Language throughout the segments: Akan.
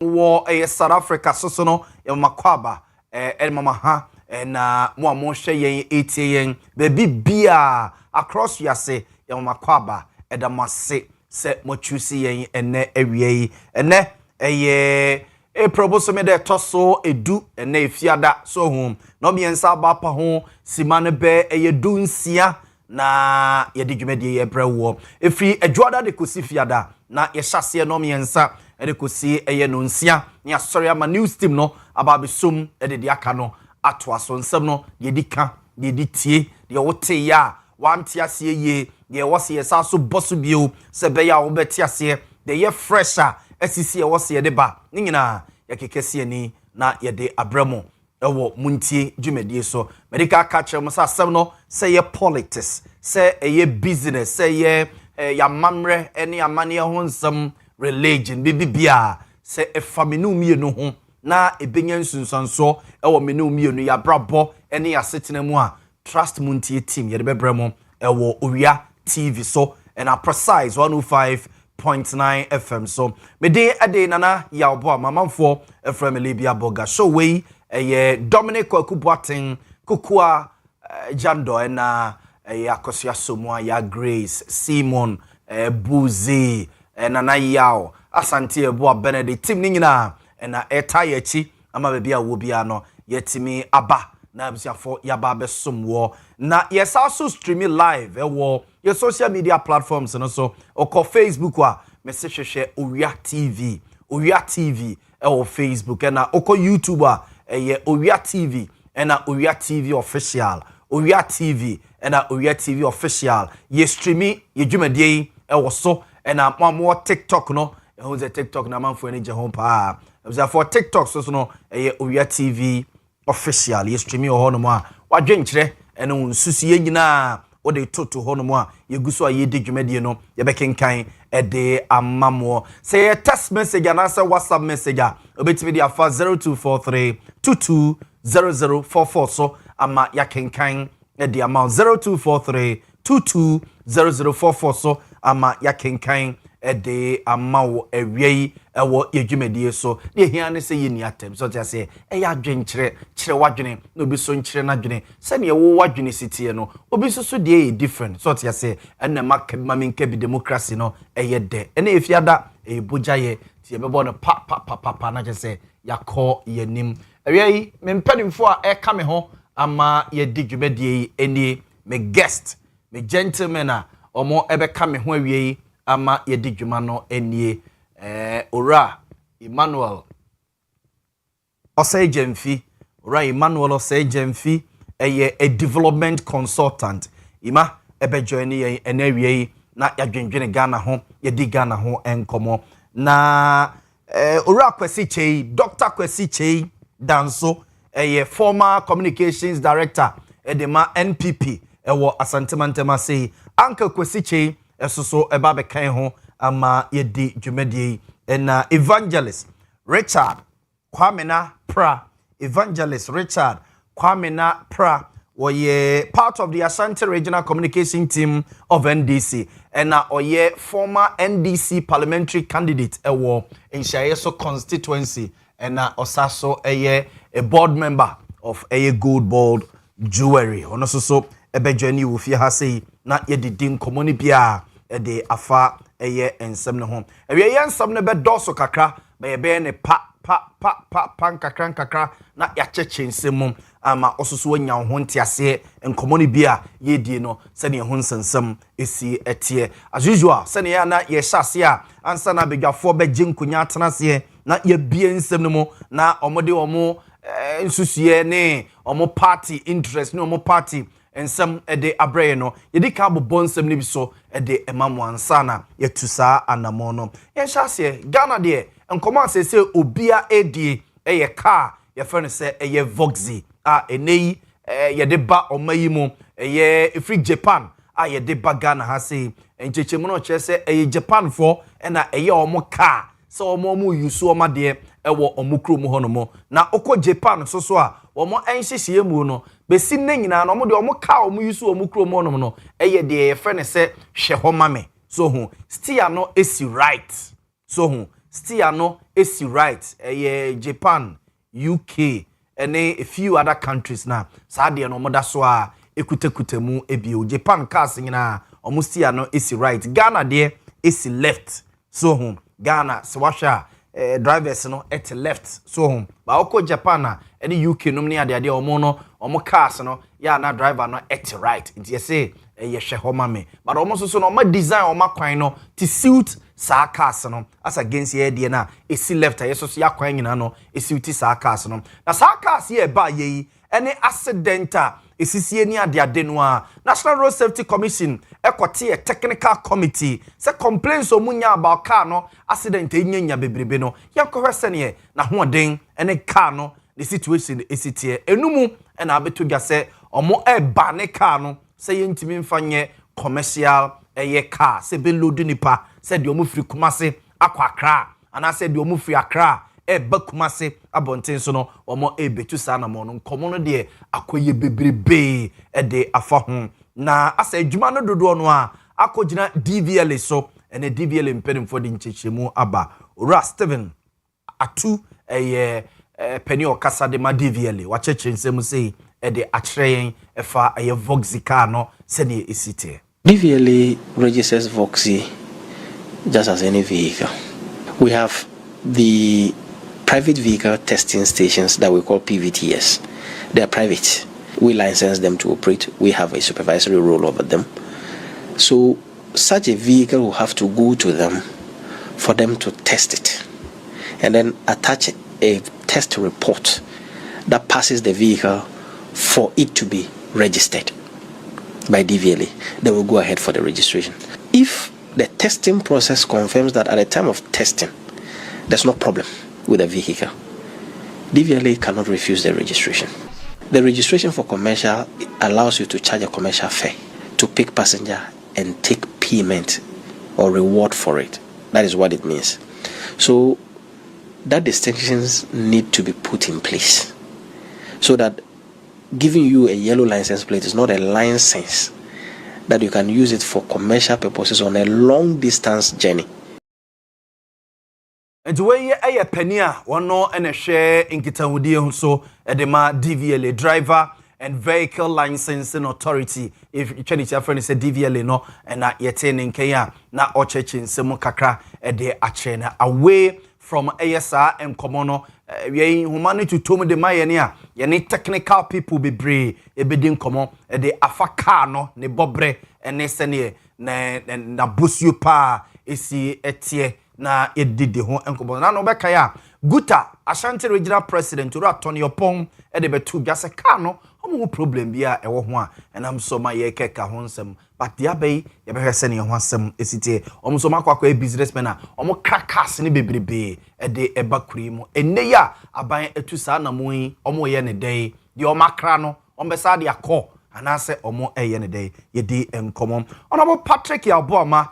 wo South Africa so no ye makwaba mama ha na mo hwe yen etie yen baby bia across yase ye makwaba edamase se mo choose yen ene awie ene probosome de toso edu ene efiada so hum no miensa ba pa ho simane be du nsia na ye de dwumade ye brewo efri adwoada de kosi fiada na ye hyase no miensa ede kosi no nsia ne asori ama news team no aba besum ede de aka no ato aso nsem no ye dika ye ditie ye wote ya wanti ase ye ye wose ye sa so boso bio se be ya wo beti ase de ye fresher asisi ye wose ye de ba ni nyina ye kekese ni na ye de abramo ewo Montie dwumade so medical catcher mo sa asem no say ye politics say ye business say ye ya mamre ene amane ho nsem religion bibia say efamenu mienu ho na ebenya nsunsanso ewo menu mienu ya brabo ene ya setena mu a trust Montie team ye de bebremo ewo Owia TV so and a precise 105.9 FM so me dey ade nana Yaw Boamah mamfo efrem Libia boga show we Dominic Kwakuboaten Kukua Jando na Akosia Somwa ya Grace Simon Buzi nana Yaw Asante Eboa Benedict team nyina na etayechi ama bebia wo bia no yetimi aba na abusiafo yaba besomwo na yesa so stream live wo your social media platforms no so oko Facebook wa message Owia TV o Facebook na oko YouTube a Owia TV na Owia TV official Owia TV na Owia TV official ye streami ye dwumade wo so na mo TikTok no who the TikTok na manfo ni je ho pa for TikTok so no Owia TV official ye streami ho no mo a wadwenkyere ene nsusu ye nyina o de toto ho no mo a ye guso a ye de dwumade no ye bekenkan ede amamo say text message and answer WhatsApp message obetimi dia fa 0243220044 so ama yakenkan ede amount 0243220044 so ama yakenkan ede amawo ewie ewo yedwumade so ne hia ne se yeni atem so tia se ya dwenkyere kyere wadwene no bi so nkyere na dwene se ne wo wadwene sitie no obi so de different so tia se enne maminka bi democracy no de ene efiada bojaye tie bebo no pa na je se yakọ yenim ewie mempanimfo a eka me ho ama yedi dwumade eni me guest me gentleman a omo ebeka me ho awie ama yedi dwuma no enie ora Emmanuel Osejemfi ora Emmanuel Osejemfi a development consultant ima ebe join ye enawie na yadwendwene Ghana ho yedi Ghana ho enkomo na ora Kwesi Chei Dr. Kwesi Chei Danso former communications director edema NPP ewo Asantema say Uncle Kwesi Chei esoso eba bekan ho ama yedi dwumade na evangelist Richard Kwamena Pra evangelist Richard Kwamena Pra was part of the Ashanti Regional Communication Team of NDC and oye former NDC parliamentary candidate ewo in Shayeso constituency and osaso a board member of a gold board jewelry ono so ebejani wo fi ha sei na yedidin komoni bia de afa ensem ne ho ewie yensem ne be doso kakra be ne pa kakra na ya chechensem ama ososo anya ho ntiase enkomoni bia yedie no se ne ho nsensem esi etie as usual se ne ya na ye hyase a ansa na bedwafo be jinkunya atenase na ye bie nsem ne mo na omode omo nsusuye ne omo party interest ne omo party ensem ede abraye no yedi ka bobon nsem ne biso ede emamu ansana yetusa anamo no yenhyase Ghana de enkomo asese obia edie eye car ye fene se eye Voxy a enei yede ba omayi mu eye ifri Japan a yede ba Ghana ha se enchechemu no chese eye Japan for na eye omo car so omo yusu oma de ewo omukro mu hono mo na okọ Japan so a omo enhyehye mu no besi ne nyina no omo de omo ka omo yusu omukro mu hono no eye de ye frene se hwe ho mame so hu stia no esi right so hu still no esi right Japan, UK and a few other countries na saa de no moda so a ekutekute mu ebio Japan cars nyina almost still no esi right Ghana de esi left so home Ghana se washa drivers no at left so home ba oko Japan na any UK no ne ade ade omo cars no ya na driver no at right nti say ye hwe homa me but omo so no ma design omo kwan no to suit saa cars no as against ye de na esi left ayeso so ya kwan nyina no esi uti saa cars no na saa cars ye ba ye any accidental esisie ni ade no a National Road Safety Commission ekote a technical committee say complaints omunya about car no accident enyanya bebrebe no yakwohwese ne na hoden ene car no the situation esitie enumu na abeto gya say omo eba ne car no say yentimi mfanye commercial car say be load nipa say de omo firi Kumase akwa Accra ana say de omo firi Accra eba Kumase abonten so no omo ebetu sa na mo no nkomo no de akoye bebrebe de afa ho na asa adwuma no dodo no a akogina DVL so ene DVL mpedem for the nchechemu aba ora Steven atu peni okasa de ma DVL wa cheche nsem sei de akyereen efa Voxy car no se ne esite DVL registers Voxy just as any vehicle. We have the private vehicle testing stations that we call PVTS. They are private. We license them to operate. We have a supervisory role over them. So such a vehicle will have to go to them for them to test it and then attach a test report that passes the vehicle for it to be registered by DVLA. They will go ahead for the registration. If the testing process confirms that at the time of testing there's no problem with the vehicle, DVLA cannot refuse the registration. The registration for commercial allows you to charge a commercial fare to pick passenger and take payment or reward for it. That is what it means. So that distinctions need to be put in place so that giving you a yellow license plate is not a license that you can use it for commercial purposes on a long distance journey. And way a penny one no and a share in Kitahudi so edema DVLA driver and vehicle licensing authority. If you change your friend say DVLA no and not yet in Kenya na ochechin semu kakra de achena away from ASR and Komono we humanity to me de mayenia ye technical people be brave e bedin komo de afaka no ne bobre ene sene na busu pa esi etie na edidi ho enkobo na no beka ya Guta Ashanti regional president ru atoni opon e de betu gase ka no omo problem bia ewo ho a enam so ma ye keka ho nsem but dia bay ye be hwese ne ho asem esite omo so makwa businessman a omo krakas ne bebrebe e de ebakuri mu enne ya aban etu sa na mu yi omo ye ne den de omo akra no omo be sa de akọ anase omo eye ne den ye di enkomo onobo Patrick Yaw Boamah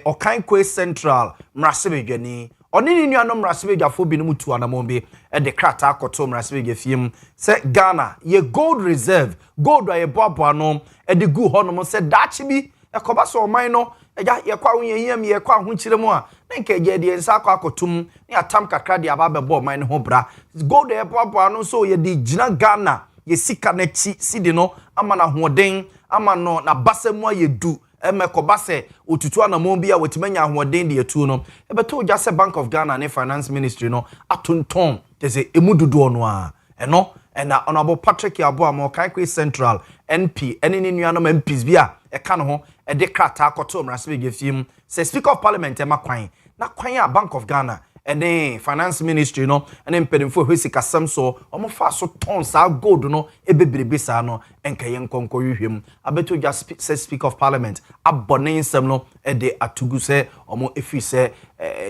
Okankwe Central Mrasebedwani oni ni nuanom Mrasebedwafo bi no mutu anamombe de krata akoto Mrasebedwa fiem se Ghana ye gold reserve gold aye boabo no de gu honom se dachi bi ekoba so oman no ye kwa hunyehiem ye kwa ahunchiremu a nka je de nsa akwa akotum ne atam kakra de aba bebo oman no ho bra gold aye boabo no so ye di gina Ghana ye sika na chi sidi no ama na hoden ama no na basemu aye du emekobase otutu anamon bia wetimanya ahoden de atu no ebeto gya se Bank of Ghana ne Finance Ministry no atonton tese emududu no a eno ena honorable Patrick Yaw Boamah Okankwe Central NP ene ne nuanom MPs bia eka no ho de krata akoto Mrasebedwa fiem se Speaker of Parliament emakwan na kwan a Bank of Ghana ene Finance Ministry no ene mpedemfo hwesika samso omo fa so ton sa gold no ebebrebe sa no enkaye nkonko hwehwem abeto gya Speaker of Parliament abone nsem no de atugu se omo efi se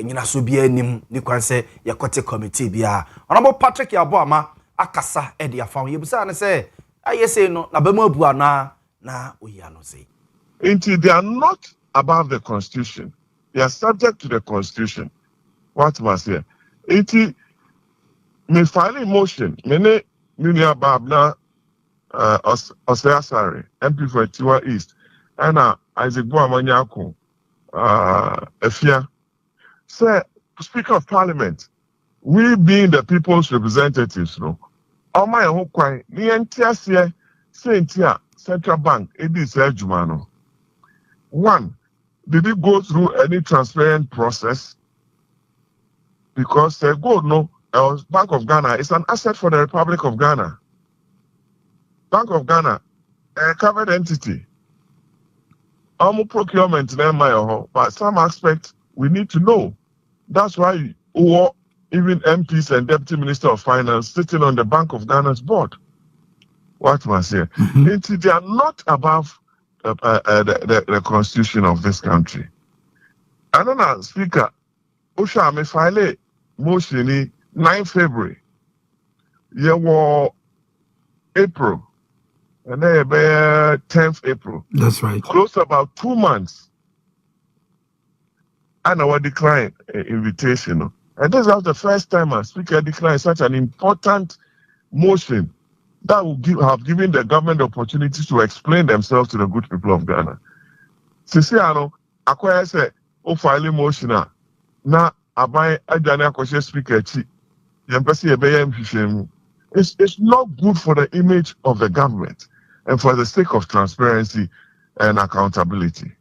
nyina so bia anim ni kwan se yakote committee bia onobo Patrick Yaw Boamah akasa de afa yebusa ne se ayese no na bemu abu ana na oya no say until they are not above the constitution, they are subject to the constitution. What was here? Me filing motion, many Minia Babna Osasari, MP for Tiwa East, and Isaac Boamah Nyako, Efia. Say, Speaker of Parliament, we being the people's representatives, no, all my own quite, the entire Central Bank, it is Jumano. One, did it go through any transparent process? Because gold, no, Bank of Ghana is an asset for the Republic of Ghana. Bank of Ghana, a covered entity. Almost procurement, but some aspects we need to know. That's why even MPs and Deputy Minister of Finance sitting on the Bank of Ghana's board. What must I say? They are not above the constitution of this country. I don't know, Speaker. Osha me file motion 9 February. Yeah, April. And then 10th April. That's right. Close to about 2 months. And our decline invitation. And this was the first time a speaker declined such an important motion that would have given the government the opportunity to explain themselves to the good people of Ghana. Sisiano, acquire say, filing motion na abai adane akoshe speaker chi. It's not good for the image of the government and for the sake of transparency and accountability.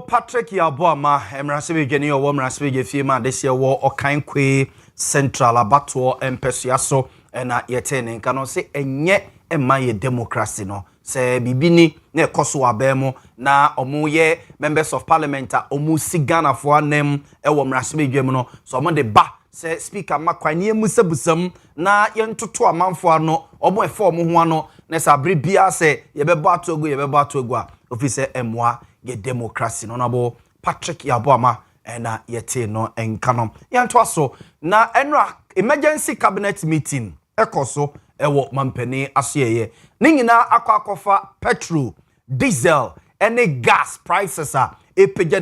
Patrick Yaw Boamah, Emrasebe Geni or Womrasbe Fima, this year war or kind que central abattoir and Persuaso and yetene can say and yet and my democracy no. Say Bibini ne Koso Abemo na omuye members of parliament omu sigana for name e Womrasbe Gemono, so among the ba. Say speaker makwanye musabusam na yentoto amanfo ano omo efo mo ho ano na sabre bia se yebeba atogu a officer emwa ye democracy no nabo Patrick Yaw Boamah na yete no enkano yanto aso na enra emergency cabinet meeting ekoso ewo mampani aseyeye ni nyina akwakofa petrol diesel ene gas prices epegya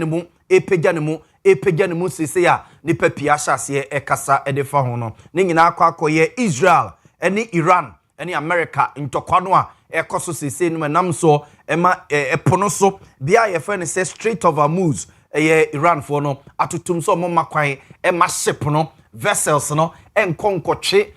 ne mu sese ya nipa pia hyase ekasa edefa ho no ni nyina akwakoye Israel ene Iran ene America ntokwano a ekoso sese no nam so ema epono so bia ye friend say Strait of Hormuz Iran for no atutum so mo makwan ema ship no vessels no enkonkotwe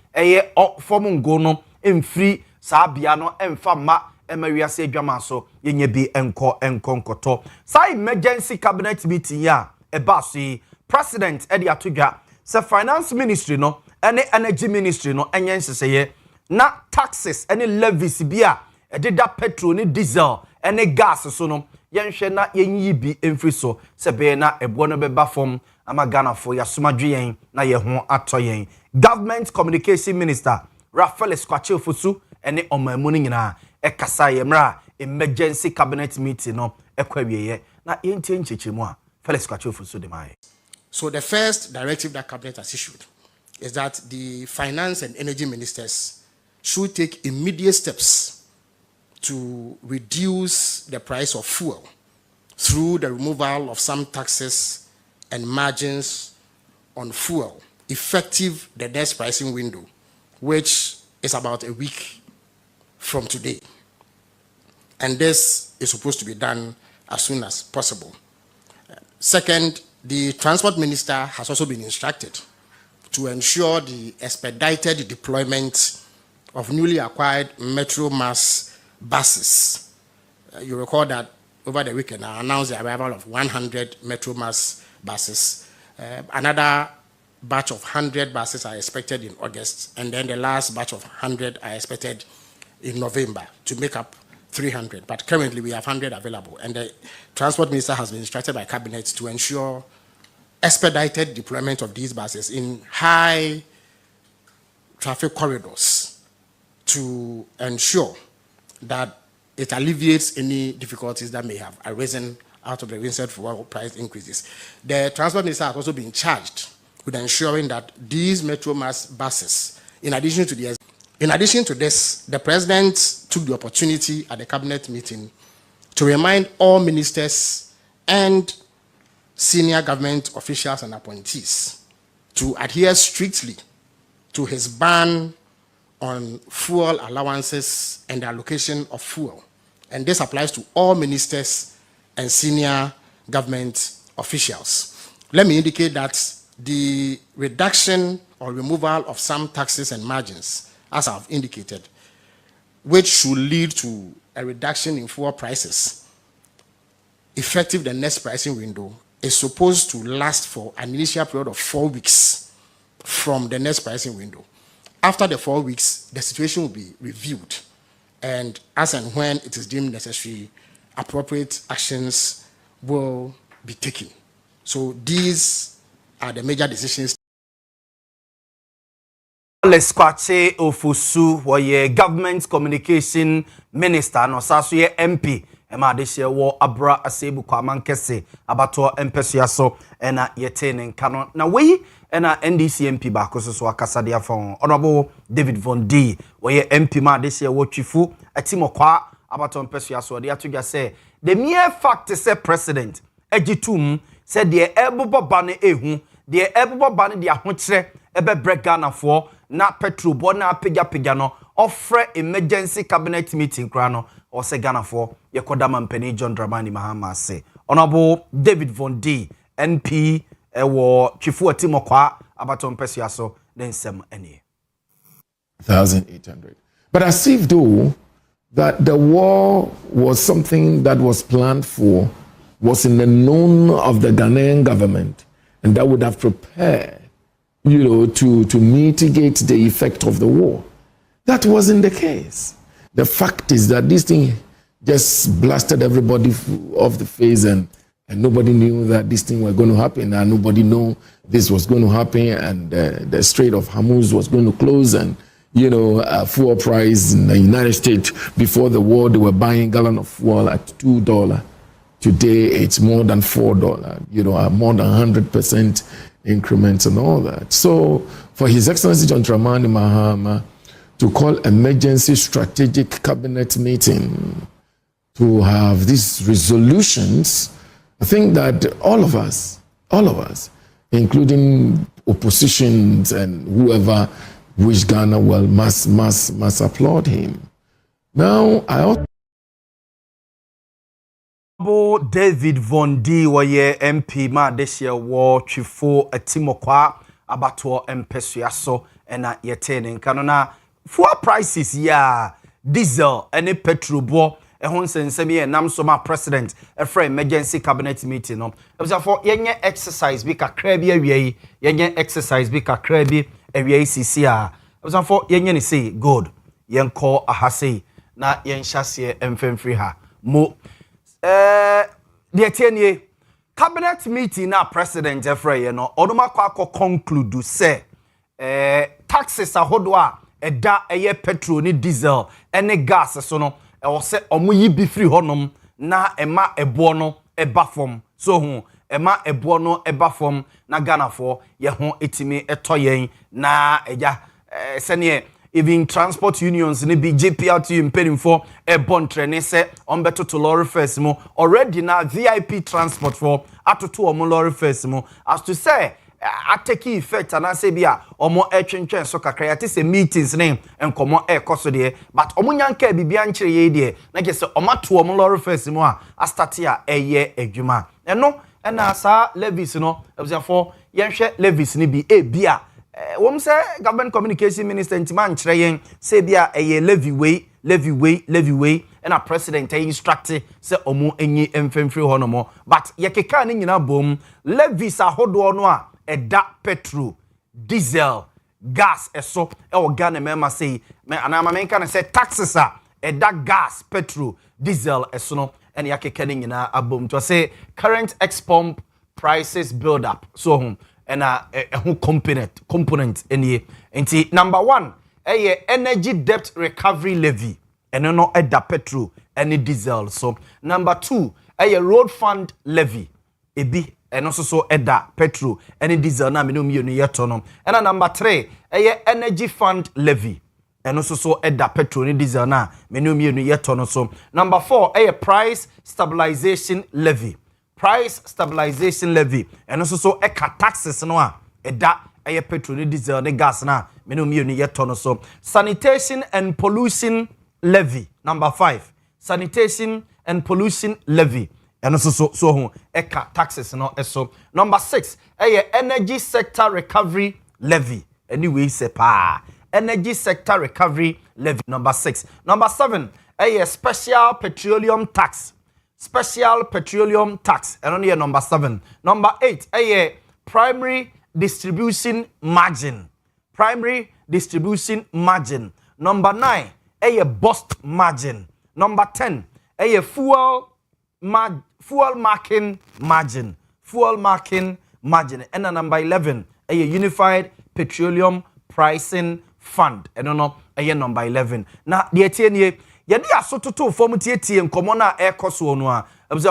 fomungo no emfiri sabia no emfa ma emawiase adwama so yenye bi enkonkoto sai emergency cabinet meeting ya ebasi president edi atudwa se finance ministry no ene energy ministry no enye nseseye na taxes ene levies bia edida petrol ni diesel ene gas so no yenhwe na yenyi bi emfiri so se be na ebo no beba fom ama Ghana for ya somadwe yen na ye ho atoyen government communication minister Raphael Skwachefosu ene omamu ni nyina ekasa yemra emergency cabinet meeting no ekwawieye na yentie nchechemu a Felix Skwachefosu de mai. So the first directive that cabinet has issued is that the finance and energy ministers should take immediate steps to reduce the price of fuel through the removal of some taxes and margins on fuel, effective the next pricing window, which is about a week from today. And this is supposed to be done as soon as possible. Second, the transport minister has also been instructed to ensure the expedited deployment of newly acquired Metro Mass buses. You recall that over the weekend I announced the arrival of 100 Metro Mass buses. Another batch of 100 buses are expected in August, and then the last batch of 100 are expected in November to make up 300. But currently we have 100 available, and the transport minister has been instructed by cabinet to ensure expedited deployment of these buses in high traffic corridors to ensure that it alleviates any difficulties that may have arisen out of the recent fuel price increases. The transport minister has also been charged with ensuring that these Metro Mass buses, in addition to this, the president took the opportunity at the cabinet meeting to remind all ministers and senior government officials and appointees to adhere strictly to his ban on fuel allowances and the allocation of fuel. And this applies to all ministers and senior government officials. Let me indicate that the reduction or removal of some taxes and margins, as I've indicated, which should lead to a reduction in fuel prices, effective the next pricing window, is supposed to last for an initial period of 4 weeks from the next pricing window. After the 4 weeks, the situation will be reviewed, and as and when it is deemed necessary, appropriate actions will be taken. So these are the major decisions. Let's Kwache Ofusu, where government communication minister, no Sasu MP, Emma this year war Abra Asebu Kwamankese, Abato Empesiaso, and a Yeten Canon. Now we and a NDC MP Bakoso Wakasadia from Honorable David Von D, where MP ma this year what chifu, a Timokwa, Abato Empesiaso, the Atuga say, the mere fact is a president, Ejitum, said the Ebo Bane Ehu, the Ebo Bane the Ahunche, Ebe Bregana for. Na petrol bona pega no offer emergency cabinet meeting krano or se Ghana for yekodama mpeni John Dramani Mahama say Honorable David Von D NP ewo chifu atimokwa abaton pesiaso then sem any 1,800. But as if though that the war was something that was planned for, was in the known of the Ghanaian government, and that would have prepared to mitigate the effect of the war. That wasn't the case. The fact is that this thing just blasted everybody off the face, and nobody knew that this thing was going to happen, and nobody knew this was going to happen, and the Strait of Hormuz was going to close, and fuel price in the United States before the war, they were buying a gallon of fuel at $2. Today, it's more than $4, more than 100% increments and all that. So for His Excellency John Dramani Mahama to call emergency strategic cabinet meeting to have these resolutions, I think that all of us, including oppositions and whoever wish Ghana well, must applaud him. Now, I also David Von D waye MP ma this year war chifo atimokwa abato empesuaso ena yetene kanona fuel prices ya diesel ene petrol bo ehon sensem ye nam so ma president efra emergency cabinet meeting no ebisa for yenye exercise bi kakra bi awie yenye exercise bi kakra bi awie sisi a ebisa for yenye ne say good yenko ahase na yenhyase emfemfiri ha mo the tenye cabinet meeting na president Jeffrey no odoma kwa conclude say taxes ahodo a eda eye petrol ni diesel ene gas so no e wo se omoyi bi free honom na ema ebo no eba fom so hu ema ebo no eba fom na Ghana for ye ho etimi etoyen na eja sene even transport unions ni bi JPRT impeding for a bond train say on better to lorry first mo already now VIP transport for atoto omo lorry first mo as to say take effect and say bia omo etwentwen so kakra ya te say meetings name enkomo ekoso de but omo nyanka bibia nkyere ye de na ke say omato omo lorry first mo a start ya eye adwuma eno na sa levies no ebusafo yenhwe levies ni bi bia wom say government communication minister ntiman kyerɛ yen say bia levy way and a president instruct say omo enyi emfemfiri ho no mo but yekeka ne nyina bom levies ahodo no a eda petrol diesel gas eso e Ghana mema say me anama men kan say taxes a eda gas petrol diesel eso no and yakeka ne nyina abom to say current expump prices build up so and a component any number 1 energy debt recovery levy and no eda petrol any diesel so number 2 road fund levy ebi and also so eda petrol any diesel na minimum yeto and number 3 energy fund levy and also so eda petrol any diesel na minimum yeto so number 4 price stabilization levy and also so eka taxes no a eda petrol ni diesel ni gas na minimum yeto so sanitation and pollution levy number 5 sanitation and pollution levy eno so ho eka taxes no eso. Number 6 energy sector recovery levy. Anyway se pa energy sector recovery levy. Number 6. Number 7 special petroleum tax. Special petroleum tax. And only number 7. Number 8 primary distribution margin. Primary distribution margin. Number 9 bust margin. Number 10 fuel marking margin. Fuel marking margin. And number 11 unified petroleum pricing fund. And no number 11. Now the tie yedi asototo form tie nkomo na ekoso no a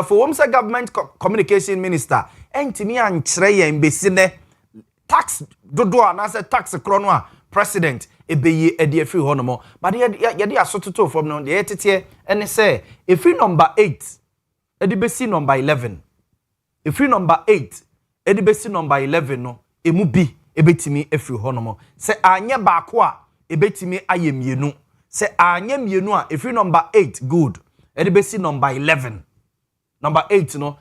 for wom say government communication minister entimi ankyere yen besi ne tax dodo na say tax kro no a president ebeyi edi afri ho no mo but yedi asototo form no de tete ene say efri number 8 edi besi number 11 efri number 8 edi besi number 11 no emu bi ebetimi afri ho no mo say anye baako a ebetimi ayemienu. Say anye mienu a if you number 8 good edibesi number 11 number 8 no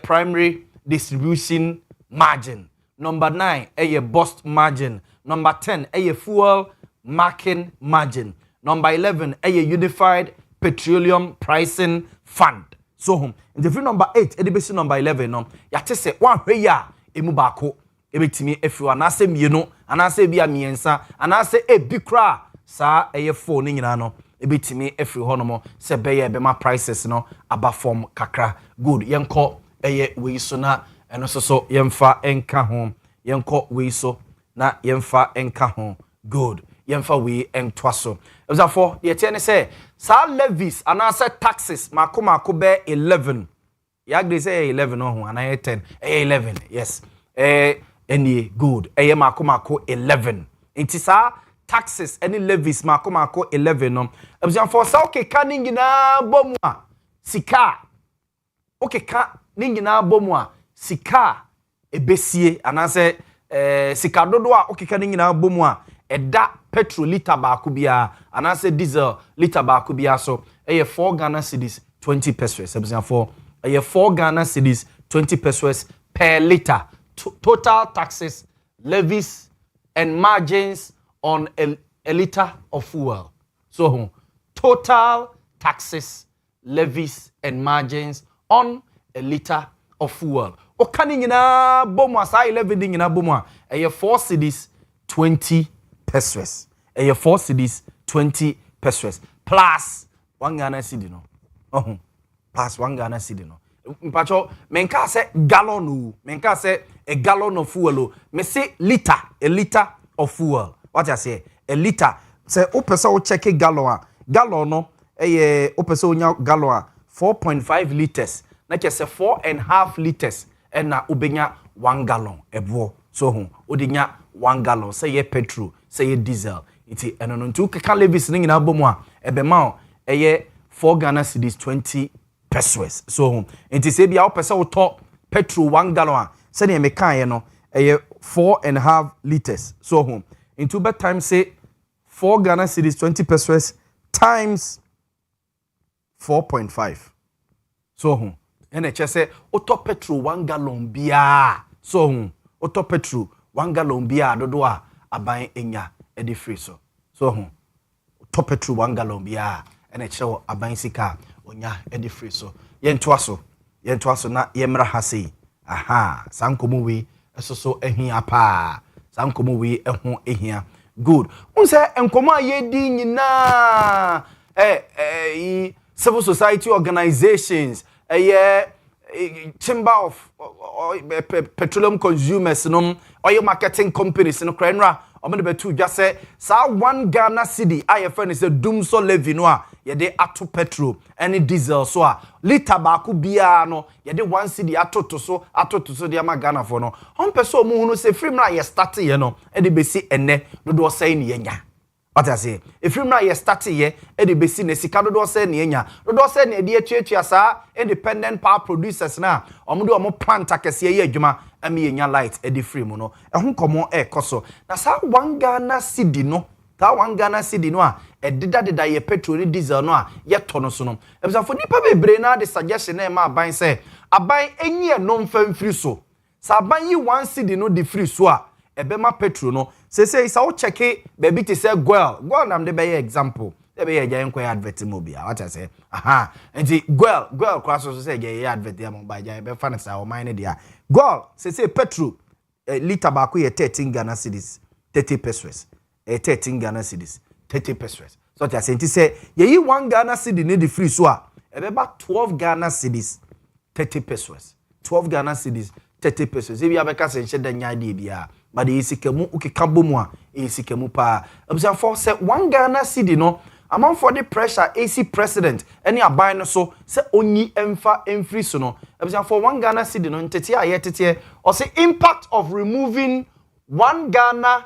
primary distribution margin. Number 9 bust margin. Number 10 fuel marking margin. Number 11 unified petroleum pricing fund. So if you number 8 edibesi number 11 no yate say one hwe ya emu baako ebetimi efu anase mienu anase bia miensa anase ebikra sa phone ni nyina no ebetimi efri ho no mo se beye bema prices no aba form kakra good yenko we so na eno so yemfa enka ho yenko we so na yemfa enka ho good yemfa we entwa so for ye tie ne say sa levies anase taxes makoma be 11 yagde say 11 no ho ana 10 11 yes any good makoma 11 intisa taxes any levies mako 11 no abusan for sa okay ka ni nyina bomu a sika okay ka ni nyina bomu a sika ebesie anase sika dodo a okay ka ni nyina bomu a eda petrol liter baako bia anase diesel liter baako bia so 4 Ghana cedis 20 pesos abusan for 4 Ghana cedis 20 pesos per liter. Total taxes, levies and margins on a liter of fuel. So total taxes, levies and margins on a liter of fuel. O kani nyina bomu asa 11 ding nyina bomu a 4 cedis 20 pesos. 4 cedis 20 pesos plus 1 Ghana cedi no. Plus 1 Ghana cedi no. Mpacho menka se gallon o menka se a gallon of fuel. Me say liter, a liter of fuel. What I say? A liter. Say opesa o check a gallon. Gallon no opesa o nya gallon 4.5 liters. Na ke say 4.5 liters and na ubenya 1 gallon ebo. So odinya 1 gallon say ye petrol, say ye diesel. Iti eno no ntu keka levies ni nyina bomu a ebema o 4 Ghana cedis 20 pesos. So enti say bia opesa o to petrol 1 gallon a say ne meka ye no 4.5 liters. So into bed time say 4 Ghana cedis 20 pesos times 4.5. So NHS say auto petrol 1 gallon bia. So auto petrol 1 gallon bia dodo a aban enya e dey free so. So auto petrol 1 gallon bia NHS aban sika onya e dey free so. Yentoa so na yemra ha sei. Aha, sankomo we eso ehia pa. Sankomo we eho ehia. Good. Unse enkomo ayedi nyina civil society organizations chamber of petroleum consumers no oil marketing companies no krenra omede betu dwa se sa 1 Ghana cedi IFN is a dumso levy no a ye de ato petrol any diesel so a liter baako bia no ye de 1 cedi atoto so de ama Ghana for no on person mu hunu se free na ye start ye no e de besi enne dodo say ne yenya. What I say? If you na ye start ye e de besi ne sika dodo say ne yenya dodo say ne de atuatua sa independent power producers na omude omo plant akese ye adwuma ami yenya light e de free mu no e ho komo e koso na sa 1 Ghana cedi no ta 1 Ghana cedi no a edida ye petrol ni diesel no a ye to no so no ebisafo nipa bebre na de suggestion na ma aban say aban enye no mfamfiri so sa aban yi 1 cedi no de free so a ebema petrol no say sa wo check baby to say goil nam de be example de be ye enko advert mobile what I say aha enti goil cross so say ye advert ya mo ba ja be fa na sa o mine dia goil say petrol liter ba ko ye 13 Ghana cedis 30 pesos 13 Ghana cedis 30 pesos so that say say ye 1 Ghana cedi ne the free so a ebeba 12 Ghana cedis 30 pesos 12 Ghana cedis 30 pesos e bia be ka se nche da nya de bia but the isikamu ukikabo mu a isikamu pa abisa for say 1 Ghana cedi no among for the pressure AC president any aban no so say onyi emfa emfiri so no abisa for 1 Ghana cedi no ntete aye tete or say impact of removing 1 Ghana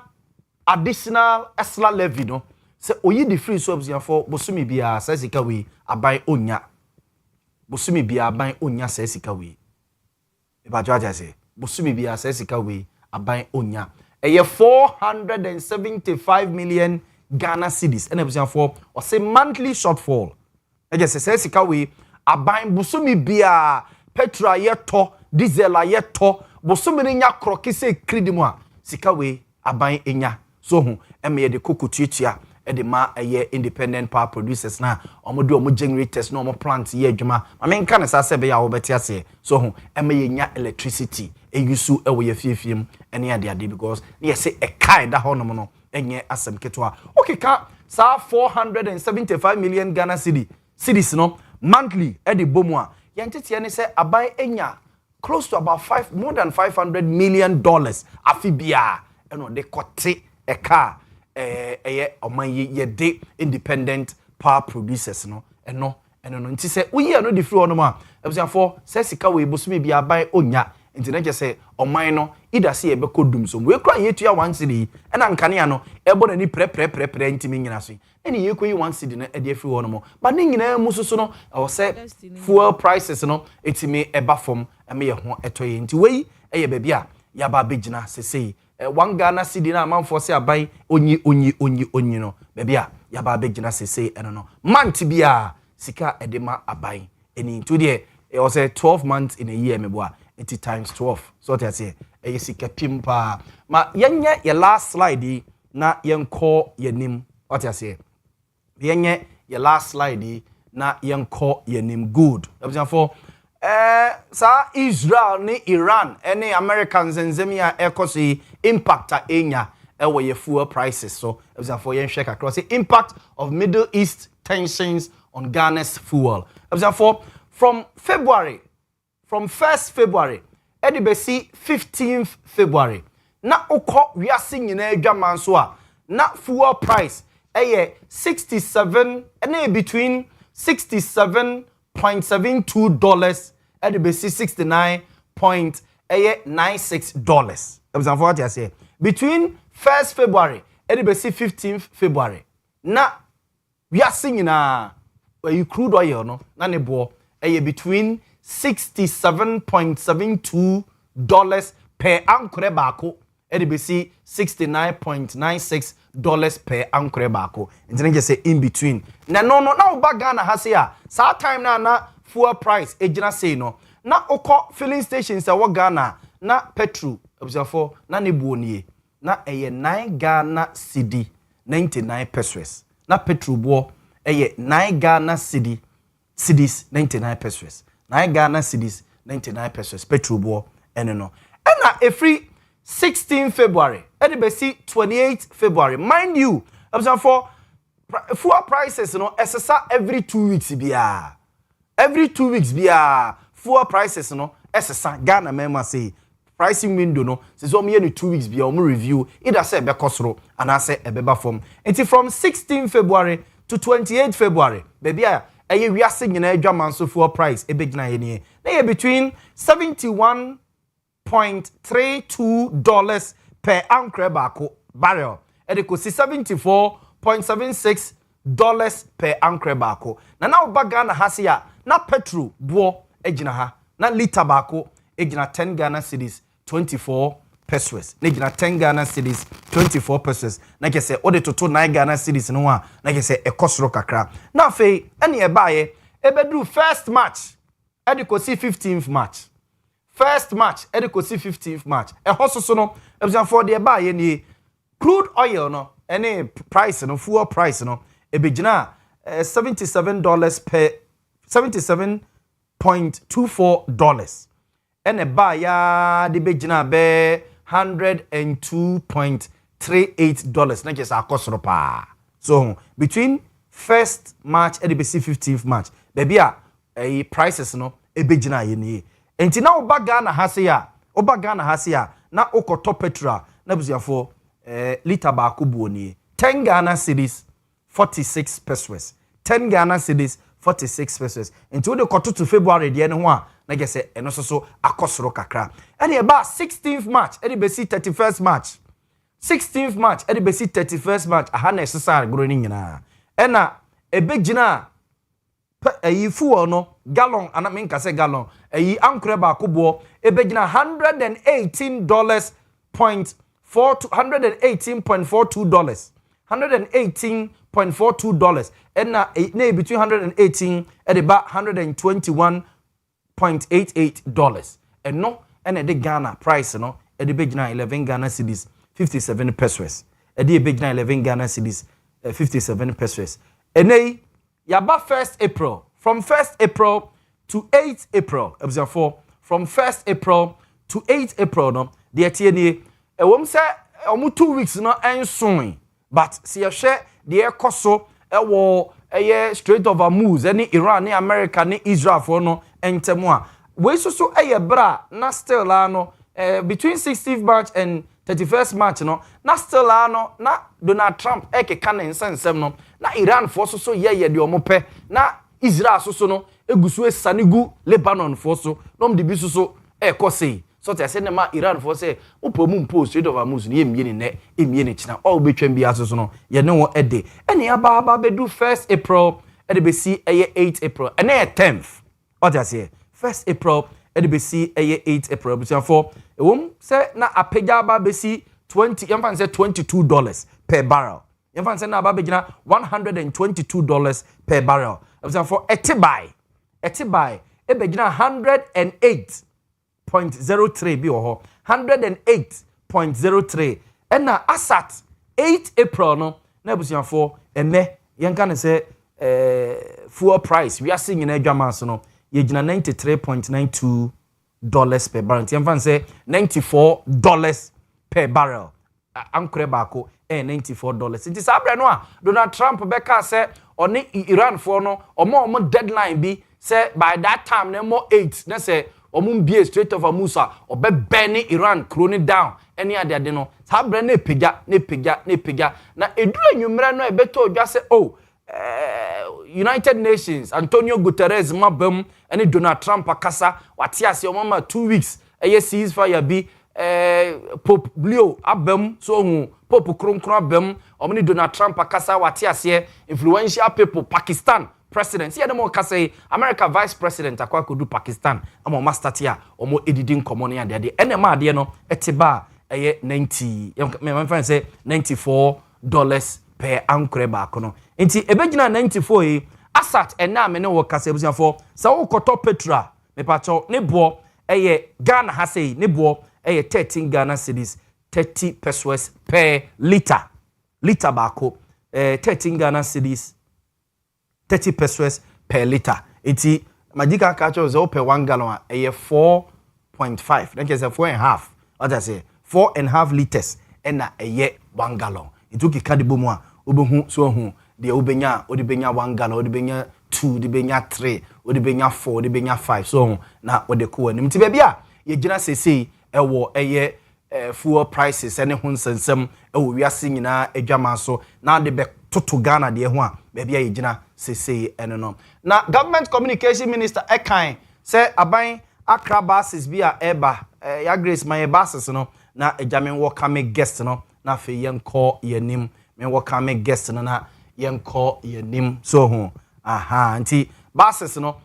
additional extra levy no say oyi the free so abisa for bosumi bia say sika we aban onya bosumi bia aban onya say sika we e ba jwa say bosumi bia say sika we aban onya eye 475 million Ghana cedis and ebusian for or say monthly shortfall e just say sika we aban bosumi bia petrol ye to diesel ye to bosumi ni nya kroki say kredimu a sika we aban enya so hu eme de kokotuatua e de ma eye independent power producers na omodo omo generators na omo plant ye adwuma ma me nka ne sa se be ya wo beti ase so hu eme ye nya electricity eyusu ewo ye fiefiem ene ade because ye say e kai da hono no enye asem ketwa okeka sa 475 million Ghana cedis no monthly e de bomu a ye ntete ne say aban enya close to about more than $500 million afibia eno de kote e car oman ye de independent power producers no eno no nti say uyi no de free ono ma ebusia for say sika we bosumi bia aban onya nti na je say oman no ida se ye be kodum so we kra ye tua 1 cedi ena nkane no ebo na ni pre ntimi nyina so eni ye koyi 1 cedi na e de free ono mo ba ne nyina mu so no o say fuel prices no etimi eba fom eme ye ho etoye nti we eye ba bia ya ba begina sesei 1 Ghana cedi na amanfo se aban onyi no bebia ya ba begina sesei eno no month bia sika edema aban eni to there it was a 12 months in a year meboa 80 times 12 so that say sika pimpa ma yenye ye last slide na yenko yenim what you say yenye ye last slide na yenko yenim good for sa Israel ni Iran any Americans and Zemia ekosi impact enya ewo ye fuel prices so for yen check across the impact of Middle East tensions on Ghana's fuel for from 1st February edibesi 15th February na okọ wiase nyina adwaman so a na fuel price 67 and between $67.72 edibesi $69.96 for what you say between 1st February edibesi 15th February na wiase nyina you crude oil no na ne bo between $67.72 per ankre bako edibesi $69.96 per ankre bako nti je say in between na no oba Ghana ha say a sa time na fuel price ejina say no na okọ filling stations e wo Ghana na petrol observe na ne buo nie na 9 Ghana cedi 99 pesos na petrol buo 9 Ghana cedis 99 pesos 9 Ghana cedis 99 pesos petrol bo ene no na every 16 February edibesi 28 February mind you for fuel prices no esesa every 2 weeks bia fuel prices no esesa Ghana member say pricing window no say so me 2 weeks bia o review either say be kosoro and I say ebeba form until from 16 February to 28 February baby eye wiase nyina adwaman so fuel price ebegina ye ne na between $71.32 per ankre bako barrel e de ko $74.76 per ankre bako na obaga na hasia na petrol bo egina ha na liter bako egina 10 Ghana cedis 24 pesos na egina 10 Ghana cedis 24 pesos na ke se ode toto 9 Ghana cedis no a na ke se ekosoro kakra na fe ene e baaye ebedu first match edikosi 15th match first match edikosi 15th match hososo no ebusan for de baaye ni crude oil no ene price no fuel price no ebegina $77 per $77.24 ene baaya de begina be $102.38 na just akosoro pa so between first match and the 15th match baby a prices no ebegina ye ni enti na oba Ghana hase ya na okoto petrol na busiafo liter ba ko buoni 10 Ghana cedis 46 pesos 10 Ghana cedis 46 pesos enti wo de koto to February de ne ho a na gese eno so akosoro kakra ene ba 16th match ene be 31st match 16th match ene be 31st match aha na esesar gro ni nyina ena ebegina ayi fuel no gallon ana me nka se gallon ayi ankure ba kobo ebegina $118.42 $118.42 ena na between 118 at about $121.88 and no and the Ghana price no at the big 11 Ghana cedis 57 pesos at the big 11 Ghana cedis 57 pesos and they yaba 1st April from 1st April to 8th April observe for from 1st April to 8th April no the atieni e wom say omu 2 weeks no ensoin but see a share the ekoso ewo Strait of Hormuz any Iran ni America ni Israel for no entemu a we so bra na still no between 16th March and 31st March no na still no na Donald Trump ekeka na nsensem no na Iran for so ye de omope na Israel so no egusu esanigu Lebanon for so no mde bi so ekosei so te say na ma Iran for say opomu mpo Strait of Hormuz ni emie ne china all between bi aso no ye ne wo ede ene aba be do 1st April ede be see 8th April ene 10th what I say 1st April ede be see 8th April but for ewom say na apega aba be see 20 yamfa say $22 per barrel yamfa say na aba be gina $122 per barrel but for etibai ebe gina 108.03 bi ho 108.03 ena asat 8 April no na busianfo ene yenka ne se fuel price we are seeing in adwaman so no ye gina $93.92 per barrel yenfa se $94 per barrel ankure baako $94 nti sabre no a Donald Trump beka se oni Iran for no omo deadline bi say by that time na mo 8 na say omumbie Strait of Hormuz obebeni Iran kroni down any ade no sabre na epega na eduru anwumre no ebeto odwa se United Nations Antonio Guterres mabam any Donald Trump akasa wate ase omama 2 weeks ceasefire bi Pope Leo abam so hu Pope kronkron abam omni Donald Trump akasa wate ase influential people Pakistan president see them say America vice president akwa kodu Pakistan ama mastatia omo edidin common ya de enema de no etiba 90 me fan say $94 per ankre ba kono enti ebegina 94 asat ena me ne wo kasa ebusia for sa wo koto petra me pacho ne bo Ghana hasei ne bo 13 Ghana cedis 30 pesos per liter ba ko 13 Ghana cedis 30 pesos per liter. Iti magica catcher is per 1 gallon 4.5. Then just 4.5. What I say 4.5 liters and a year 1 gallon. It took a cadibumwa, ubuhu so hu, the ubenya, odibenya 1 gallon, odibenya 2, dibenya 3, odibenya 4, dibenya 5. So na what the cool and Mtibia, ye gina say a year fuel prices and hunsensem, we are singing a jama so now the back to Ghana, dear one, baby, a gina. Say no. Now government communication minister Ekan say aban Accra buses be a eba ya grace my buses no na ejamin wo come guest no na fe yen call ye nim me wo come guest no na yen call ye nim so ho aha anti buses no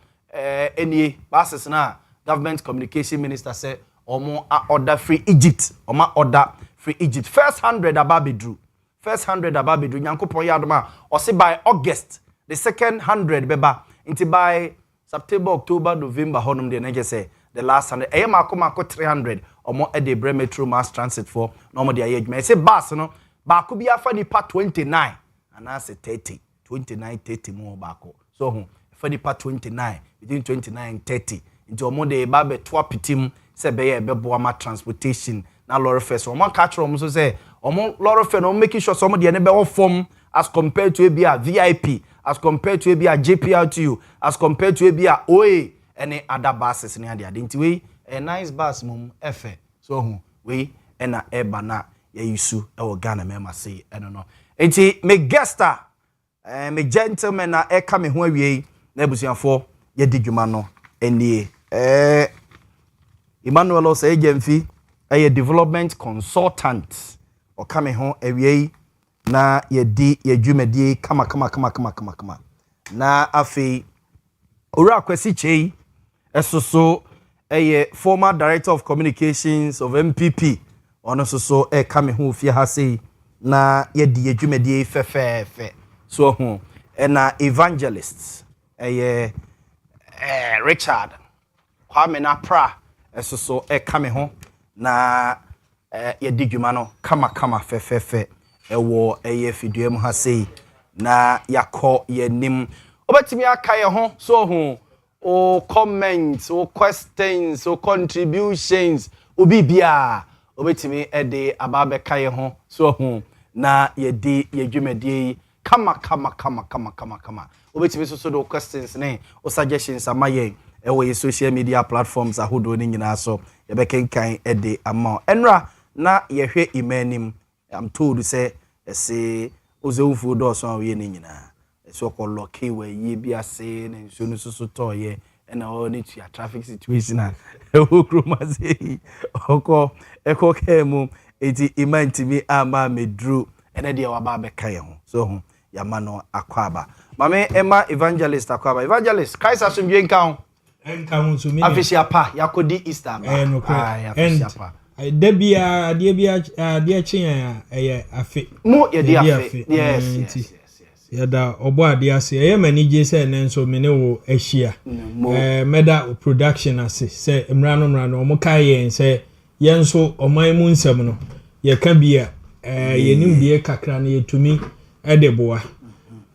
enie buses na government communication minister say omo order free Egypt order free Egypt. First 100 ababidru. First 100 ababidru. Nyankopon yadoma. Or say by August. The second 100 beba. Into by September, October, November. Honum de neje say the last 100. Eye mako 300 or more at the Metro Mass Transit for normal the age. Me say bus no. Bako bi afa nipa 29 and I say 30. 29 30 more bako. So for nipa 29 between 29 and 30. Into omo de babe twa pitim se be Yaw Boamah transportation na lorry fare so omo catch rom so say omo lorry fare no making sure some de ne be form as compared to a VIP, as compared to a JPLTU, as compared to a OA any other buses in the identity a nice bus mum efe so we ena eba na ye yusu e wo Ghana mema say I don't know enti me guesta me gentleman na e ka me ho awie na abusuafo ye diguma no enie Emmanuel Osei Gemfi a development consultant or coming home awie na ye di ye dwumadi kama na afi ora kwesi chei esoso former director of communications of MPP ono soso coming home fi ha sei na ye di ye dwumadi fe so ho na evangelist Richard Kwame na pra esoso coming home na ye di dwuma no kama fe ewo fiduem ha sei na yakọ yenim obetimi aka ye ho so ho o comments o questions o contributions obi bia obetimi ede ababe ka ye ho so ho na ye di ye dwumadi kama obetimi so do questions ne o suggestions amaye ewo ye social media platforms ahodo ni nyina so ye bekenkan ede ama enra na ye hwe imanim I'm told to say say ozewufu do so awie ni nyina so ko lock we ye bia say na nso no so to ye na o ni tua traffic situation na okroma say oko eko kemu eti imantimi ama medru ene de waba be kan ho so ho yama no akwaba mame ema evangelist akwaba evangelist Christ asumdwe nkan ho so mi official pa yakodi Easter ba no official pa Debia dia chen afi mo ye dia afi yes yada obo ade ase ye manage say nenso me ne wo ahia meda production ase say mrano omo kai yen say yenso oman mu nsem no ye ka bia yenim die kakra na yetumi edeboa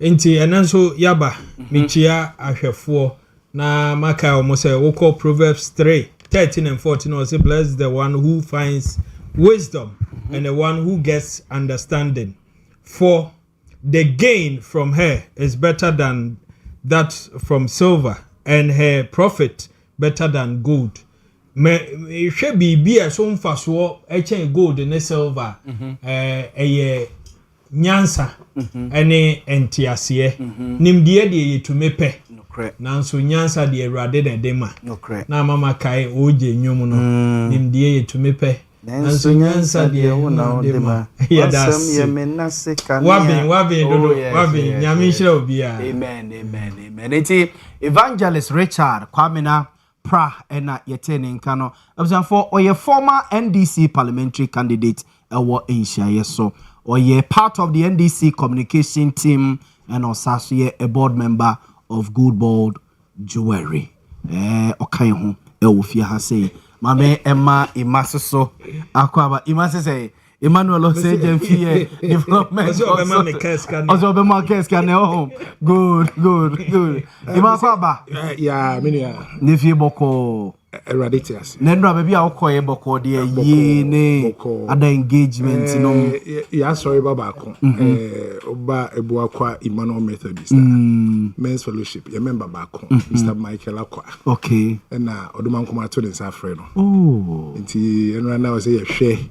enti enanso yaba michia ahwefo na maka omo say wo call Proverbs 3:13 and 14 also bless the one who finds wisdom and the one who gets understanding, for the gain from her is better than that from silver, and her profit better than gold. Me should be a so mfaso echen gold and silver nyansa ene entiasie nimdie de to mepe nanso nyansa de awrade na dema na mama kai oje nwom no nimdie to mepe nanso nyansa de na dema ya das wabin dodo wabin nyame hira obia amen eti evangelist Richard Kwame na pra ena yetene nka no for oye former NDC parliamentary candidate ewo enhia so or ye part of the NDC communication team and also a board member of Good Bold Jewelry. Okay, ho e ha say mame Emma Imasoso akwaba Imase say Emmanuel Osei Gemfi development also be my case can good Imakwaba yeah minia nefi boko eraditias nendra baby akoye boko de yi ne other engagement no ya sorry baba ko oba ebuakwa Emmanuel Methodist men's fellowship ya member ba ko Mr. Michael Akwa okay na odumankoma to den safre no nti enra na o say hwe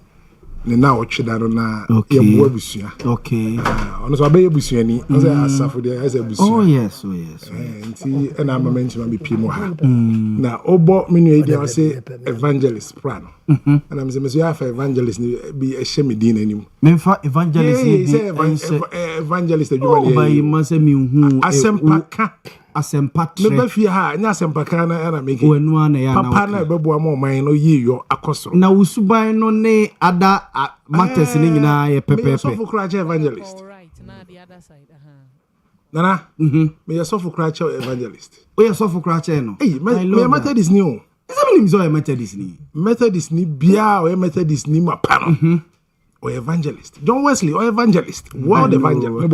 ne na o chidaro na ye bo abusua okay ono so abaye abusua ni o say asafo de as abusua oh yes nti ena amament ma be pimo ha na obo menu e dia o say evangelist prano and am say me so ya fa evangelist ni bi ehye medin anim me fa evangelist ni evangelist adwuma ni asempa ka asempatre me ba fie ha nya asempaka na make wenu ana ya na papa na bebo am man no ye yo akosoro na usuban no ne ada matters ni nyina ye pepepe so for crash evangelist all right now the other side nana me so for crash evangelist o ye so for crash no hey me Methodist ni o Isabel so Methodist ni bia o Methodist ni mapa no or evangelist John Wesley or evangelist world evangelist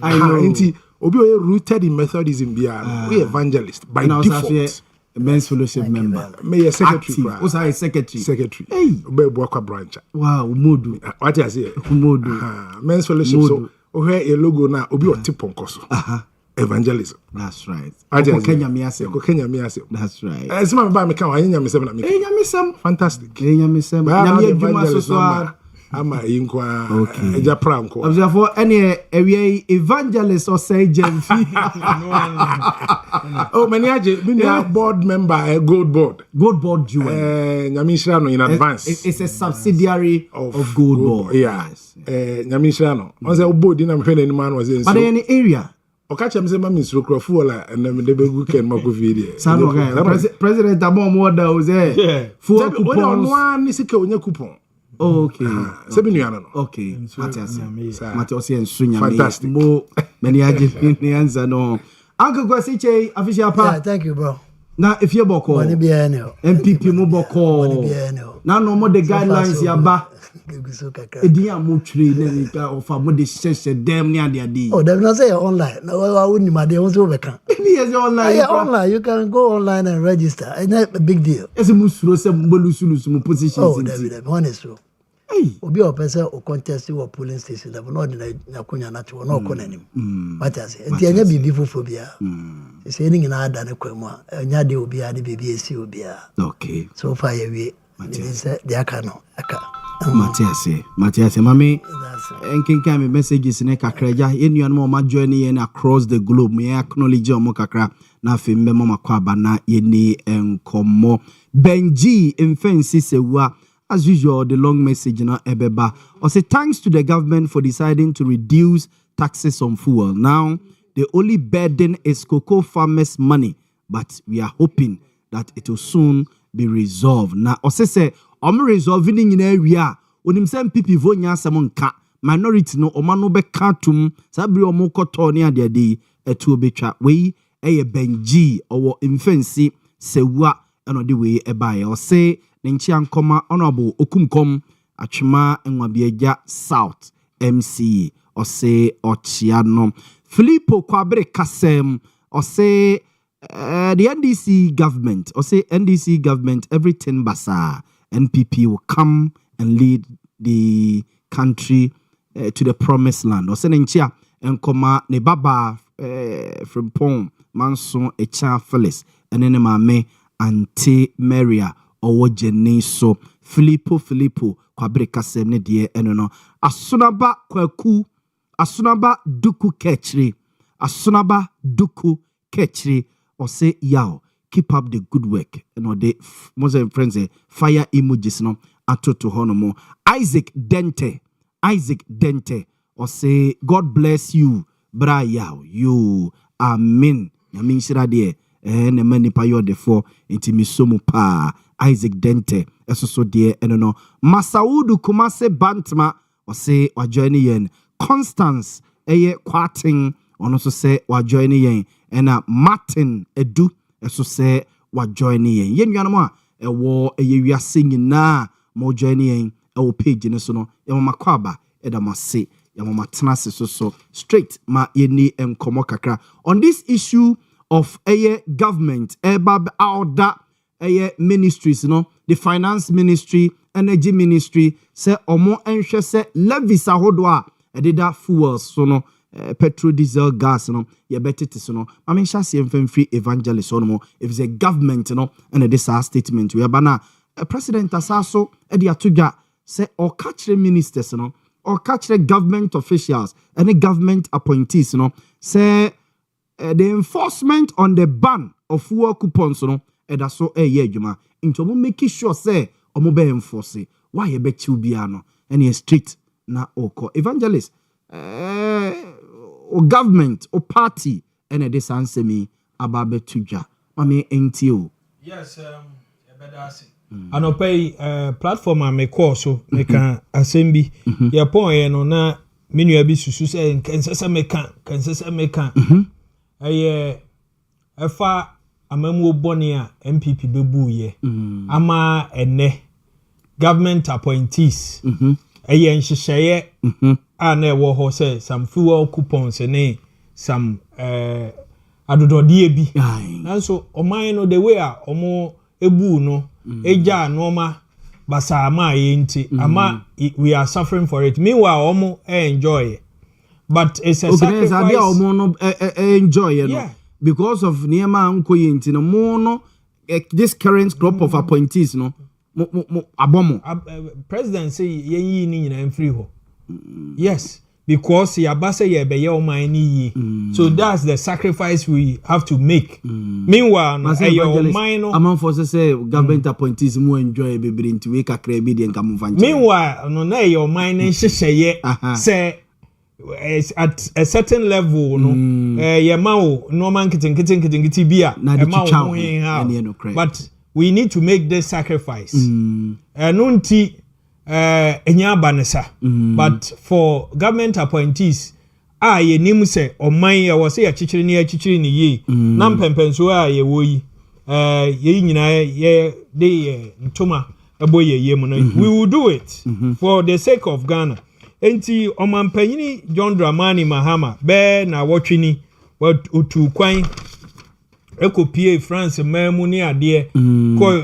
I know inti obi o rooted in Methodism bia we evangelist by default men's fellowship member me secretary who's a secretary hey obe kwa branch wow modu what you say modu men's fellowship so o hear a logo na obi o tipon koso evangelism that's right ko Kenya me ase that's right esima ba me kan anya me sem na me enya me sem fantastic enya me sem na me adwuma so ama yinkwa okay eja pranko observe any area evangelist or say Jenfi oh many aje me board member gold board nyamishira no in advance it's a subsidiary of gold board yes nyamishira no on say board na me hwe man was in but in area okacha mse ma misro krofo la na me debegu ken mako video sano president abom order o say full coupons no ni sika onya coupon okay sebi nuana no okay Matias ensunya fantastic mo many aje ni answer no uncle kwasi che official pa yeah thank you bro na if you boko MPP mo boko na no mo the guidelines ya ba edi amotwire na nika ofa mo de sheshe dem ni ade oh dem not say online na wa woni ma de won so be kan yes online yeah online you can go online and register it's not a big deal yes mo suro se mbolusulus mo positions oh dem honest so obi o pese o contest wo polling station level no de na kunya na to no konanim what I say enti anya bibi fofobia say ni na ada ne kwamu a anya de obi ade bibi esi obi a okay so far ye we say de aka no aka Matias mami enkenka me messages ne kakraja enuan mo ma join ye across the globe me acknowledge mo kakra na fe mbema makwa aba na ye ni enkomo Benji mfensi sewa. As usual, the long message na ebeba. I say thanks to the government for deciding to reduce taxes on fuel. Now, the only burden is cocoa farmers' money, but we are hoping that it will soon be resolved. Now, I say, I'm resolving in area. When him send people vote nya samon ka minority no omano be katum sabri omo koto ni ade ade etu obetwa we eye Benji owo mfensi sewa eno de we eba ye say Nenchi Ankoma Honorable Okumkom Achima Enwabiaja South MC Ose Ochiano Filippo Kwabre Kasem Ose the NDC government everything basa NPP will come and lead the country to the promised land Ose Nenchi Ankoma ne baba from Pom Manson Echa Phyllis and then mame Auntie Maria Owo Jenny so Filippo Kwabre Kasem ne die eno no Asunaba kwaku Asunaba duku kechri or say yaw keep up the good work and or the Muslim friends fire emojis no atoto honomo Isaac Dente or say God bless you bra yaw you amen yamin shira de ne mani pa yo de for intimi somu pa Isaac Dente so dear eno Masaudu Kumase Bantma or say wa join yen Constance eye kwating ono so say wa join yen ena Martin Edu so say wa join yen nuanamo a ewo eye wiase nyina mo join yen ewo page ne so no e mama kwaba edamase ya mama tenase so straight ma yeni enkomo kakra on this issue of eye government ebab order ministries the finance ministry energy ministry say omo enhwe say levies ahodo a ededa fuels so no petrol diesel gas no ye betete so no I mean shase free evangelist so no if it's a government and this statement we bana president asaso e de atodwa say or catch ministers no or catch government officials any government appointees say the enforcement on the ban of fuel coupons eda so adwuma into mo make sure say omo be enforce why e be chiu bia no any street na oko evangelist o government o party ene de sansemi ababe tuja mame enti o. Yes, ebedasi. Anopay platform a me call so me kan assembi ya pon ye no na menu abi susu se nkensese me kan efa amamu oboni a MPP bebu ye ama ene government appointees nhyehyeye a na ewo ho say some fuel coupons ne some adododie bi nanso oman no the way a omo ebu no eja noma basa ama yenti ama we are suffering for it meanwhile omo enjoy it. But it's a sacrifice omo no enjoy it no because of niema anko yenti no mo no this current crop of appointees no abomo president say yenyi ni nyina free ho yes because yabasa yebeye oman ni so that's the sacrifice we have to make meanwhile no oman no among forces say government appointees mu enjoy bebre nti we kakra bi de nkamu fanche meanwhile no na oman ni hyehyeye say at a certain level no yemawo no man kitinkiti bia but we need to make this sacrifice nunti enya banesa but for government appointees ye nim se oman ya wo se ya chichiri ni ye na mpempenso ye wo yi ye nyina ye de ntoma eboye ye mu no we will do it for the sake of Ghana enti omampanyini John Dramani Mahama be na wotwini otu kwan ekopie France mamu ni ade ko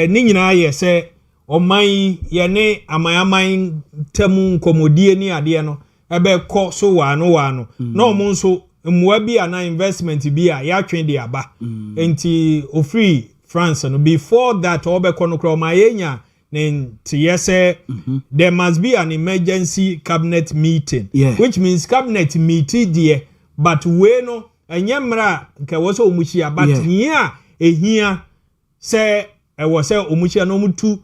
ni nyina ye se oman ye ne amayaman tamu nkomodie ni ade no ebe ko so wano na omo nso mmoa bi ana investment bi a ya twen de aba enti ofri France no before that obekọ no kro mayenya there must be an emergency cabinet meeting which means cabinet meeting there but we no enyemra nke wo so omuchia but here ehia say wo say omuchia no mutu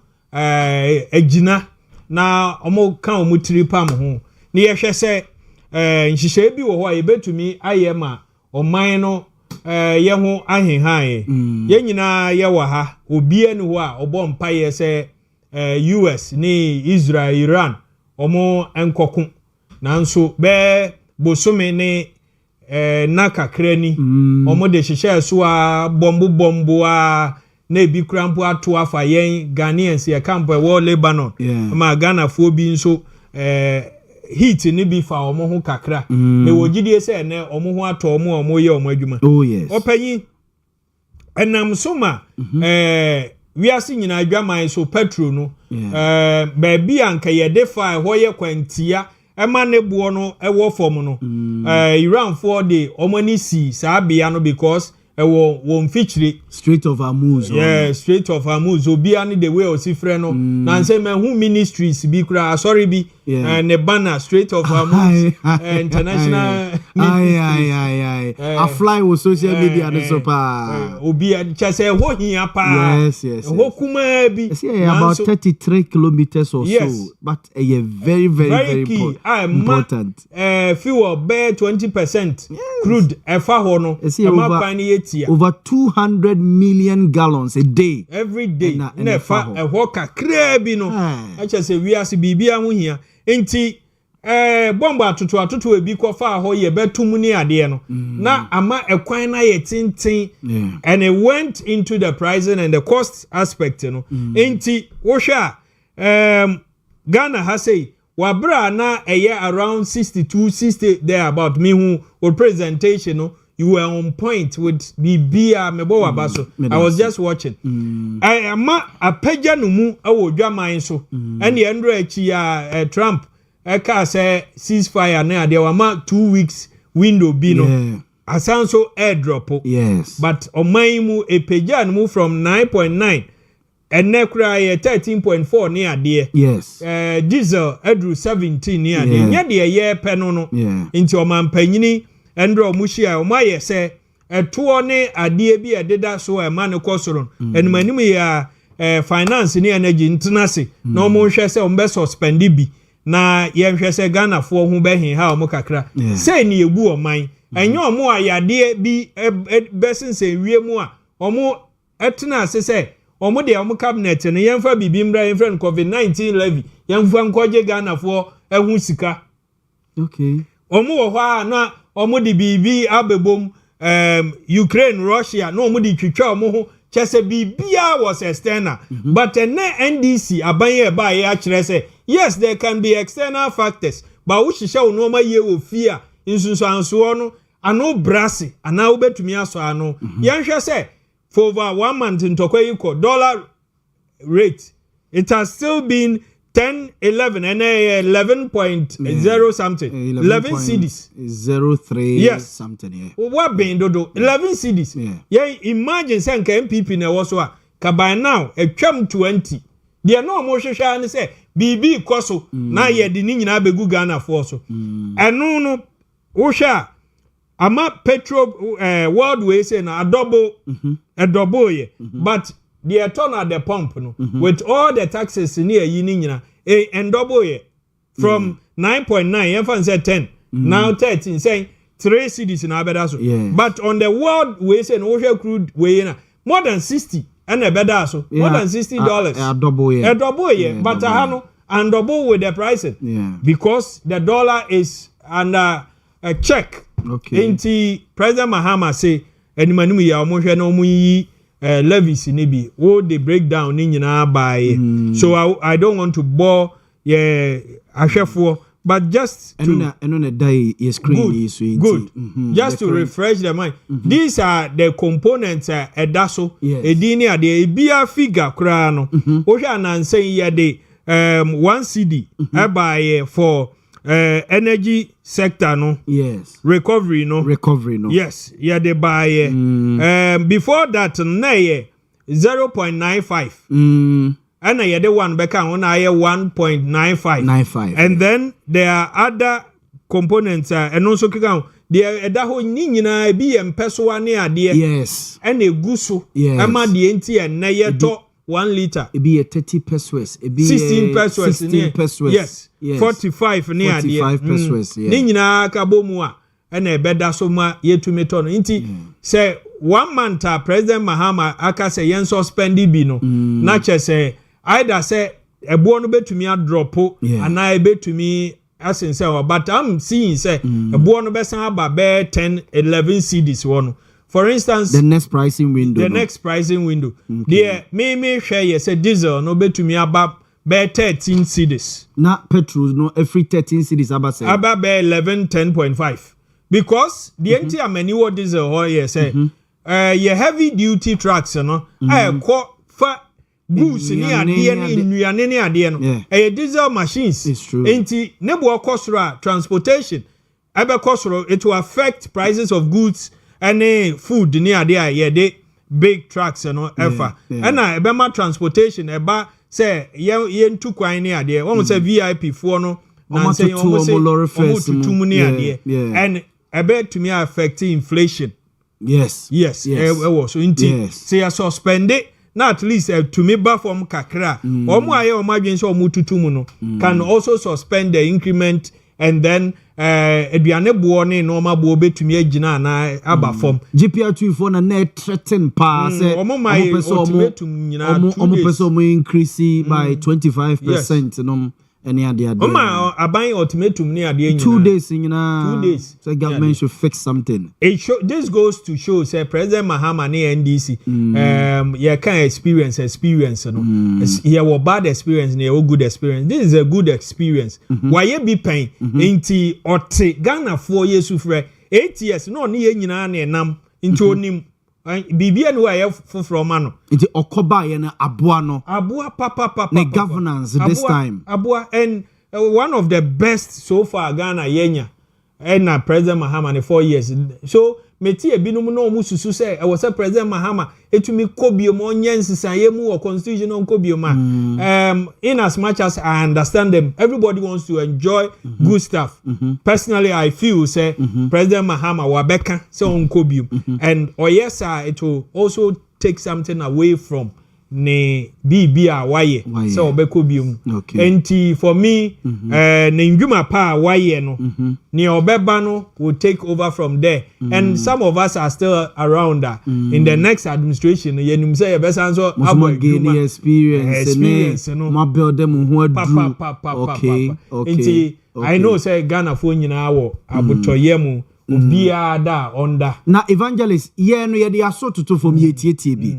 agina na omo kan omutiri pam ho na ye hwe say nhihye bi wo ho a yebetumi ayema oman no ye ho ahenhan ye nyina ye wa ha obi anu ho a obo mpa ye say US ni Israel Iran omo enkoku nanso be bosome ni naka krani omo de hihye so a bombo a na ebi krampo ato afa yen Ghanaians ye campo wo Lebanon ma Ghana fo bi nso heat ni bi fa omo ho kakra me wogidie se ne omo ho ato omo ye omo adwuma opanyi enam soma we are seeing adwaman so petrol no baby anka ye defa ho ye kwantia ema ne buo no ewo fom no Iran for the omani si sabia no because won feature Strait of Hormuz Strait of Hormuz obi ani the way osifre no na say man who ministries bi kura sorry bi ne banner Strait of Hormuz international I fly with social media and so pa obi say ho hia pa ho kuma bi about 33 kilometers or so but a very important fuel bear 20% crude efa ho no over 200 million gallons a day every day na fa hoka krebi no acha say we as bibia ho hia enti bomba atutu ebi ko fa ho ye betum ni ade no na ama ekwan na ye tintin and it went into the pricing and the cost aspect no enti wo hwa Ghana has say wabra na around 60 there about me who presentation no you were on point with Bibia Mebo Wabaso. I was just watching. I am a peja no mu awo dwaman so. And the Andrew Trump eka say ceasefire na there were 2 weeks window bi no. Asan so airdrop. Yes. But oman mu e peja no mu from 9.9 and nekra 13.4 near there. Yes. Diesel edru 17 near there. Nya de ye pe no no. Into oman panyini Endro mushia omaye se etuo ne ade bi ededa so e ma ne kosoro enumanimu ya finance ni energy ntenase na omo hwe se ombe suspend bi na ye hwe se Ghana fo ho be hin ha omo kakra say ni ebu oman enyo omo ayade bi besin se wie mu a omo etena ase omo de omo cabinet no yemfa bibi mra yemfa COVID-19 levy yemfa nkoje Ghana fo ehu sika. Okay. Omo wo hwa na omo de bibi abebom Ukraine Russia no omo de twitwa omo ho chese bibia was external but NDC abanye ba ye akire say yes there can be external factors but wo hihye no ma ye wo fia insunso anso no ano brase ana wo betumi aso ano yenhwe say for over 1 month in Tokyo dollar rate it has still been 10-11 and 11.0 something 11 cedis 03 yes. something yeah. What been dodo 11 cedis yeah imagine say nka MPP na wo so a ka by now atwam 20 they no mo hwehwa ne say bibi koso na ye de ni nyina begu Ghana for so eno no wo hwa ama petrol world way say na double ye but the turn at the pump no with all the taxes near yi ni nyina and double ye from 9.9 yefan say 10 now 13 saying 3 cedis na better so but on the world way say no crude way na more than 60 and a better so more than $60 double ye but no and double with the pricing because the dollar is under a check into President Mahama say animanu ya omo hwe na omo yi levies ni bi they break down ni nyina by so I don't want to bore ahwefo but just to good. Just to refresh the mind these are the components edaso edini ade ebia figure kra no wo hwe anansen ye de 1 CD buy for energy sector no recovery no yes yeah they buy before that na ye 0.95 and na ye the one back on na ye 1.95 and then there are other components and also kika there that whole ni nyina bi ye mpeso ane ade and eguso ama de enti en na ye to 1 liter. It be a 30 pesos. It be 16 pesos. 16 pesos. Yes. 45 near 45 pesos. Yeah. Nina kabomua and a beda soma yetu meton. Inti say 1 month President Mahama aka say yen suspendi bino. Nache say either say a buono be to me a drop and I be to me as in say but I'm seeing say a buono be san about 10-11 cedis one. For instance, the next pricing window. There me share yes a diesel no be to me about 13 cedis. Not petrol no every 13 cedis about 10.5 because the entire many what diesel or yes your heavy duty trucks no for goods ni ade ni nnuane ni ade no diesel machines enti nebo cost transportation cost it will affect prices of goods any food near there de big trucks and ever and I my transportation eba say yen two kwan near there one say VIP for no na say almost too near there and ebe to me affect inflation yes so inti say suspend it na at least to me ba from kakra omo aye omo adwen say omo tutumu no can also suspend the increment and then eduane bo ne normal bo betumi agina na aba form GPR24 na net threaten pa say omo person increase by 25% no any ade omo aban ultimatum ne ade nyina 2 days nyina 2 days so government should fix something this goes to show say President Mahama ne NDC you can experience no here was bad experience ne good experience this is a good experience why you be pain inti ote Ghana 4 years frɛ 8 years no ne ye nyina na enam inti onim bibia no aye from no inti okoba ye na aboa papa the governance this time aboa and one of the best so far Ghana yenya and President Mahama 4 years so meti ebinum no mususu say e was President Mahama etumi kobio mo nyensisaye mu or constitution on kobio ma in as much as I understand them everybody wants to enjoy good stuff personally I feel say President Mahama wabeka say on kobio and or yes it will also take something away from ne bibi a waye so obeko biom enti for me ne ndwuma pa waye no ne obeba no will take over from there and some of us are still around in the next administration yenum say yebesa so gain experience no ma build them ho adu okay enti I know say Ghana fo nyina wo abotoye mu obia da onda na evangelist ye no ye de aso toto fom ye tietie bi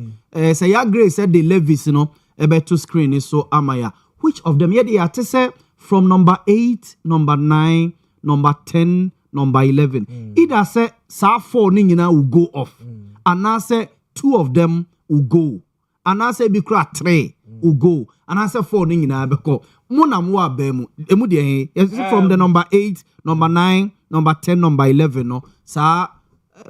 say ya grace said the levies no ebe to screen so amaya which of them ye de ate say from number 8 number 9 number 10 number 11 either say sa 4 ni nyina will go off and I say 2 of them will go and I say be kra 3 will go and I say 4 ni nyina be ko mo na mo abemu emu de from the number 8 number 9 number 10 number 11 no sa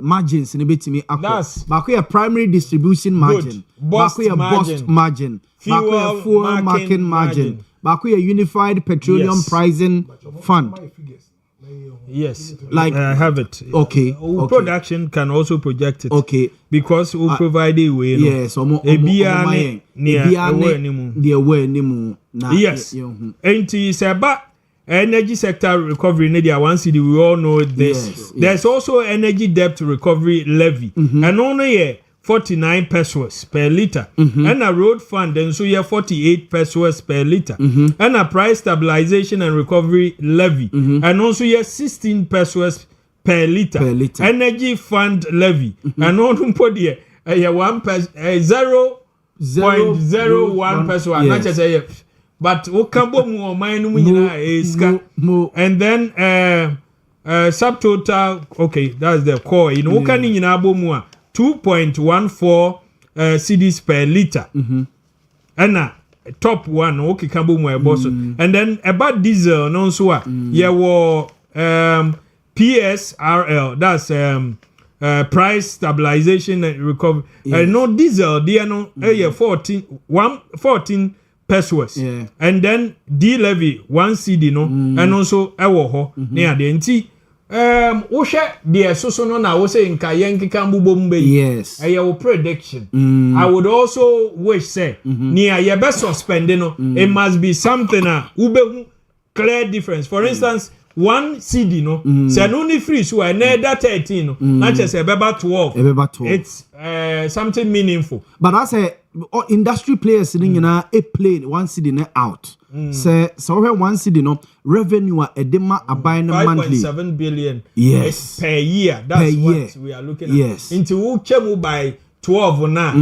margins ni betimi akọ ba ko primary distribution margin ba ko bust margin ba ko fuel market margin ba ko unified petroleum pricing fund. Yes, like I have it. Okay. Production can also project it. Okay, because we provide a way. Yes, yes. Enti seba energy sector recovery in the one city we all know this. Yes. There's also energy debt recovery levy, and only 49 pesos per liter, and a road fund and so 48 pesos per liter, and a price stabilization and recovery levy, and also 16 pesos per liter. Energy fund levy, and on put here 0.01 peso, not just say, but okambo mu mine is and then subtotal. Okay, that's the core. In okani inabo mu 2.14 cedis per liter. And top one, okay, kambo mo eboso. And then about diesel, no so PSRL, that's price stabilization and recovery. No diesel, there no 14 pesos. And then D levy 1 CD no, and also ewo ho near the nti. Oshe the so no na wo say nka yenki kan bubo mbe yes your prediction. I would also wish say near your best suspending no it must be something ube clear difference. For instance 1 CD no say no ni free so another 13 no not just about 12 it's something meaningful. But that's a industry players in a play 1 CD out. So 1 CD no revenue edema abine monthly 5.7 billion yes per year. That's per what year. We are looking at. Yes. Into who chemu by 12 now.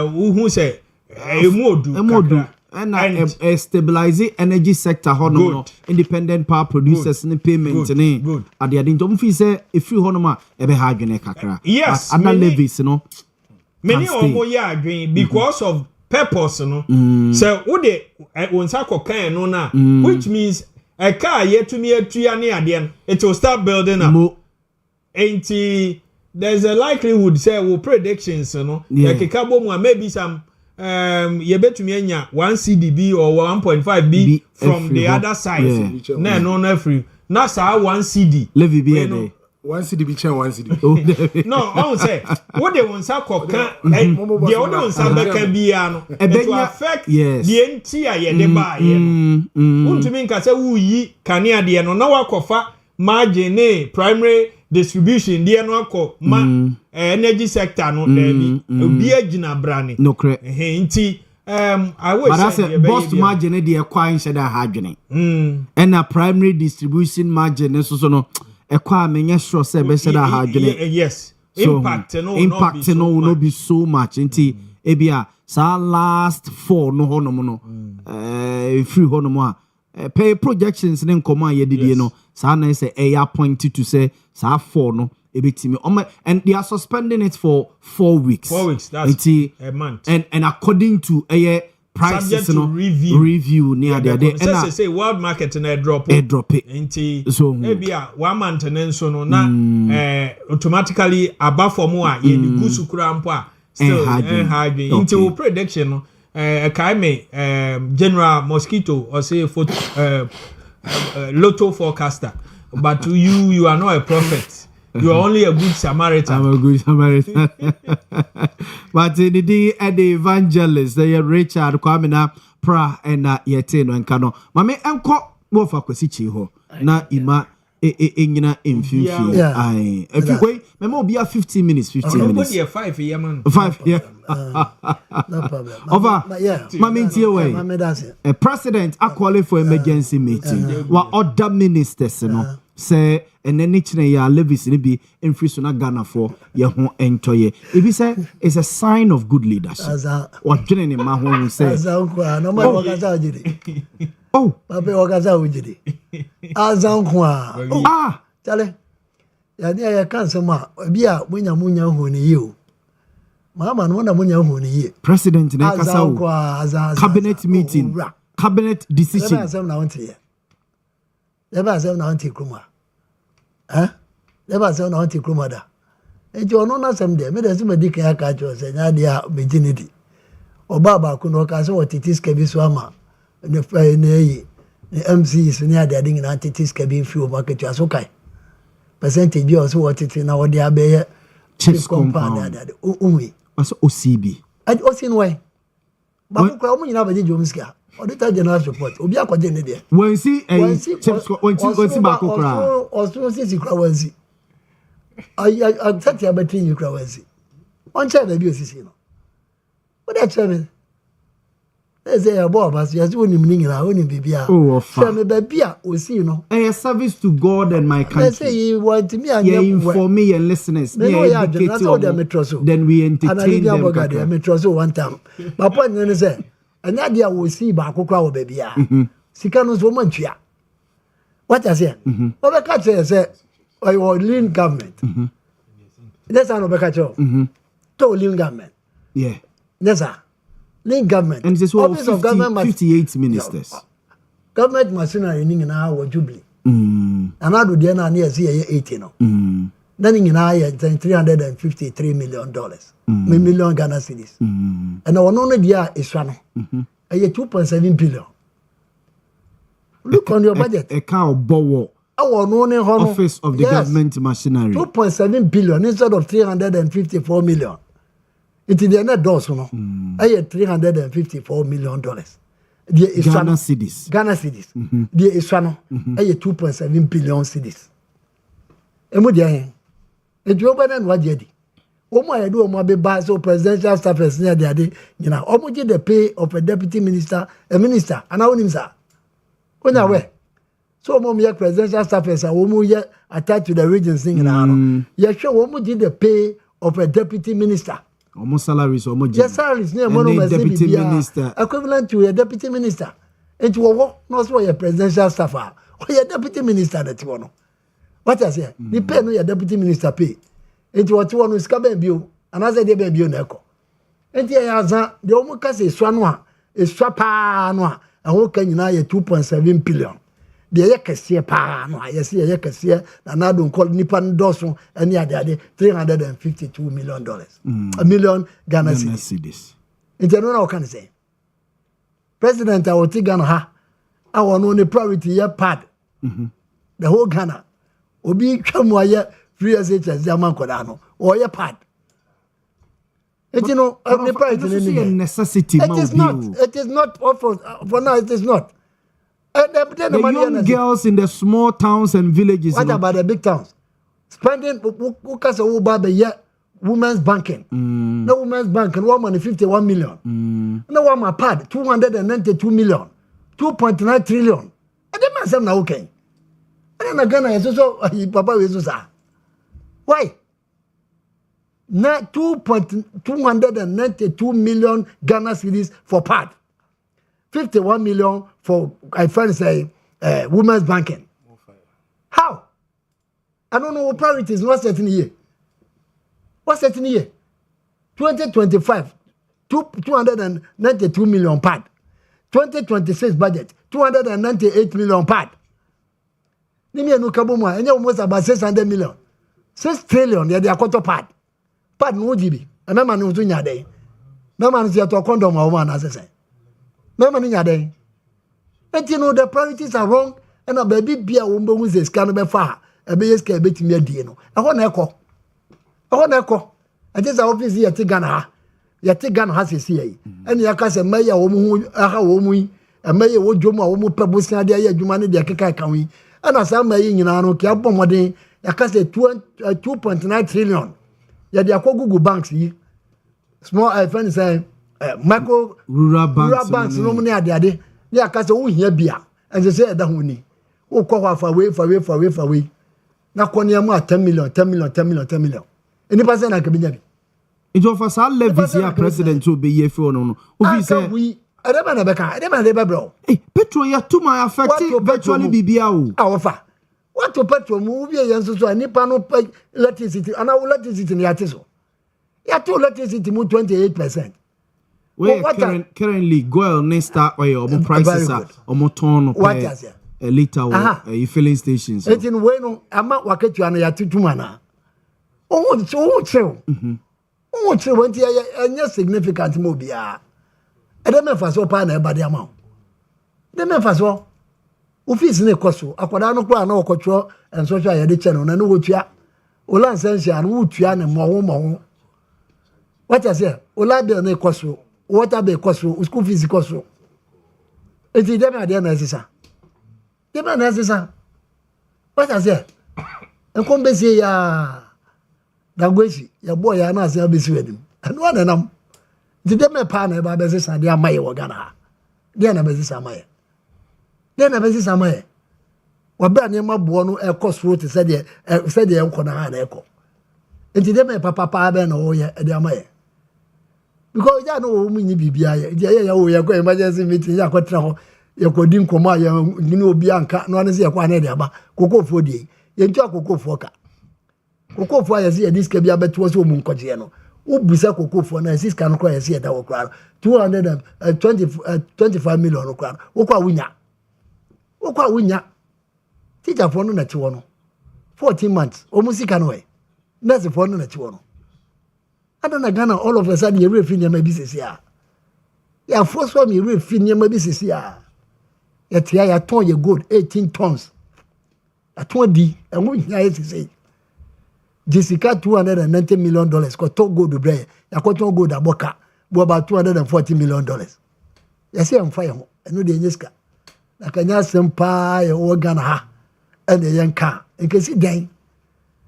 Who say emodu and a stabilizing energy sector hono independent power producers in payment ni at the end don't feel say if you hono ma ebe ha adwene kakra. Yes, other levies no many omo ya adwene because of purpose no so wo de wonsa kokan no na which means a car yetumi atua ne ade it will start building up. And there's a likelihood say we predictions no like kabo mu maybe some you betumi anya 1 CDB or 1.5 B from the other side. No free. Na sa 1 CD. Levy be there. 1 CDB chen 1 CD. No, I won't say what they want sa koka the other one sa beka bia no to affect the entire ye de ba ye no. Untumi nka say wo yi kanea de no na wakofa margin primary distribution de no akọ ma energy sector no there be obi agina brane no correct nti I wish but that's a bust margin de kwa in sheda hadwene and a primary distribution margin so no ekwa menye sure say be sheda hadwene yes so, impact no be so much nti ebia sa last 4 no hono no free hono mo pay projections ne nkoma ye didie no sa na say air point to say sa 4 no ebetimi and they are suspending it for 4 weeks. 4 weeks, that's a month. And according to prices no review near there and say world market na drop it so maybe 1 month and so no na automatically above for more ye ni gusu kura mpo a still hard into prediction no kaime general mosquito or say lotto forecaster but you are not a prophet. You are only a good Samaritan. I'm a good Samaritan. But in the evangelist, the Richard Kwamina pra and yetino and cano. Mame uncle wofa kwesichi ho na ima enyina infinity. Aye. If you wait, memo be 15 minutes. 15 minutes. Nobody 5 year man. 5 year. No problem. Over. Mame ntie a president a call for emergency meeting. Wa other ministers no. Say and then ya levies ni bi infriso na Ghana for ye ho entoye. Ibi say it's a sign of good leadership. What dwene ni ma ho say. No ma wakaza ojiri. Oh, Papa wakaza ojiri. Azankwa. Chale. Ya ni ya kanse ma bia munya ho ni yi. Mama no na munya ho ni yi. President na kasa o. Cabinet meeting. Cabinet decision. Never say na anti kruma. Never say na anti kruma da. Eji ono na sem de me de se medika ya ka jo se nya dia beginidi. Oba ba ku no ka se otitis ka bi so ama. Ne fa ne yi. Ne MCs ne ade ade na otitis ka bi fi o market aso kai. Percentage bi o so otiti na wo de abeye chips compound ade unwi. Aso OCB. Ade osin we. Ba ku kwa omunyina ba je jomsika. Auditor General report. Obi akwaje ne de. When see chips when ba ko kra. Oso si kra wansi. I set ya between you kra wansi. On chair na bi osisi no. What that chairman? They say about us yes onim ningira onim bibia. Oh, chairman bibia osi no. A service to God and my country. They say you want me and you inform me and listeners. Then we entertain them. Me trust one time. My point is say and that dia will see ba kokra wo bibia. Sika no so mantua. What I say? Obe ka say or lean government. That's an obe ka to lean government. Yeah. Yes, sir. Lean government. And this was 58 ministers. Government machinery in our Jubilee. And I do the na near 80 no. Then in $353 million. Million Ghana cedis. And our only year is one. A 2.7 billion. Look on your budget. A cow bow. Our office of the government machinery. 2.7 billion instead of 354 million. It is the net doors, no. I had $354 million. Ghana cedis. Ghana cedis. The Iswano. I had 2.7 billion cedis. Emudia. A job and what yedi. Omo I do omo be ba so presidential staffers near the day. You know, omo get the pay of a deputy minister, a minister, and I own him sir. When I wear. So omo me presidential staffers are omo ye attached to the region singing now. Yeah, sure omo get the pay of a deputy minister. Almost salaries, almost yes, salaries near deputy minister equivalent to a deputy minister. And to work not so a presidential staffer or a deputy minister that you know. What I say? The pay no your deputy minister pay. It was one who's coming bill, and as I did baby on echo. And here the almost case is swanwa, is swapa noa, and who can you now 2.7 billion. The Yakasia pa no, yes, Yakasia, and I don't call Nippon Dawson and the other $352 million. $1 million Ghana cedis. In general, can I say? President, I will take Ghana, our only priority year pad. The whole Ghana. Obi Chamwaya, free as it as Yaman Kodano, or your pad. It you know, every priority necessity. It is not for now, it is not. The young girls in the small towns and villages. What about the big towns? Spending who can say women's banking. No women's banking, woman 51 million. No one my pad 292 million. 2.9 trillion. And the man said now okay. And then Ghana is also Papa is why? 292 million Ghana cedis for pad. 51 million for, I find say, women's banking. How? I don't know what priorities. What's set in here? What's set in here? 2025, 292 million pad. 2026 budget, 298 million pad. Nimi no kabuma, and almost about 600 million. 6 trillion, they are quarter pad. Pad no GB. A man who's doing your day. No man is here to condom or one, as I say. No money are there. And you know the priorities are wrong. And a baby beer won't be scan be far. ebe ska ebe timi adie no ɛhɔ na ɛkɔ ɛte office yɛ te Ghana ha sesi yi ɛne yɛka sɛ mɛyɛ wɔ mu ho aha wɔ mu yi ɛmɛyɛ wɔ dwom a wɔ mu pɛ bosia de ayɛ adwuma ne de keka ka wi ɛna saa mɛyɛ nyinaa no kia bɔ mmɔden yɛka sɛ 2.9 trillion yɛde akɔ Google banks yi small friend say micro rural banks no mu ne ade ne yɛka sɛ wo hia bia ɛnse sɛ ɛda ho ni wo kɔ hɔ afa we na kɔ ne mu 10 million enipa sɛ na ka binya bi it offers all levies here president to be here for no ofi say we edema na de bro petrol ya too my affect virtually bibia o awofa what to petrol mu bi yen so enipa no electricity ana electricity ni atiso ya to electricity mu 28%. Well, currently goil next oil or prices are or ton per a liter or filling stations. It's in way no ama waketu ana ya tutuma na. Oh chill. Oh chill when anya significant mo bia. E dem fa so pa na e ba de ama. Dem fa so office ne koso akwada no kura na okotwo enso hwa ya de che no na no wotua. Ola nsense anu wotua ne mo. What I say? Ola de ne koso. Water be koso, school fees koso. Eti dem ade na sisa. Dem na sisa. What I say? Enkom be say ya dagweshi, ya boy ya na say be siwedim. Anu ana nam. Eti dem pa na ba be sisa de amaye wo Ghana. De na be sisa amaye. Wa bra ne maboɔ no ekoso te say de enko na ha na eko. Eti dem papa be na wo ye de amaye. Because ya no mu nyi bibia ya wo ya go emergency meeting ya ko tra ho ya ko din komo ya ni obi anka no ne se ya kwa na de aba kokofo die ye ntu akokofo ka kokofo ya se ya diska bia beto so mu nkoje no obusa kokofo na siska no kwa ya se ya da wo kwa 225 million no kwa wo kwa wunya teacher fo no na chi wo no 14 months o mu sika no e nurse fo no na chi wo no Adana Ghana all of a sudden you refi nyama bi sisi a. Ya force for me refi nyama bi sisi a. Ya tia ya ton ye gold 18 tons. Ya ton di enwo nya ye sisi. Jessica $290 million ko to gold bre. Ya ko ton gold aboka. Bo about $240 million. Ya se am fire ho. Eno de nyeska. Na kanya sempa ye wo Ghana ha. Ene yen ka. Enkesi den.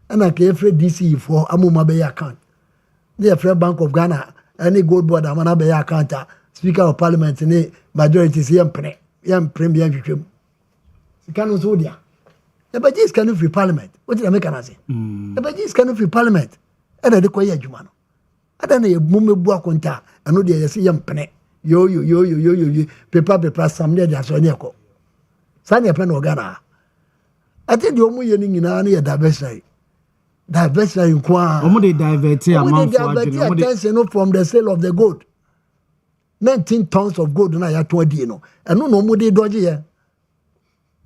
Ana ke efre DC for amuma be account. The Federal Bank of Ghana, any gold board, I'm an abe account, Speaker of Parliament, any majority is young premier. You can't also there. The budget is kind of free Parliament. What did I make an say? The budget is kind of free Parliament. And I declare Jumano. I don't know a mumu boaconta, and no, they see young penny. Yo, paper, some day, that's on your call. Sanya pen of Ghana. I think the only yearning in any diversity. Diversity in Kwa. They divert attention from the sale of the gold. 19 tons of gold na ya 20 no. And no more they dodgy here.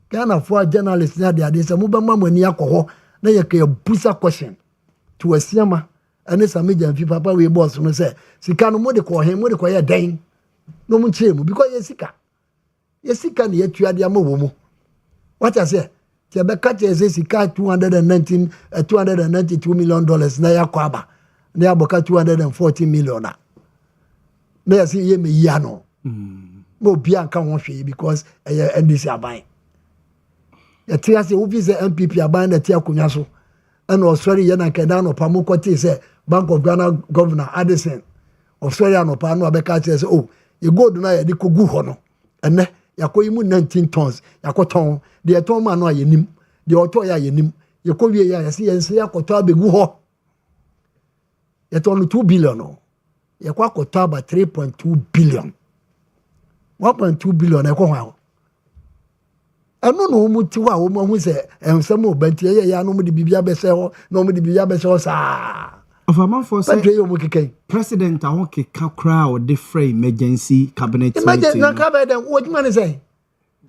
Ghana for journalists na there say mo ba mamani akọ na ye ka busa question to a siama and some major papa we boss no say sika no mo de ko he mo de ko ye den no mo chire mu because ye sika na ye tuade ama wo mu. What I say? Tiabeka cheze sika $292 million na ya kwaba na ya boka $240 million na ya si ye me ya no mo bia nka ho hwe because NDC aban ya tia se obi se MPP aban na tia konwa so na osori ye na keda no pa mo kwete se Bank of Ghana Governor Addison osori anopa no abeka cheze oh ye gold na ya di kogu ho no ene yakoyi mu 19 tons yakoton de ton ma no ayenim de oto ya ayenim yakowie ya yesi yense yakoto abegu ho yaton 2 billion no yakoto aba 3.2 billion 1.2 billion ekwo ho anu no mu ti wa wo mu hu se ensem obanti ye ya no mu de bibia bese ho no mu de bibia bese ho sa of a man for say president ahon ke kakra or the frame emergency cabinet meeting. Emergency cabinet what man say?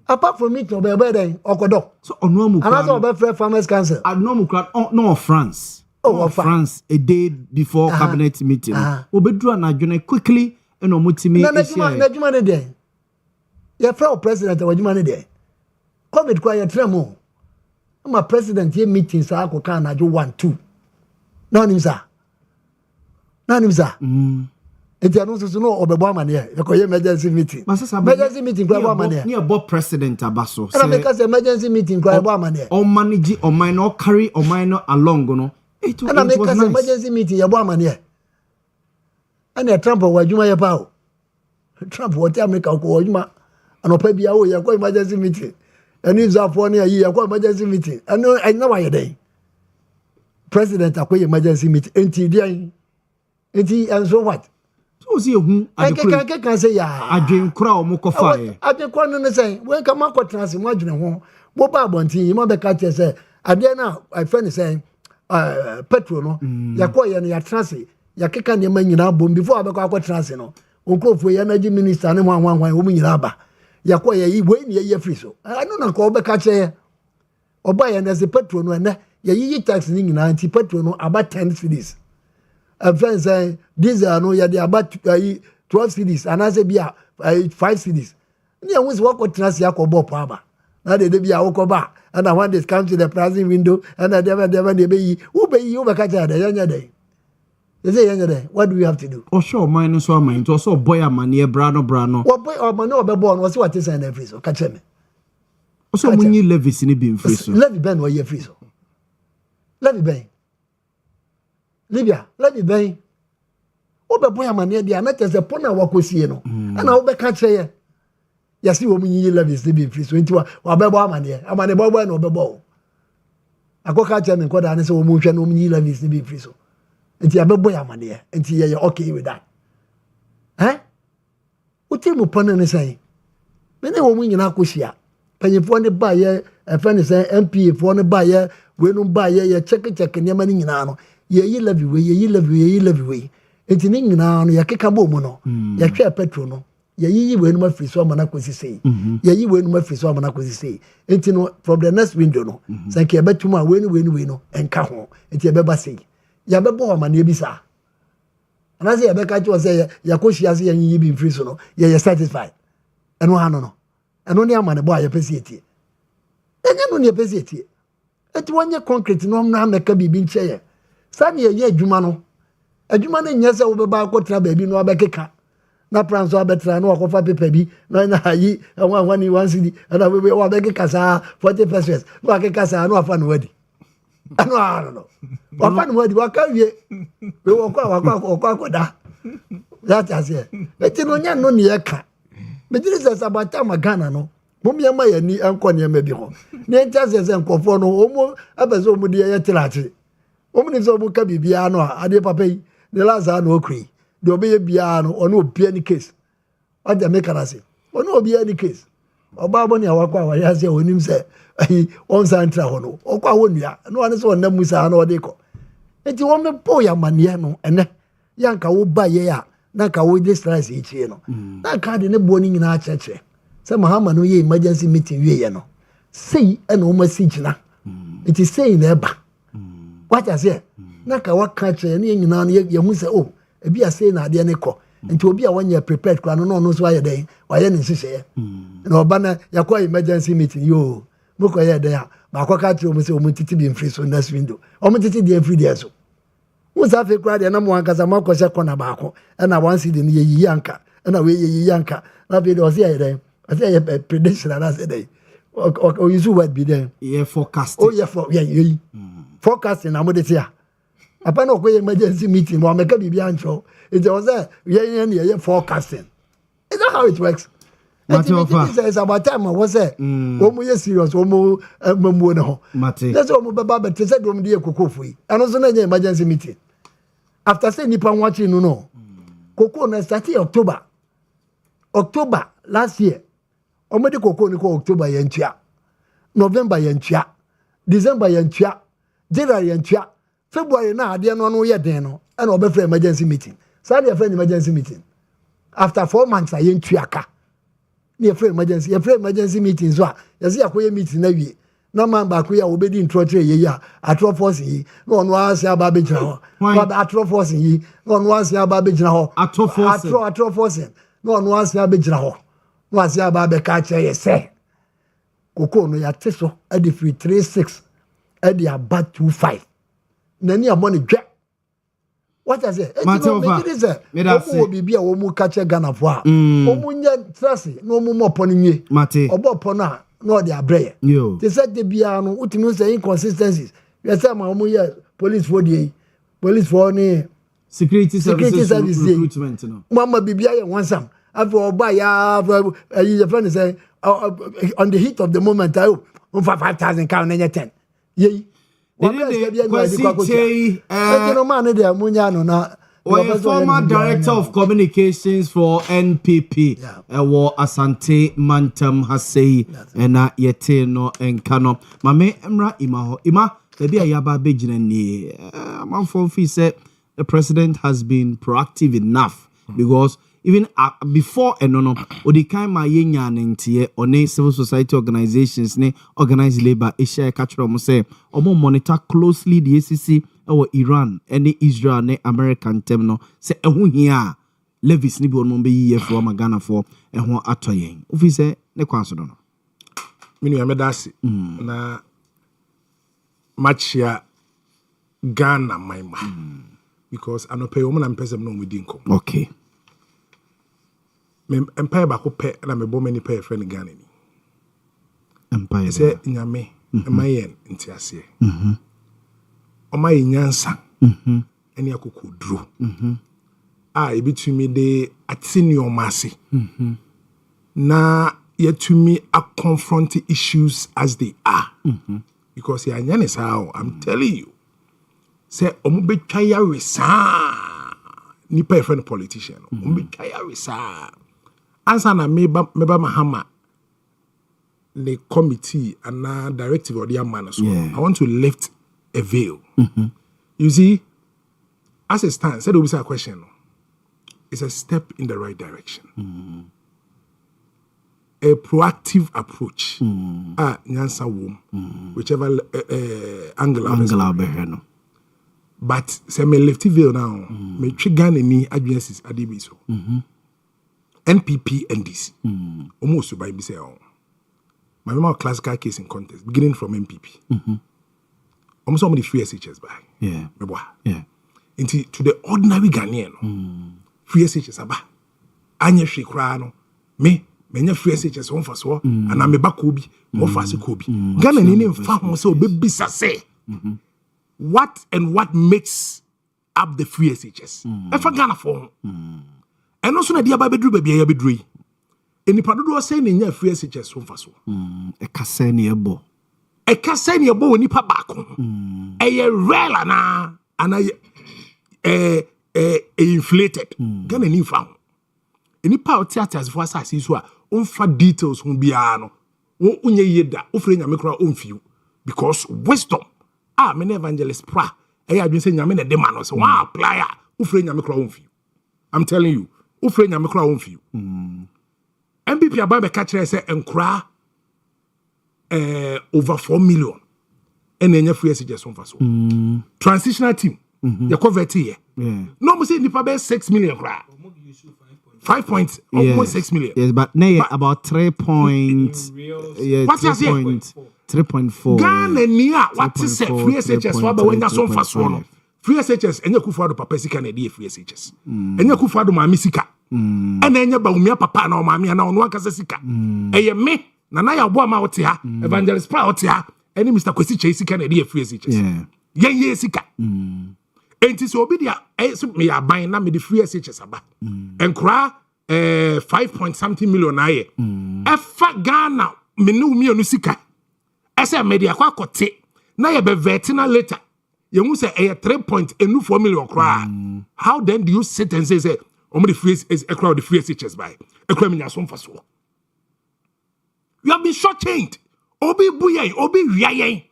Apart from it no be then okodo. So onuamu kra. And also be farmers council. Onuamu kra no France. Oh France a day before cabinet meeting. Obedru na adwene quickly and omutimi issue. Na djuma ne dey. Your president wa djuma ne dey. Covid kwa ye tremo. ama president ye meetings ako kan na jo 1 2 na nim sa enti anu so no obebo amane ye ko ye emergency meeting emergency meeting kwa amane ye bo president abaso say because emergency meeting kwa amane o manage o mine no carry o mine along no it was nice emergency meeting ye bo amane ana Trump wajuma ye pa Trump wote America ko wajuma anopa bia o ye ko emergency meeting ani zafo ne yi ye ko emergency meeting ano anya wa ye den president akoye emergency meeting enti dia enti and so what so see hu adekura kan say ya adwen kura o mo kofa ye adwen kura no say when come akọ transi mo adwen ho bo ba abontin mo be ka che say ade na I friend say petrol no yakoye no ya transi ya keka ne manyina bom before abekọ akọ transi no okrofo ye energy minister ne hwan o mu nyina ba yakoye yi we ne ye free so anu na ko be ka che oba ye na say petrol no ene ye tax ni nyina anti petrol no about 10 cedis friends say diesel no ya dey about 12 cedis and as be 5 cedis ni won say what trans ya ko bop aba na dey be awoko ba and when they come to the pricing window and they be you be catch there yanya dey they say yanya dey what do we have to do o sure mine so mine to so boy amane brano what boy amane obebo no say what is in free so catch me o so munyi levies ni be free so levy ben wo ye free so levy ben Libya, let me be. Obe boy amane dia na tese pona wakosie no. Ana obe ka kire ya si wo munyi levies be free so nti wa be bo amane bo na obe bo. Akoka kire me koda ne se wo munhwe na munyi levies be free so. Nti ya be boy amane nti ye okay with that. Uti mu pona ne sai. Me ne wo munyi na akosia. Panyefo ne ba ye friend say MP fo ne ba ye we no ba ye check ne ma ni nyina no. Ye levy we enti ni nyina no ye keka bo mu no ye hwe petrol no ye yi we no ma free so amana kwesi sei ye yi we no ma free so amana kwesi sei enti no from the next window no say ke betum a we no enka ho enti ye beba sei ye bebo amana bi sa ana say ye be ka chi o say ye koshia say ye yi bi free so no ye satisfied eno ha no eno ni amana bo a ye pesi etie enye no ni ye pesi etie enti wonye concrete no na meka bibi nche ye sani ye adwuma no nyese wo be ba akotra baabi no abekeka na pranso abetra no akofa paper bi na ayi wani wansidi na we abekeka sa 40 pesos no akeka sa no afa no wadi no afa no wadi waka wie we wakwa akoda that as here etino nya no ne yeka me dire se sabata magana no mumia ma yani anko ne ma bi ho ne ntase se nkofo no omo abeze omo de ye tirachi omuni so bu ka bibia no ade papa yi the last no okri de obeye bia no ono obia ni case what the make us say ono obia ni case oba bo ne awakwa wa ya say onim say ayi on santra ho no okwa wonua no ane so onam musa no ode ko enti won me po ya mane no ene yanka wo ba ye ya na ka wo dey stress ichie no na ka de ne bo ni nyina acheche say mahama no ye emergency meeting wie ye no sei ene o ma sigina enti sei na eba what I say na ka waka che ne nyina no ye hu se oh ebi ase na ade ne ko nti obi a wanya prepared kwa no so aye den waye ne sise na oba na yakwa emergency meeting yo moko ye den a ba kwa ka che o mo se o mo titi bi free so next window o mo titi di free there so wo sa fe kwa de na mo ankaza ma ko se kona ba ko na wan see de ne yi anka na we yi anka na be de o se aye den o se aye prediction na se den o use word be then yeah forecast oh yeah for yeah forecasting na mo de tia apa na okoye emergency meeting mo ameka bibi ancho it was there yeah forecasting is that how it works it's about time was say omo ye serious omo mamuo ne ho that's omo baba be say do omo de kokofu yi ano so na emergency meeting after say nipa watching no koko na start October last year omo de koko ni ko October yentua November yentua December yentua January yentua February na ade no ye den no and obe for emergency meeting so dey for emergency meeting after 4 months I yentua ka na for emergency meeting so ya se akoye meeting na wie na man ba ko ya obedi introtre ye ya atro force yi no no ase aba be jina ho ba atro force yi no no ase aba be jina ho atro force no no ase aba jina ho no ase aba be ka che ye se koko no ya teso ade free 36 ɛde aba 25 nani a money dwa what I say it is a omo bibia omo kache Ghana for a omo nya trust no omo mo pon nwie obo pon a no de abreye they said de bia no utimi say inconsistencies we say ma omo ye police for the police for ni security services recruitment no mama bibia ye wansam after oba ya your friend say on the heat of the moment I 5,000 count na 10 ye former director of communications for NPP Asante Mantam Hasei ena yete no enkano mame emra ima baby ayaba bejina ni manfo fi say the president has been proactive enough because even before enono odikan ma yenya ntie one civil society organizations ne organized labor share catch mo say omo monitor closely the ACC or Iran any Israel ne American tem no say ehu hia levis ni bi on mo be yiye for Ghana for ehu atoyen ofi say ne kwanso no minu ya medasi na matchia Ghana maima because anope wo na mpesem no mu dinko okay empire ba ko pe na me bo mani pe friend Ghana ni empire say nyame emayen ntiase omaye nyansa eni akokoduro ebitumi de atinio mase na yetumi a confront issues as they are because ya nyane sao I'm telling you say omo betwa ya wesa ni pe friend politician omo betwa ya wesa ansa na meba mahama the committee and directive of the man so I want to lift a veil. You see, as it stands, said a question. It's a step in the right direction. A proactive approach. Nyansa wom, whichever angle. But say me lefty veil now. Me trigger any agencies adibiso. NPP NDC. Almost by say my memo classical case in contest beginning from NPP. Almost so many free SHS by. Yeah. Into to the ordinary Ghanaian. Free SHS aba. Anya Shikrano. Me free SHS one for so and I'm a bakobi more fast kobi. Ghana name found so baby say. What and what makes up the free SHS? If I Ghana for and also na dia ba bedru baby ya bedru. Enipa dodo say na free SHS one for so. E kasa na ebo. A casani abo ni pa bako. A rela na ana inflated. Gana ni found. Any power theaters for assassin so unfa details won bia no. Wo unye yeda ofre nyame kra onfiu because wisdom many evangelists pra e adwin say nyame na de ma no so wa apply ofre nyame kra onfiu. I'm telling you, ofre nyame kra onfiu. MPP aba be ka kire say enkra over 4 million and then free SHS on so transitional team you convert here no mo say nipa be 6 million 5 points almost 6 million yes but now about 3 points what is 3.4 Ghana nia what is free SHS wa ba wenya so mfa so no free SHS enye kufuado papa sika na dey free SHS enye kufuado maami sika ena enye ba umia papa na o maami na ono akasa sika eye me na Yaw Boamah wote ha evangelist pra wote ha eni Mr. Kwesi Chase kan na dey free SHS ye sika enti so obi dia so me aban na me dey free SHS aba enkra 5 point something million na ye efa Ghana me no mi anu sika ese media kwa kote na ye be vetina later ye hu say 3.4 million kra how then do you sit and say omo the free ekra the free SHS by ekra me nya so mfa so. You have been shortchanged. Obi buye, obi riaye.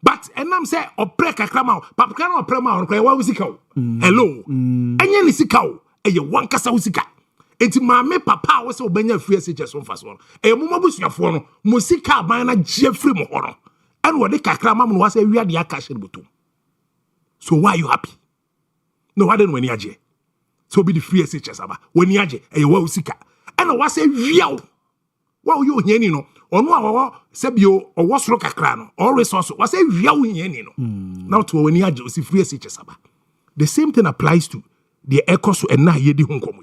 But enam say opre kakra papa kana opre ma onko wa usika o. Hello. Enye ni sika o. Eye wan kasa usika. Enti maame papa wo say obanya free SHS on faso no. E mo mabusuafo no, mo sika aban na gie free mo ho no. En wo de kakra ma no wa say wi ade aka hye botom. So why are you happy? No, why don't when you age? So be the free SHS aba. When you age, e wa usika. En wa say wiawo What you hear no? Or no, or Sebio, or what's rock a crown, or resource, was a real no. Now to when you are Joseph Free Saba. The same thing applies to the echoes and na yedi hunkomu.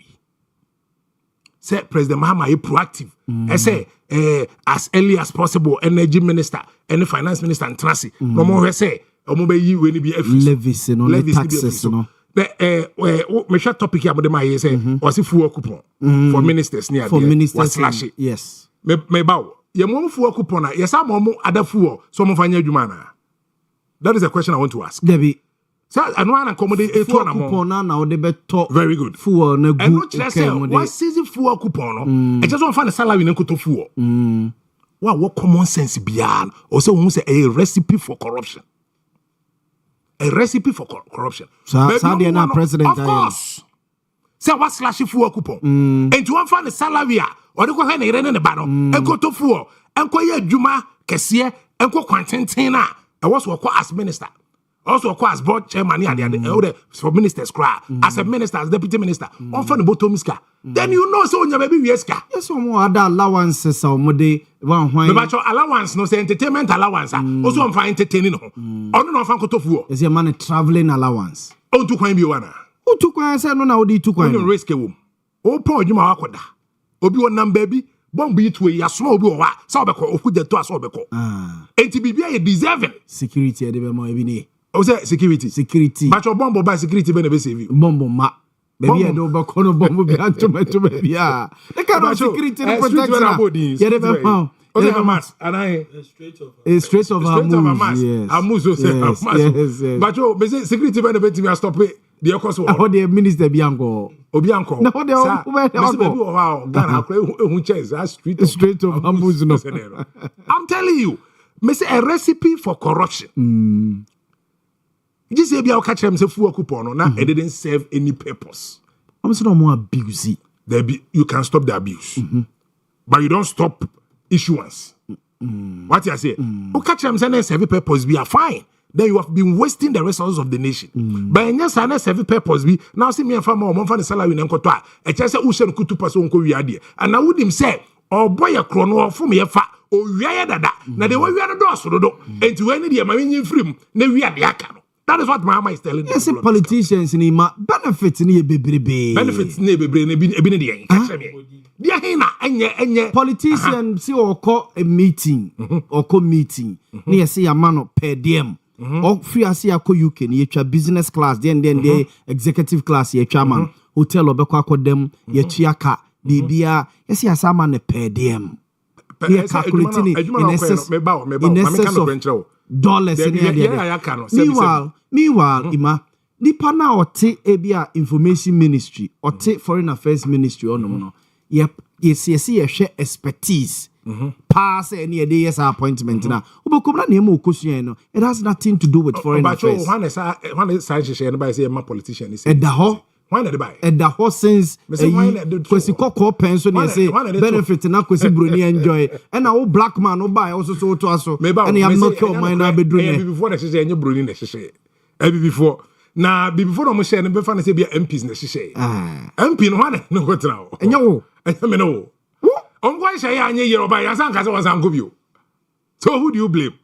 Say President Mahama is proactive. I say as early as possible, energy minister, and the finance minister and Tracy. No more say, or maybe when be levies, no taxes, no. Me share topic here about my say was if fuel coupon for ministers near for ministers slash yes. Me bow. Ye mo fuel coupon yes am mo other fuel so mo fanya adwuma na. That is a question I want to ask. Debbie. So I know an accommodate a fuel coupon now they be talk. Very good. Fuel na good. And not just say what season fuel coupon no. I just want find a salary na koto fuel. What common sense beyond or so who say a recipe for corruption. A recipe for corruption. So no president of course. Say what slash fuel coupon. And you find a salary or the go find a the battle and go to fuel and go ye juma kesiye and go quantentina. I was work as minister. Also work as board chairman and for ministers cry as a minister, as deputy minister. On find the bottom ska. Then you know so your baby weska. Yes, some other allowances or mode one why. But your allowance no say entertainment allowance. Also on find entertaining no. On no fan koto fuel. Is your man traveling allowance? On to kwan bi wana. O to kwan say no na odi to kwan. No risk wom. O pa odwuma akoda. Obi won number bi bomb yi to ya so obi wa. Sa obekọ okude to aso obekọ. Enti bibia ye deserving. Security e de be mo ebi ni. O say security. Security. But your bomb by security be na be save you. Bomb ma. Baby, I don't back on a bomb be to baby. Yeah. The kind of security and protection. Yeah, they found. Mass and I straight of Hamus. Yes. Hamus. But you security benefit me stop it. The cost of how the minister Bianco. Obianco. No, they straight of Hamus. I'm telling you, a recipe for corruption. Just say I'll catch them say fuel coupon now it didn't serve any purpose. I'm saying no more abuse. You can stop the abuse. But you don't stop issuance. What you say? Oh, catch them saying serve purpose we are fine. Then you have been wasting the resources of the nation. But in yes, I serve purpose we now see me and farmer or the salary in Nkotwa. I just say Ushen kutu person ko wiade. And I would him say, oh boy a chrono for me fa o wiade dada. Na de we wiade do so do. And to any the ma free na wiade aka no. That is what Mahama is telling. Yes, politicians ni ma benefits ni bebrebe. Benefits ni bebrebe ni ebi ni dey. Catch me. Dia hina enye politician si oko a meeting oko meeting ni yesi ya mano per diem. O free asi akọ UK ni yetwa business class then the executive class yetwa man hotel obekọ akodem yetwa ka bibia yesi asama ne per diem. Ni calculating in excess of dollars in the meanwhile ima nipa na ote ebia information ministry ote foreign affairs ministry no yes ye share expertise pass any day yes appointment na obokom na name okosua no it has nothing to do with foreign affairs when is share no by say ma politician is edaho why na dey buy edaho since kwesi kokko penso na say benefit na kwesi broni enjoy and na black man no buy also so to aso and you not kill mine na bedru ne before na share enye broni na share before na before no share no be fa na say be MPs na share MP no wane no go tra o enye wo me no on go share anye Yoruba ya san ka say wasan go bio. So who do you blame?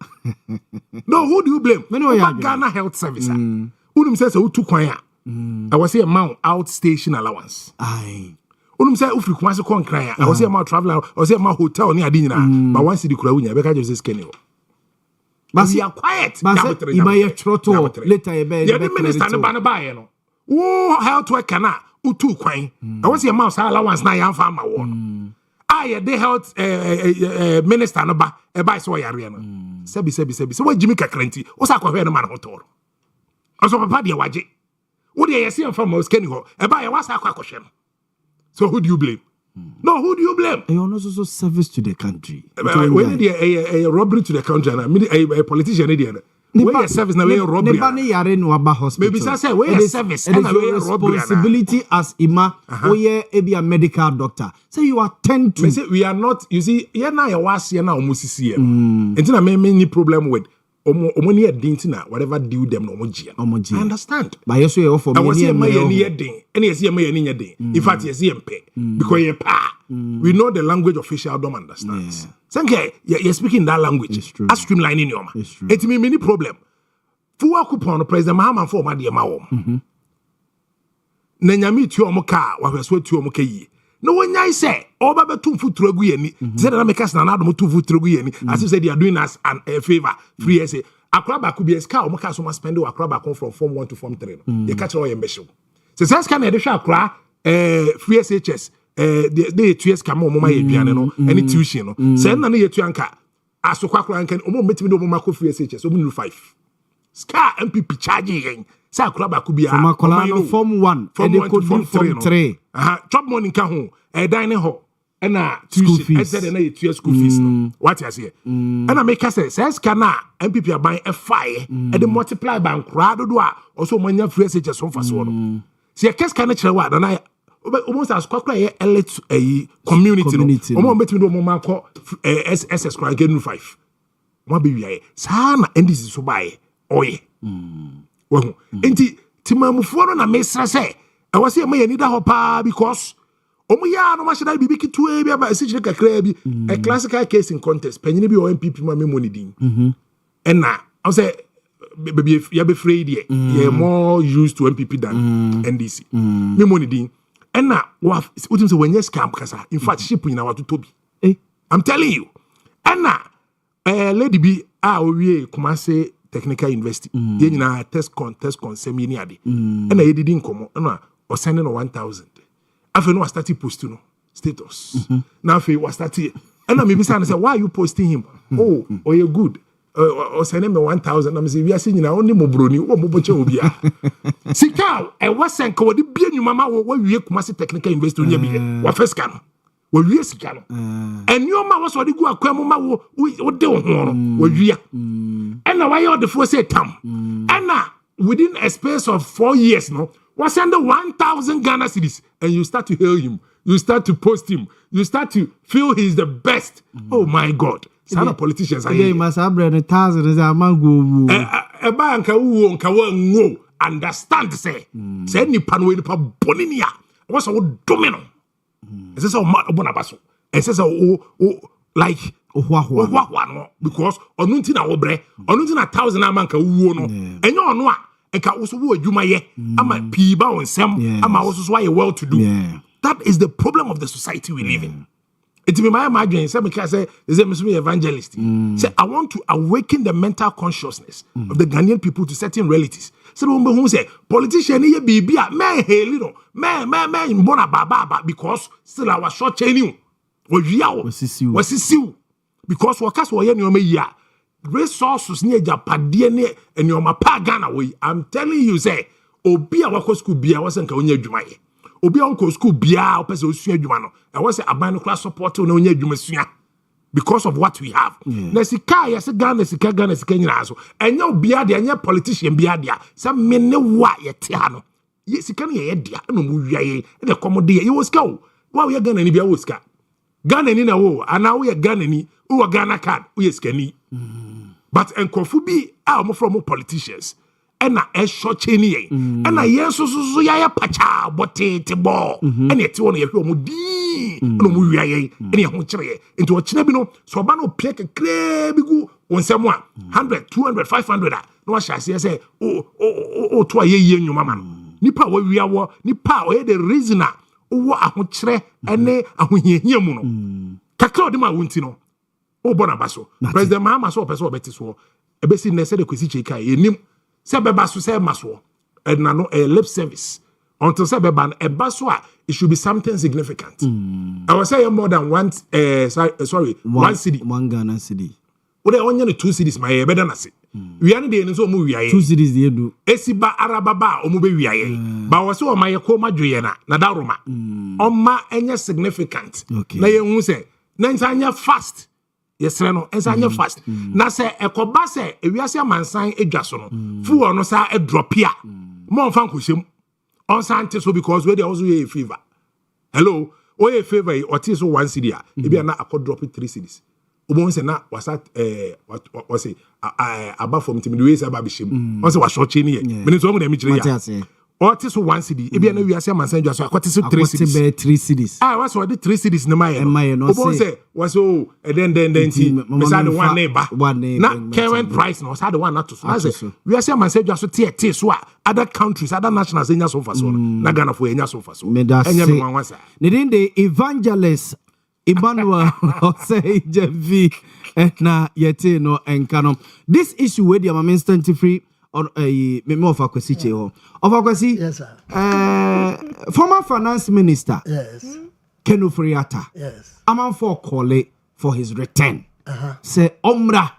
No, who do you blame? Ghana Health Service. Unum says who took kwan ya. I was say amount outstation allowance. Aye. Unum say ufri kuma se kon kran ya. I was say amount travel, I was say amount hotel ni adi nyina. But once the kura wunya be ka just scanning. But we are quiet. But ibaye troto later e be. The minister no ba no buy no. Oh, health worker na utu kwan. I was say amount allowance na ya fa ma won. The health minister no ba e ba so yare no. Sebi. So what Jimmy Kakranti, o sa kwahwe no man hotel. Oso papa de waje. Wo de yesi am from scanning ho. E ba ya wasa kwakohwe no. So who do you blame? No, who do you blame? You are also service to the country. When a robbery to the country, a politician, we service na we robbery. Nebani yare no aba hospital. Maybe say we service and we robbery. Responsibility as ima, we be a medical doctor. Say you attend to. We say we are not. You see, here na ya was here na omusisi here. Until I may any problem with Omoni a dintina, whatever do them no moji. I understand. But yes, we offer I was here my any day, and yes, my any day. In fact, yes, pay because you pa. We know the language official don't understand. Thank you're speaking that language. It's true. As streamlining your man. It's true. It mean many problem. Fuwa coupon President Mahama for my dear Mawom. Nanyami to Omoka, or her sweat to Omoke. No one I say, all Baba 2 foot Troguiani, said I make us another 2 foot Troguiani, as you said, they are doing us a favor. Free essay. Akraba could be a scout, Moka so must spend Akraba come from Form 1 to Form 3. You catch all your mission. So that's kind of the Shakra, free SHS, the 2 years come on my piano, any tuition. Send none of your Tuanka. As to Quackra can almost meet me no Mako free SHS, only 5. Scar MPP charging. Sa Akraba could be a Form 1, and they could be Form 3. Job morning come home, a dining hall, and school fees. I said, and 8 years school fees. What I say, and I make us say, says Kana, MPP are buying a fire, and then multiply by Crado Dua, also when you free SHS home for so. See, a case can tell what, and I almost as Quackra a community. Almost met me no more call SS Crank 5. What be I? Sana, and this is so by Owia. Well, enti timamufuano na mesra say I was here may need a hopa because omuya no mashida bibi kitu e bia ba esichire kakra bi a classical case in contest penny bi o MPP ma memoni din and na I say baby you be afraid ye more used to MPP than NDC memoni din and na what utim say when yes scam kasa in fact ship in our to be I'm telling you and na lady bi Owia Kumase Technical University. Ye nyina test con semi ni ade. And I didn't come on or sending 1,000. After no I started posting no status. Now if was started and I maybe say why are you posting him? Oh you're good. Or sending me 1,000. I'm saying we are seeing na only mo broni o mo boche obia. Sika e wasen ka wodi bia nyuma ma wo wie Kumasi Technical University nya bi. Wa first can. Wa wie sika no. And your ma was wodi gu akwam ma wo de wo ho no. Wa wie. And now why all the force say tam? And now within a space of 4 years, no, was under 1,000 Ghana cedis, and you start to hail him, you start to post him, you start to feel he's the best. Oh my God! Some politicians are here. Must have 1,000 is a mango. A bank who understand say ni panwe ni pa boninia. What's a domino? Is this a bonabaso? Is this a like? Because onunti na wobre onunti na 1,000 amanka wuo no enye ono a enka wo so wo adwuma ye ama piba onsem ama wo so aye well to do. That is the problem of the society we live in. It be my imagine say because say me evangelist say I want to awaken the mental consciousness of the Ghanaian people to certain realities. So who say politician ye bibia me heli no me mbona baba because still our short chaining wasisiu because wakas wo ye nyoma yi a resources ne Japade ne nyoma pa Ghana we I'm telling you say obi a wako school bia wasen ka onya adwuma ye obi a wako school bia opese osua adwuma no e was say aban no class support na onya adwuma sua because of what we have. Na sika ya se Ghana sika nyina so enya obi a de enya politician bia de say me ne wa ye te ha no ye sika ne ye dia na mo wia ye e komode ye wo sika wo wa ye Ghana ni bia wo sika Ghana ni na wo ana wo ye Ghana ni wo Ghana card wo ye skani but enkofu bi a mo from politicians and na e shoche ni ye and na ye so ya pacha botete bo and ye ti won ye hwe mo di no mo wia ye and ye ho kire ye into o kire bi no so ba no pie kekre bi gu wonsem a 100 200 500 a no sha say o to ye nyuma ma nipa wo wia wo nipa o ye the reason a wo ahokire ene ahohiahia mu no kakra odi ma wonti no o bona baso President Mahama so person obeti so ebesi ne se de kwesi cheka enim se beba so se maso na no lip service until se beba no eba so a it should be something significant. I was saying more than one city, one Ghana city. What only 2 cities my better na se we are dey so mu wiaye 2 cities dey do esiba arababa omu be wiaye ba wo se o maye ko madwoye na daroma oma enya significant na ye hu se na nsanya fast yesre no nsanya fast na se ekoba se ewiase amansan edwaso no fu ono sa e drop ya mo fan kwosem on sante so because we dey also a fever hello o ye fever o ti so 1 city a e bia na akọ drop 3 cities Obo say na wasa what say above from tim the way say babishim. Wasa wa short chain here. Me so dem chire ya. Or this 1 CD. Ebi na wi ase man send you so akwati 3 CDs. 3 CDs. What's what the 3 CDs na my no. Obo say was then me say the one neighbor. Na current price no say the one not to so. I say we ase man send you so tie so other countries, other nationals enya so far so. Na Ghana for enya so far so. Enya me wan wasa. The evangelist Emmanuel say JV na yete no enkano. This issue where the instantly free or a memo of Akwesi Cheho. Of Akwesi? Yes, sir. Former finance minister. Yes. Kenu Friata. Yes. Aman for call for his return. Say Omra.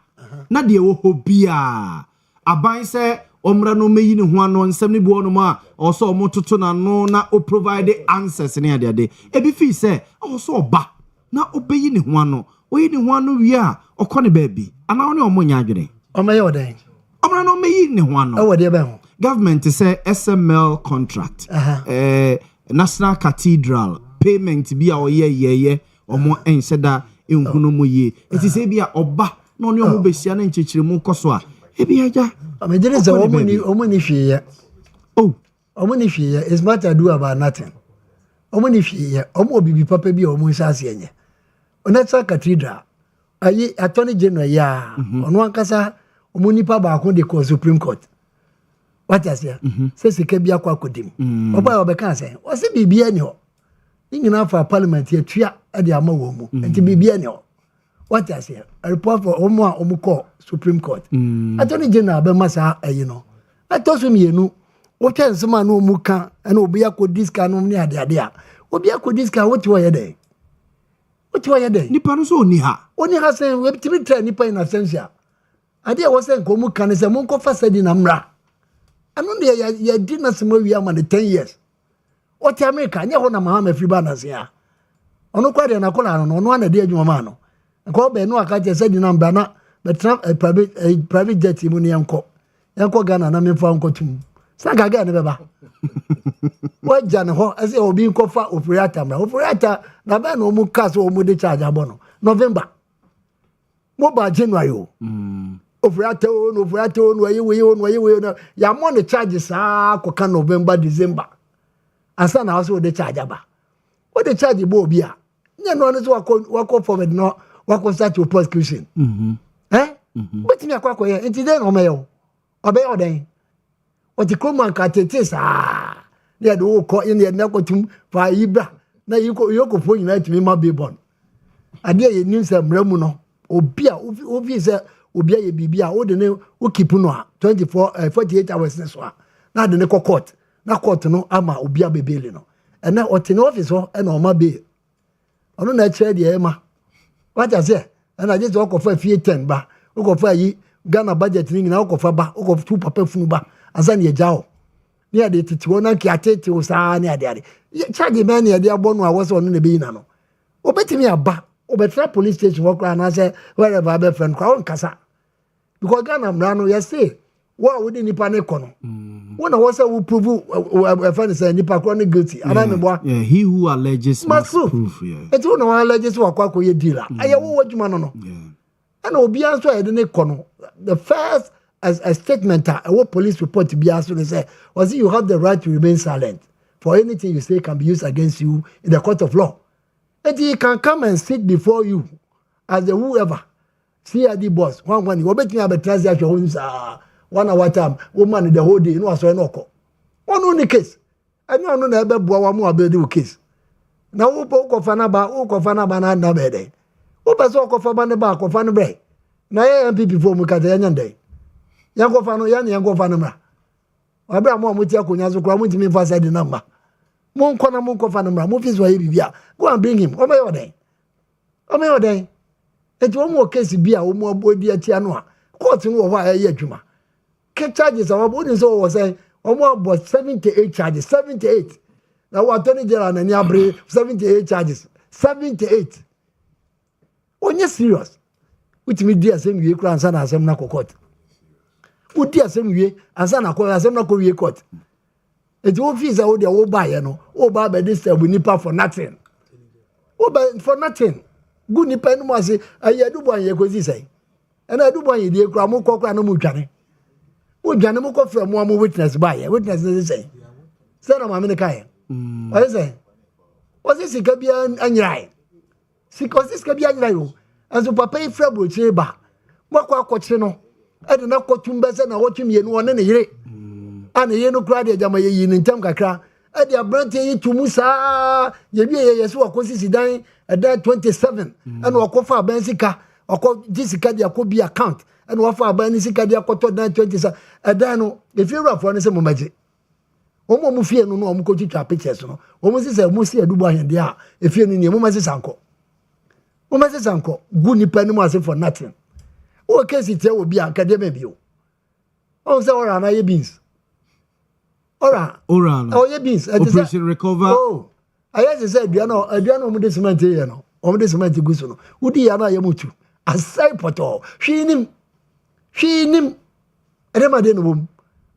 Na die wo hobia. Aban say Omra no meyi ne ho ano nsem ne bo no ma. Also omototo na no na o provide answers ne ade ade. Ebi fi say also oba. Na obeyi ne ho ano. Oyi ne ho ano wi a okọ ne baabi. Ana wo ne omonya adwene. Omaye odan. Omra no meyi ne ho ano. Ewo de be ho. Government say SML contract. National Cathedral payment bi a oye omo enseda enhunu mo ye. Eti say bi a oba na oni omo besia na nchechire mu koso a. Ebi aja. Amedere say omo ni hwe Oh, omo ni hwe is matter ado about nothing. Omo ni hwe omo obibi papa bi omo nsase enye. National Cathedral ayi attorney general ya ono ankasa omo nipa ba ko de ko Supreme Court. What you say? Say sika bia kwa kodim. Oba obeka say, o se bibia ni ho. Nyina fa parliament ya tua e de ama wo mu. Enti bibia ni ho. What you say? A report for omo a omo call Supreme Court. Attorney general be masa ayi no. Atoso mienu. O tensema no omu ka na obi akodiska no ni ade ade a. Obi akodiska what you dey? What you dey? nipa no so oni ha. Oni ha say we timi try nipa in absentia. Ade a wo say nkomu kan say mon ko fa sadi na mra. Ano de ya di na sema wi ama 10 years. What America nya ho na mama free balance ya. Ono kwa de na kola no ono na de adwuma ma no. Nko be no aka je sadi na mra na private jet mu ne yanko. Yanko Ghana na me fa nko tum. Saka ga ne beba. Waja ne ho ase obi nko fa operator mra. Operator na be no mu cast o mu de charge abono. November. Mo ba January o. Operator no ayi no ya mo ne charges ko November December asa na also de charge aba o de charge bo obi a nya no so wako forward no wako start your prosecution but me akwa ye enti den o meyo obe oden o ti ko man ka tete sa ne de o ko ne na ko tum fa ibra na yiko fo nyina timi ma be born ade ye nim se mramu no obi a obi se obi aye bibia o de ne o keep no a 48 hours ne so a na de ne court na court no ama obi abebele no and na o te no office ho na o ma be ono na kire de e ma what I say and I just walk for fee 10 ba o go for yi Ghana budget ni na o go for ba o go tu papa funu ba asa ne jawo ni ade titi wona ki atete o sa ni ade charge man ni ade abonu a wo so no na be ina no obetimi aba obetra police station work na say wherever be friend kwa on kasa because Ghana mrano you say what would nipa ne kono when I was say we prove friend say nipa kono guilty yeah he who alleges must prove it who no alleges wakwa ye dealer aye wo wadwuma no and obi an so e de ne kono the first as a statement a police report to be asked to say was you have the right to remain silent for anything you say can be used against you in the court of law and he can come and sit before you as the whoever CID boss one you obet me abetrazi ahwe ho nsa 1 hour time woman the whole day no aso no ko one only case ani ono na ebe boa wa mu abedi o case na wo ko fa na ba na na be dey wo pe so ko fa ba ne ba ko fa no bre na ye MPP fo mu ka de nya ndey ya ko fa no ya ne ya ko fa no mra abra mo amuti akonya so kura mu ntimi fa side na mba mo nko na mo ko fa no mra mo fi so ye bibia go and bring him o me oden eti wo mo case bia wo mo abodi atia no a court no wo aye adwuma ke charges a wo ni so wo say wo mo abo 78 charges 78 na wo attorney general na ni abre 78 charges 78 onye serious with me dia asem wie kura ansa na asem na court wo dia asem wie ansa na asem na wie court eti wo fi za wo dia wo ba ye no wo ba be this nipa for nothing wo ba for nothing gu nipa no mo ase ayi adubo an ye kozi sai na adubo an ye die kura mo kokura no mo dwane mo dwane mo kofra mo am witness ba ye witness ne sai say na ma me ne kai o say o say sika bia anyirai sika bia anyirai o aso papa yi fra brochire ba mo akwa no e de na kotumbe se na wotumie no one ne yire ana ye no kura de jama ye yi ne ntam kakra e de abrante yi tumu saa ye bi ye so akosi dan e da 27 ana wakofa aban sika akọ jisika de akọ bi account ana wafa aban sika de akoto dan 27 e da no e fi rafo ne se mo maje omo mu fie no no omo ko twitwa pictures no omo si se mo si adubo ahende a e fie no ni mo ma se sanko gu nipa ni mo ase for nothing o case tie obi academy bi o o se ora na ye beans ora o ye beans operation recover oh ayese say aduana omo de cement ye no omo de cement gusu no udi ya na ye mutu asai poto hwinim edema de no bom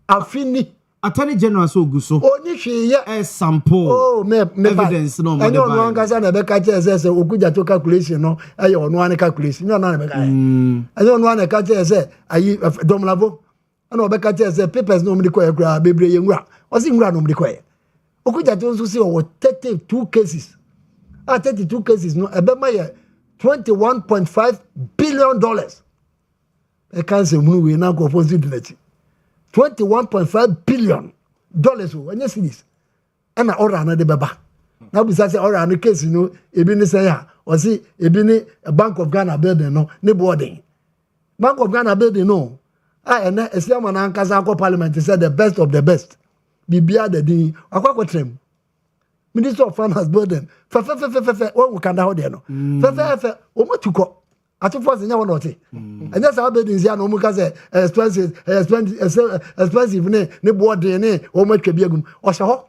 afini Attorney General so guso oni hwe ye sample evidence no mo de ba no ngasa na be ka che say okuja to calculation no aye ono an calculation no na be ka aye ono an ka che say ayi domlavo ana obe ka che say papers no mo de koye kura bebre ye nwura o si nwura no mo de koye okuja to so say o 32 cases 32 cases no ebe ma ye $21.5 billion e kan se munu we na go for sidilati $21.5 billion o anya series ana ora na de beba na bisa say ora no case no ebi ni say ya o si ebi ni Bank of Ghana building no ne boarding Bank of Ghana building no ena esiama na nkasa akọ parliament said the best of the best bibia the din akwakotrem Minister of Finance building fe wo kanda ho de no fe o matuko atufo se nya wona ote enya sa buildings ya no mu ka se expensive ne boarding ne o matwa biagum o hye ho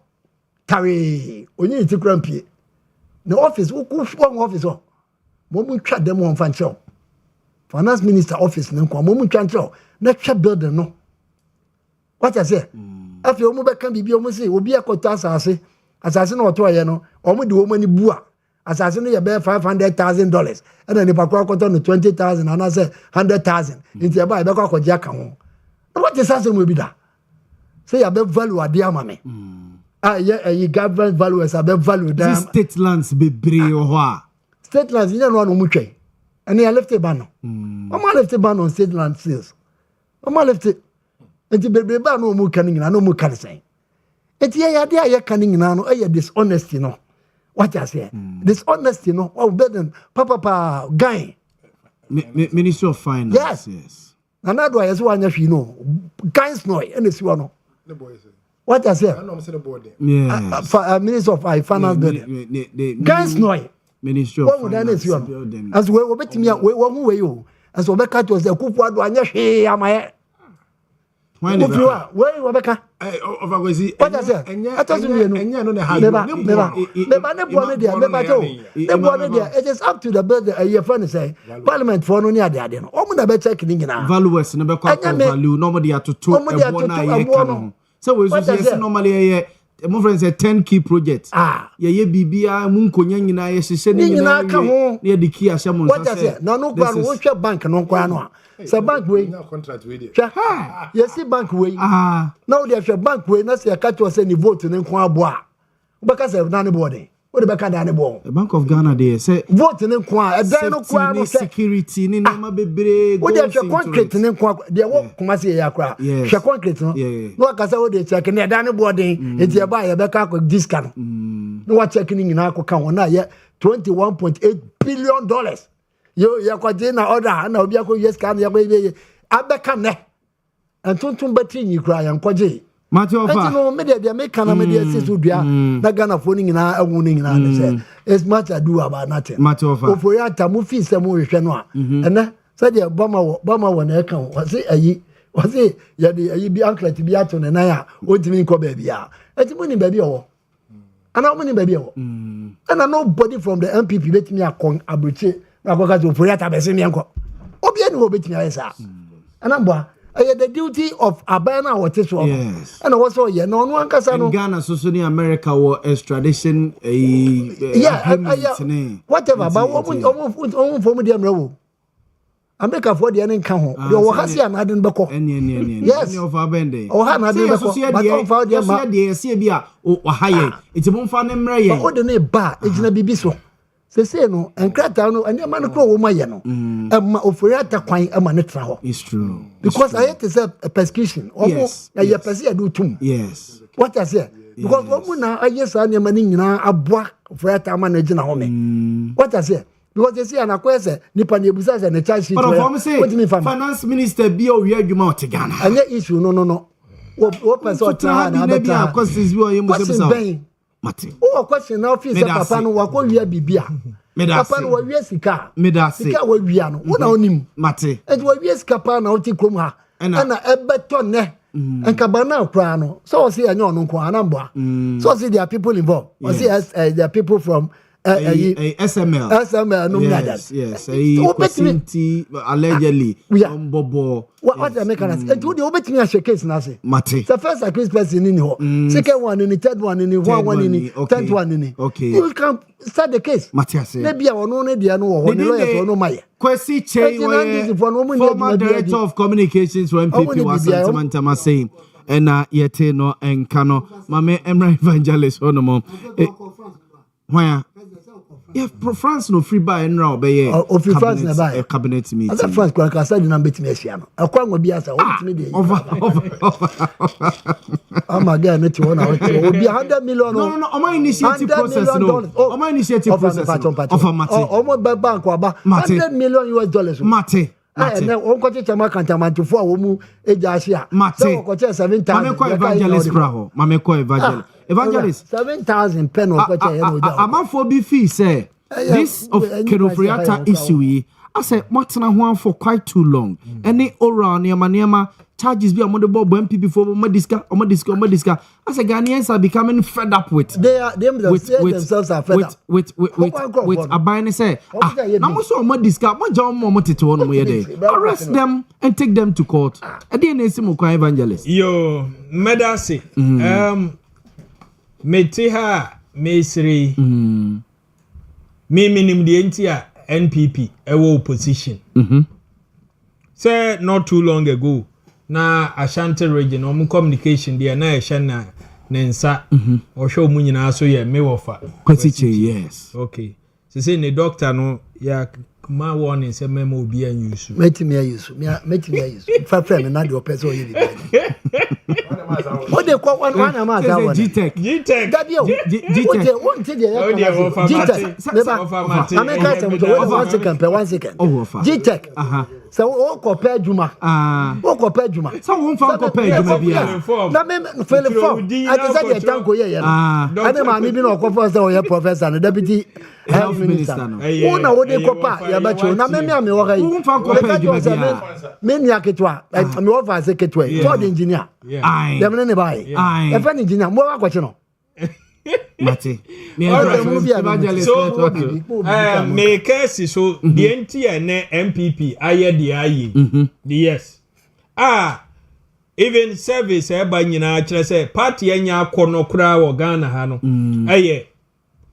tare onyi ti krampie ne office wo office ho mo mu twa dem won fan cheo finance minister office ne kwa mo mu twa cheo na twa building no what I say afi o mu be kan bibi o mu se obi akota asase no oto ye no o mu de o mani bua asase no ye be $500,000 and then pakwa akota no 20,000 and I say 100,000 inti e ba e be kwa akọji aka ho what is asase mo bi da say ya be value ade amame ye government value as be value da state lands be bre o ho a state lands you know no mu twen and ya left ban no o ma left ban on state land sales o ma left inti be ba no mu kan nyina no mu kan sen inti ya de aye kan nyina no e dishonesty no what I say dishonesty no oh burden papa guy Ministry of Finance yes another yes one you know guys no any si one what I say Minister of Finance building guys no Ministry of Finance building as we betimi we hu we yo as we be ka to say kufu ado anya hwe amaye when we beka overgozi enya no ne ha neba ne bo ne dia neba to ne bo ne dia it is up to the builder your friend say parliament for no ne ade no omo na be check ni nyina valuers ne be kwa value no mo dia toto ebo na ye kan so we so yes normally ye mo friend say 10 key projects ye bibia mu nkonya nyina ye hye ne nyina ne ye de key ahye mo nsa say na no kwa no wo hwe bank no kwa no a bank we contract we dey yes bank we now dey hwe bank we na say ka to say ni vote ne nko abo a wo beka say na ne boarding wo de beka da ne bo the Bank of Ghana dey say vote ne nko a dan no kwa no security ni nema bebre wo dey hwe concrete ne nko a dey wo kuma say ya kra hwe concrete no ka say wo dey check ne da ne boarding enti e ba ye beka ko discount no wa check ni nyina ko kan wona ye $21.8 billion yo ya kwaje na order na obi akọ yes kan ya be abeka ne entuntun battery ni kura ya nkwaje Montie offer enti no me de me kan na me de sisu dua na Ghana fo ni nyina awu ni nyina ne say it's much ado about nothing Montie offer ofo ya ta mu fi se mu hwehwe no a ene say de bama wo na e kan wo say ya de ayi bi anklet bi ato ne nan a ontimi nko ba bia enti mu ni ba bi owo ana mu ni ba bi owo ana nobody from the MPP let me akon abroche akoka to fori ata bese mi enko obi eni wo betimi ayesa anamba The duty of Abana or Tiswa. Yes. And also, no one can say Ghana, so in America, or extradition, whatever, but what for me, America for the end count. You will have an Aden Bako. Yes, of our bende. Or have another it's a bonfire. But what the name bar, it's not Bibiso. Say no, and Cratano, and your man of Mayano. And Ofriata Quine a manetra. It's true. Because I had to say a persecution. Almost a year do too. Yes. What I say? Because what now I guess I'm now a black Frata managing a home. What I say? Because they see an acquaintance, Nippon Yabusas and the charge. But I'm saying, Finance Minister be a weird amount to Ghana. And that issue, no. What person to have a question? Mate. Oh, question now, Fizz Papa, no, what will you be? Papa, what we are Medasika will be on one on him, Mate. And what we are Scapana, Oticoma, and a beton, and Cabana Crano. So see, I know no Quanamba. So see, there are people involved. Or see, there are people from. SML, no matters. Yes, allegedly. Bobo. What the mechanism? And to the obey me as a case, Nasi. Mate. The first accused person in here, second one in the third one in the one in the tenth one in the. Okay. You can start the case. Matthias. Maybe I will know the no my. Kwesi Che, former director of communications for MPP was Santama saying, and yet no and cano, Mame Emra Evangelist Onomo. Where? Yeah, France no free buy and now be of France na buy a cabinet meeting. As France can say the number to me siano. A kwan go be asa what me dey. Over. Oh my God, net one out. Be 100 million. No. On my initiative process no. On my initiative process. Of a Mate. Omo bank wa 100 million US dollars. Mate. And then on koche chama kantama to for omu ejashia. Mate. So koche 7,000. Mame ko evangelist braho. Mame ko evangelist. Evangelist 7,000 pen of what I be fee say this of Kenofriata issue. I said Martina one for quite too long. Any oral near Maniama charges be among the bob MP before Madiska or Madiska. I said Ghanaians are becoming fed up with themselves are fed up with Abine say now so Madiska, my John Momoti to one day. Arrest them and take them to court. A DNA Simoko evangelist. Yo, Medasi. Metiha Mesri me minim the entire NPP ewo opposition. Say not too long ago na Ashanti region communication there na ehya na nsa o hwe omu nyina so ye me wofa kwatiche yes okay so say the doctor no ya ma warning say memo obi anyusu metimi ayusu fa friend na the person you what they call one man G-Tech Gabio G-Tech one thing G-Tech one second G-Tech so o compare Juma so won fa compare Juma bia na me fill form I just said the tanko here and ma me bi no professor or professor and deputy health minister who na wo dey kopa ya ba cho na me me wo ga yi won fa compare Juma bia me ni aketwa me wo fa seketwa for the engineer dem ne bai e fa engineer mo wa kwache no Mate me me case so the entire MPP aye the aye yes even service e ba nyina kire say party anya akono kura wo Ghana ha no aye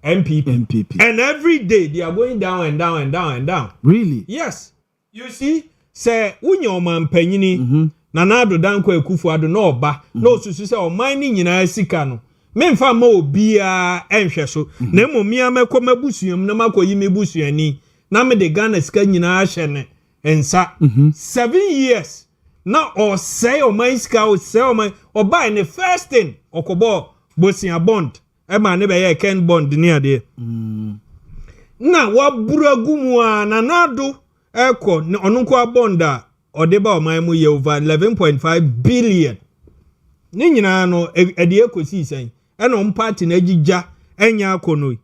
MPP and every day they are going down and down and down and down really yes you see say unyo mampanyini na nado danko ekufu ado no oba no susu say o man ni nyina sika no memfa ma obia enhwe so na emomia mekọ mabusuam na makoyi mebusuani na me de Ghana sika nyina ahye ne ensa 7 years na o say o man sika o say o man o buy the first thing okobo bosia bond e ma ne be ye ken bond ni ade na wa buragumu a na nado eko onunko bond a odeba o man mu ye over 11.5 billion ni nyina no ede ekosi sen eno party na gija enya akono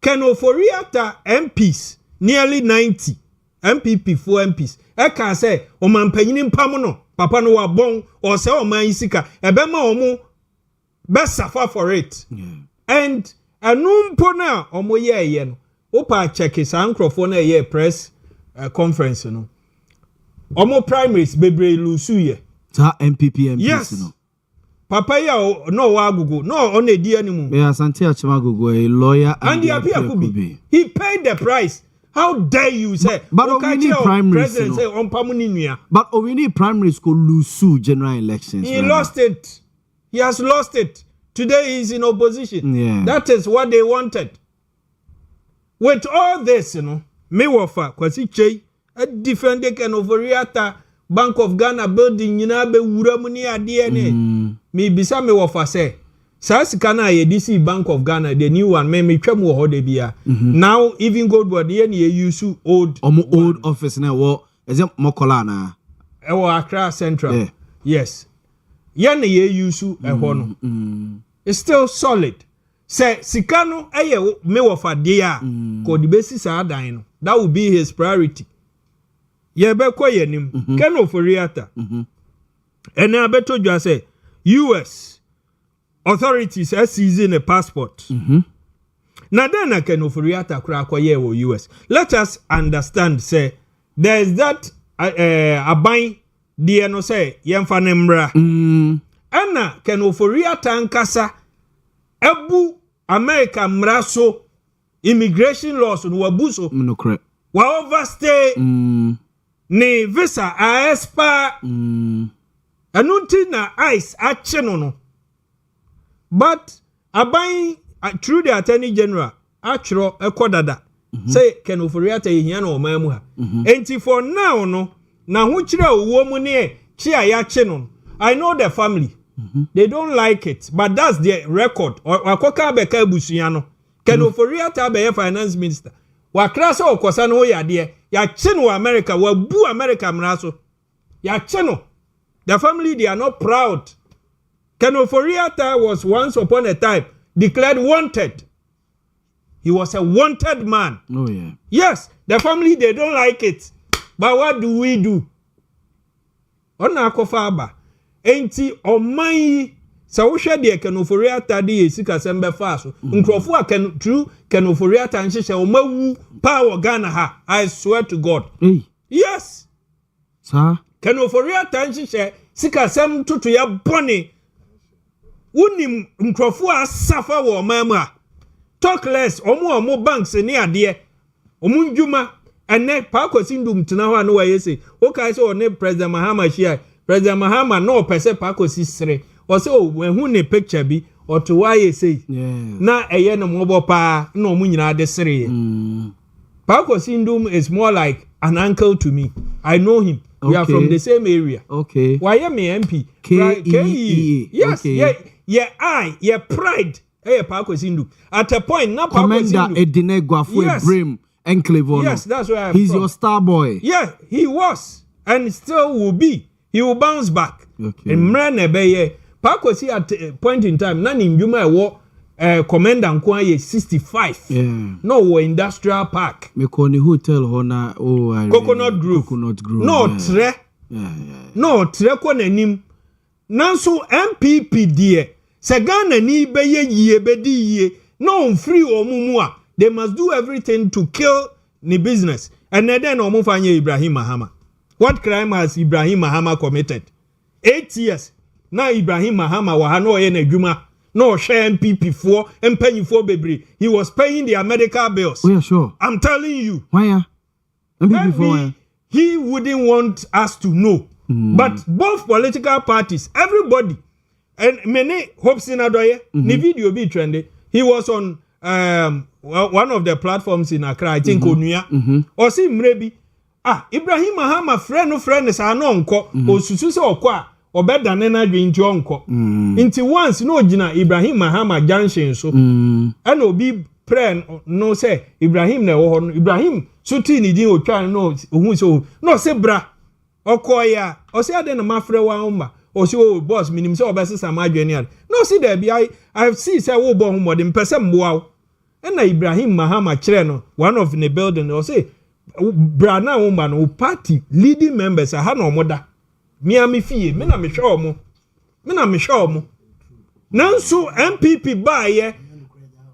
Keno for reactor MPs nearly 90 MPP 4 MPs e kan say o man panyini mpam no papa no wa bon o say o man isika e be ma o mu be suffer for it and anumpo na o mo ye no o pa check sa nkrofo na ye press conference no o mo primaries bebre lusu ye MPP yes no. Papa ya no wagugo no on a dear anymore. Yeah, Asante Achimagogo, a lawyer and the appear could be. He paid the price. How dare you say? But we need primary president say on Pamuninia. But we need primary school lose general elections. He lost it. He has lost it. Today he's in opposition. Yeah. That is what they wanted. With all this, me wafa kwasi chei a defender can overreact Bank of Ghana building be wura mu ni ade ne. Me bisa me wafa say sasika na ye DC Bank of Ghana the new one me twam wo ho de bia. Now even Goldwood ye na use old office na wo is it Mokola na e wo Accra Central. Yeah. Yes. Ye na ye use e ho no. It's still solid. Say sikano eye me wafa de a ko the basis adan no. That would be his priority. Ye be ko ye nim. Ken oforiata. And I beto you say US authorities are seizing a passport. Now then I can oforiata kra ko ye wo US. Let us understand say there is that aban de no say yemfa ne mra. Ana ken oforiata nkasa ebu America mra so immigration laws no wabuso. No correct. Wa overstay ni visa aspa anunti na ice ache no but aban through the attorney general achro ekodada say ken oforiata yehia na oman mu ha enti for now no na ho kire owo mu ne chi aya che no I know the family they don't like it but that's their record akoka beka abusuya no ken oforiata be finance minister wa krasa okosa no yade ya cheno America wa bu America mraso ya cheno the family they are not proud. Ken Oforiatta was once upon a time declared wanted. He was a wanted man. Oh yeah. Yes, the family they don't like it. But what do we do? Ona akofaba enti oman sa wo hwe de Ken Oforiatta de esika sembe fa so nkrofo a Ken Oforiatta nhyehyɛ o mawu power Ghana ha I swear to God. Yes sir Ken Oforiatta nhyehyɛ sika sem tutu ya bone unim nkrofo a safa wo mama talk less omo banks ni ade omo ndwuma ene pa kwasindum tena ho anu wa yese o kai se one President Mahama Shia President Mahama no pese pa kwasisire o se o ehu ne picture bi o to wa yese na eye no mo pa na omo nyina de sire pa kwasindum is more like an uncle to me. I know him. We are from the same area. Okay. Why am I MP? K-E-E. Yes. Okay. Yeah, pride. Hey, Pakosindu. At a point, not Commander Edine Guafu Brim Enclave. Yes, that's where he's from. Your star boy. Yeah, he was. And still will be. He will bounce back. Okay. And Mranebe, Pakosi at a point in time, none in Juma war. Commander Nkwaye 65. Yeah. No industrial park. Mekoni hotel hona Coconut Grove. No tre. No tre ko nanim. Nanso MPP die. Se Ghana ni be ye bedi ye. No free omumu a. They must do everything to kill the business. And then omu fanye Ibrahim Mahama. What crime has Ibrahim Mahama committed? 8 years. Now Ibrahim Mahama wa hano ye na dwuma. No share MPP for and paying for baby. He was paying their medical bills. Oh, yeah, sure. I'm telling you. Why? MPP for he wouldn't want us to know. But both political parties, everybody, and many hopes in Adoye, the video be trendy. He was on one of the platforms in Accra, I think Owia. Or see maybe Ibrahim Mahama friend is an uncle or Susu or Kwa. Or better than I drink Jonko. Into once no Jina Ibrahim Mahama Junction so and will be prayer no say Ibrahim no Ibrahim Sutini Dio try no who so no say bra or koya or say then a mafre wa or so boss minim so best some genial. No see there be I've seen say wo bo more than person wow. And Ibrahim Mahama Chreno, one of the building or say Brana woman who party leading members are no mother. Miami fee, me na me show mo. Nanso MPP ba ye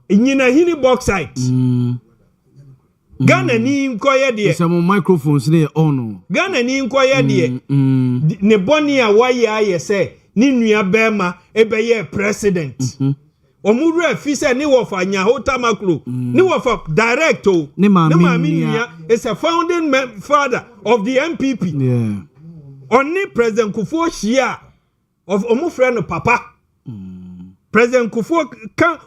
nyina hini bauxite. Ghana ni nkoye de some microphones dey on Ghana ni nkoye de ne boni a waye aye se ni nua bema ebeye president omuru afi se ni wo fa nya hotamaklo ni wo fa direct o ne ma is a founding father of the MPP only President Kufuor Shia of omufre no papa President Kufuor kan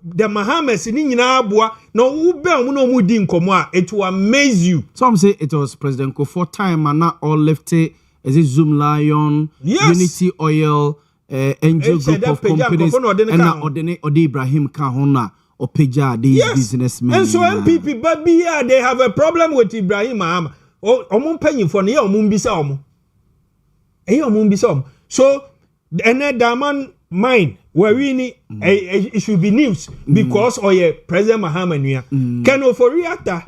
the Mahamas ni nyina aboa no wo be omu no mu di nkomo a it will amaze you. Some say it was President Kufuor time and not all lefty is it Zoom Lion, Unity Oil, Angel Group of Companies and Ode Ibrahim Kahona or Peja these businessmen. And so MPP but they have a problem with Ibrahim Mahama. Omu penny for near Mumbisa omu. Mumbisa. So and that man mine where we need it should be news because President Mahama can offer reactor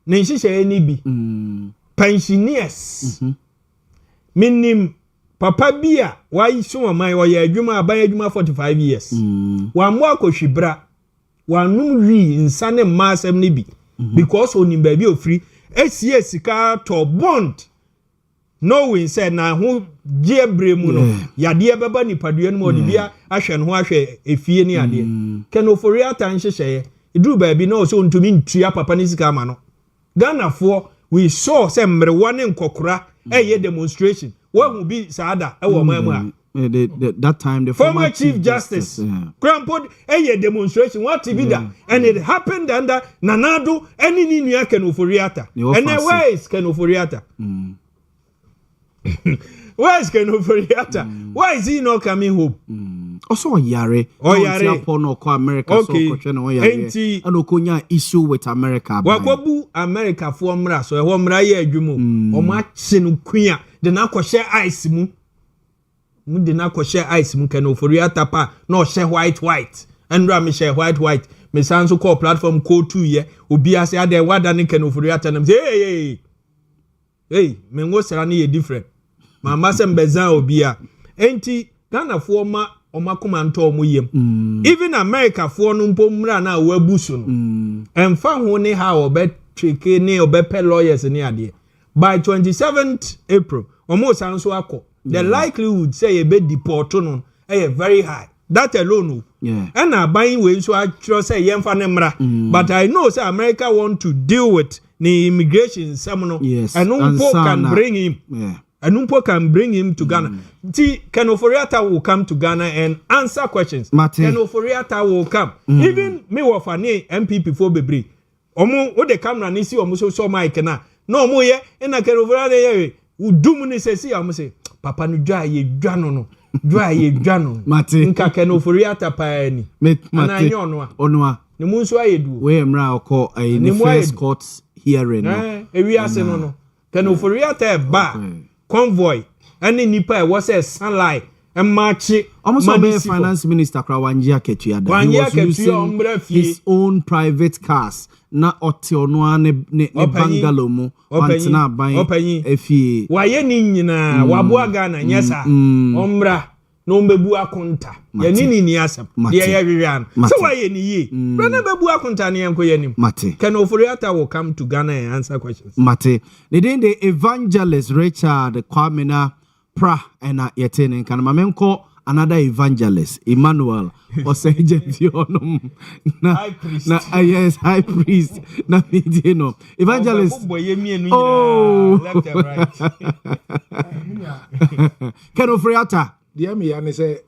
Nenshi say any be pensioners minim papa bia why so my adwuma aban adwuma 45 years wa mo akohwibra wa num wi insane maasem ne bi because onim ba bi ofri esie sika to bond no we said na ho giebre mu no yade beba nipadua no odi bia ahwe no ho ahwe efie ni ade ken ofori atan hyehye iduru ba bi no so ntumi ntua papa ni sika ma no Ghana for we saw say mrewa ne nkokora demonstration what will be sada that time the former chief justice Crampod demonstration what be that and it happened under Nanado any ni nua ken oforiata and where is ken oforiata where is ken oforiata why is he not coming home also yare upon or America so and okonya issue with America wakobu America for mra so e ho mra ye adwumo o ma che no kua de na akɔhye ice mu de na akɔhye ice mu ken oforiata pa na o hye white and ra me hye white me san so call platform code 2 ye obi ase ade wada ne ken oforiata na say hey me ngo sra ne ye different mama sem bezan obi a enti Ghana for ma omakoma nto omo yem even America for no mpo mra na wabusu no emfa ho ne ha obetreke ne obepe lawyers ne ade by 27th April omo sanso akọ the likelihood say e be deport no very high that alone and aban we so atro say yemfa ne mra but I know say America want to deal with the immigration seminal and no can bring him Anumpo can bring him to Ghana. Ken Oforiata will come to Ghana and answer questions. Ken Oforiata will come. Even me wafane MPP for bebre. Omo o de camera ni si omo so mic na. No omo ye na Ken Oforiata ye udum ni se si omo se papa no dwa ye dwa no. Dwa ye dwa no. Nka Ken Oforiata pa ni. Na anyo onwa. Ni mu nso ayedu. We mra okọ ni first court hearing no. Ewi ase no. Ken Oforiata ba convoy any nipa was a sunlight and march almost a finance minister Krawanjia Ketuada he was using his own private cars na otionwa ne bungalow mu wantina ban efie waye ni nyina waboa Ghana nyesa omra no mbebu akonta ye ni asem ye yewian so waye ni yi brana bebu akonta ne enko yanim Ken Oforiata will come to Ghana and answer questions the evangelist Richard Kwamena pra and yetene kan mamenko another evangelist Emmanuel Osejevionum high priest yes high priest na no evangelist left and right Ken Oforiata the me and say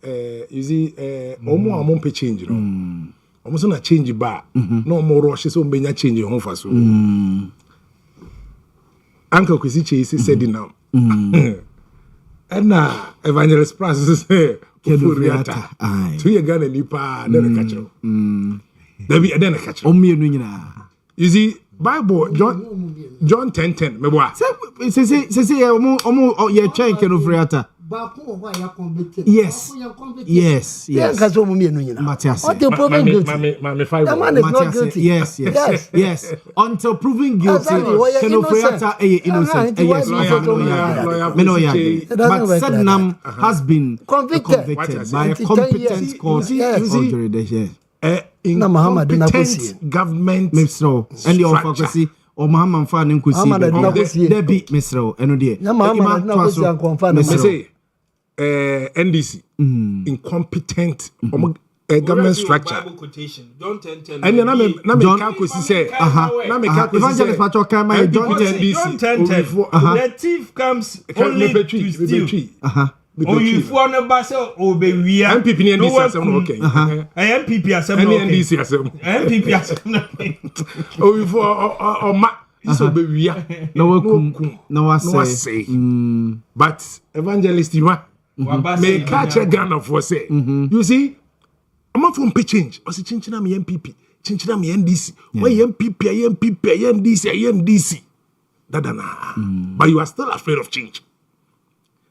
you see omo pe change no omo so na change ba no more rush so benya change ho fa so Uncle Kwesi Chase said it now and evangelist Francis say Oforiata to ye Ghana nipa den ka chiro da bi den ka chiro omienu nyina you see Bible John 10:10 me boa say omo ye chen Ken Oforiata Yes. Because we Matthias. until proven guilty. The man is not guilty. Yes. Until proven guilty, Ken Oforiata innocent. Yes. But Sednam has been convicted by a competent court. Incompetent government and the officer or Mahama fan and Mahama na dina kosi. there be Mr. Enodie. Na Mahama na dina kosi an confirm. Me say NDC incompetent government structure. Don't tell. And na me can kosi say na me can kosi say Evangelist Pacho Kama Don't tell. The thief comes only to steal. You for no basa obewia. MPP ni NDC asem okay. MPP asem okay. NDC asem. MPP asem. You for ma is obewia. No say. But evangelist you may catch a gun for say. You see, I'm not from change. I say change na me MPP. Change na me NDC. Why MPP, NDC. Dadana. But you are still afraid of change.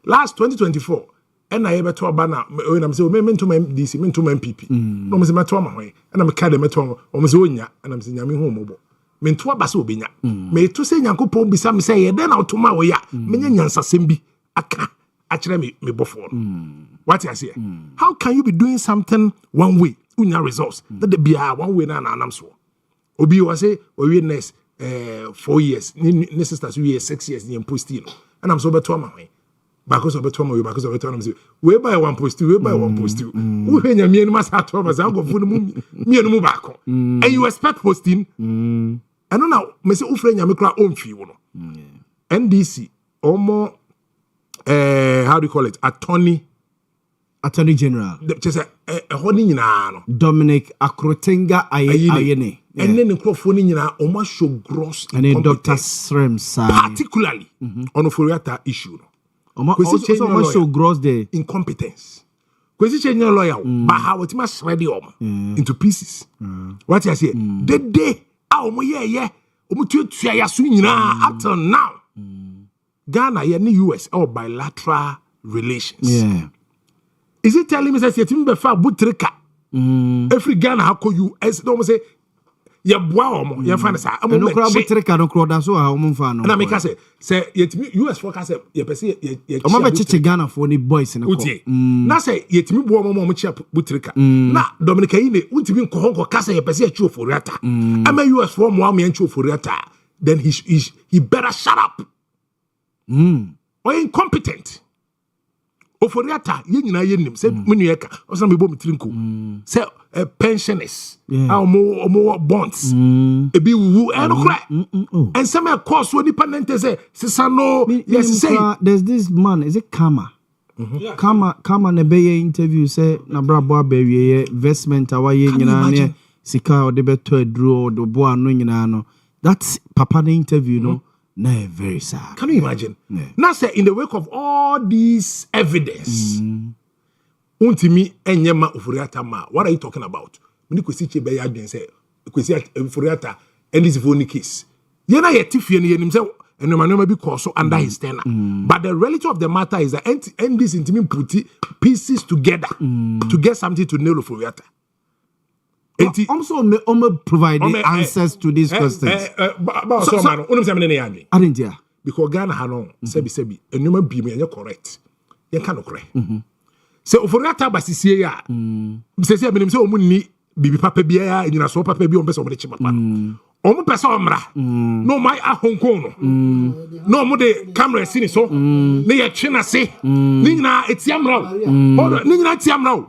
Last 2024, and I ever told Bana when I'm saying, men to my DC, men to my MPP. No, Miss Matoma, and I'm a cad metom, or Mizonia, and I'm saying, I'm home. Men to a basso binya. May to say Yanko be some say, then out to my way, Minian Sasimbi, Aka, actually me before. What I say? How can you be doing something one way, unya results, that the be one way and I'm so? Obi was say, or we next 4 years, sisters, we 6 years, near Postino, and I'm so better my way. Because of the time, we buy one post, we buy one post. Who pay me and must have Thomas, I'll go for me and move back. And you expect posting? I don't know, Mr. Ufren Yamikra own fee. NDC, or more, how do you call it? Attorney General. Just a honey Dominic Akrotenga Ayene. And then the microphone almost show gross and Dr. Srems, particularly on the Furiata issue. Also show gross the incompetence. Kwesi change your lawyer, but how it must ready into pieces. What I say? The day, up till now, Ghana and US or bilateral relations. Yeah. Is it telling me that you think before Butrika? Every Ghana how could you as don't say ya boa ya fan sa no crowd Butrika no crowd so how fan. And I make say yetimi US forecast ya pese ya o ma be Ghana for the boys in the na say yetimi boa mo chia Butrika na Dominica ine untimi nko kasa ya pese ya chuo for rata ama US for mo am ya chuo for rata then he better shut up. Or incompetent. Oforiata ye nyina ye nim say menu eka osa me bo mitrinko say pensioners mo bonds e bi wu e no kra and some course we dependent say sisano yes say there's this man is it Kama Kama na be interview say na brabo abawie investment awaye nyina ne sika o de beto aduro do bo anu nyina no that's papa na interview no. No, very sad. Can you imagine? Now, say in the wake of all this evidence, untimi enyema ufuriata ma. What are you talking about? Mini kwesi chebe ya adwen say kwesi ufuriata and this phone case. Yena yetifie ne yenim say enoma bi koso under his tenor. But the reality of the matter is that and this intimi put pieces together to get something to nail ufuriata. Also, provide the answers to these questions. I didn't hear. Because Ghana Hanon, Sebi, and you might be me, and you're correct. You cannot correct. So, for that, Basia, says, I mean, so many Bibi Papa Bia, and you know, so Papa Bion Bess of the Chimapan. Omo Pesomra, no, my Hong Kong, no more the camera scene so, near China say, Nina, it's Yamra, Nina Tiamra,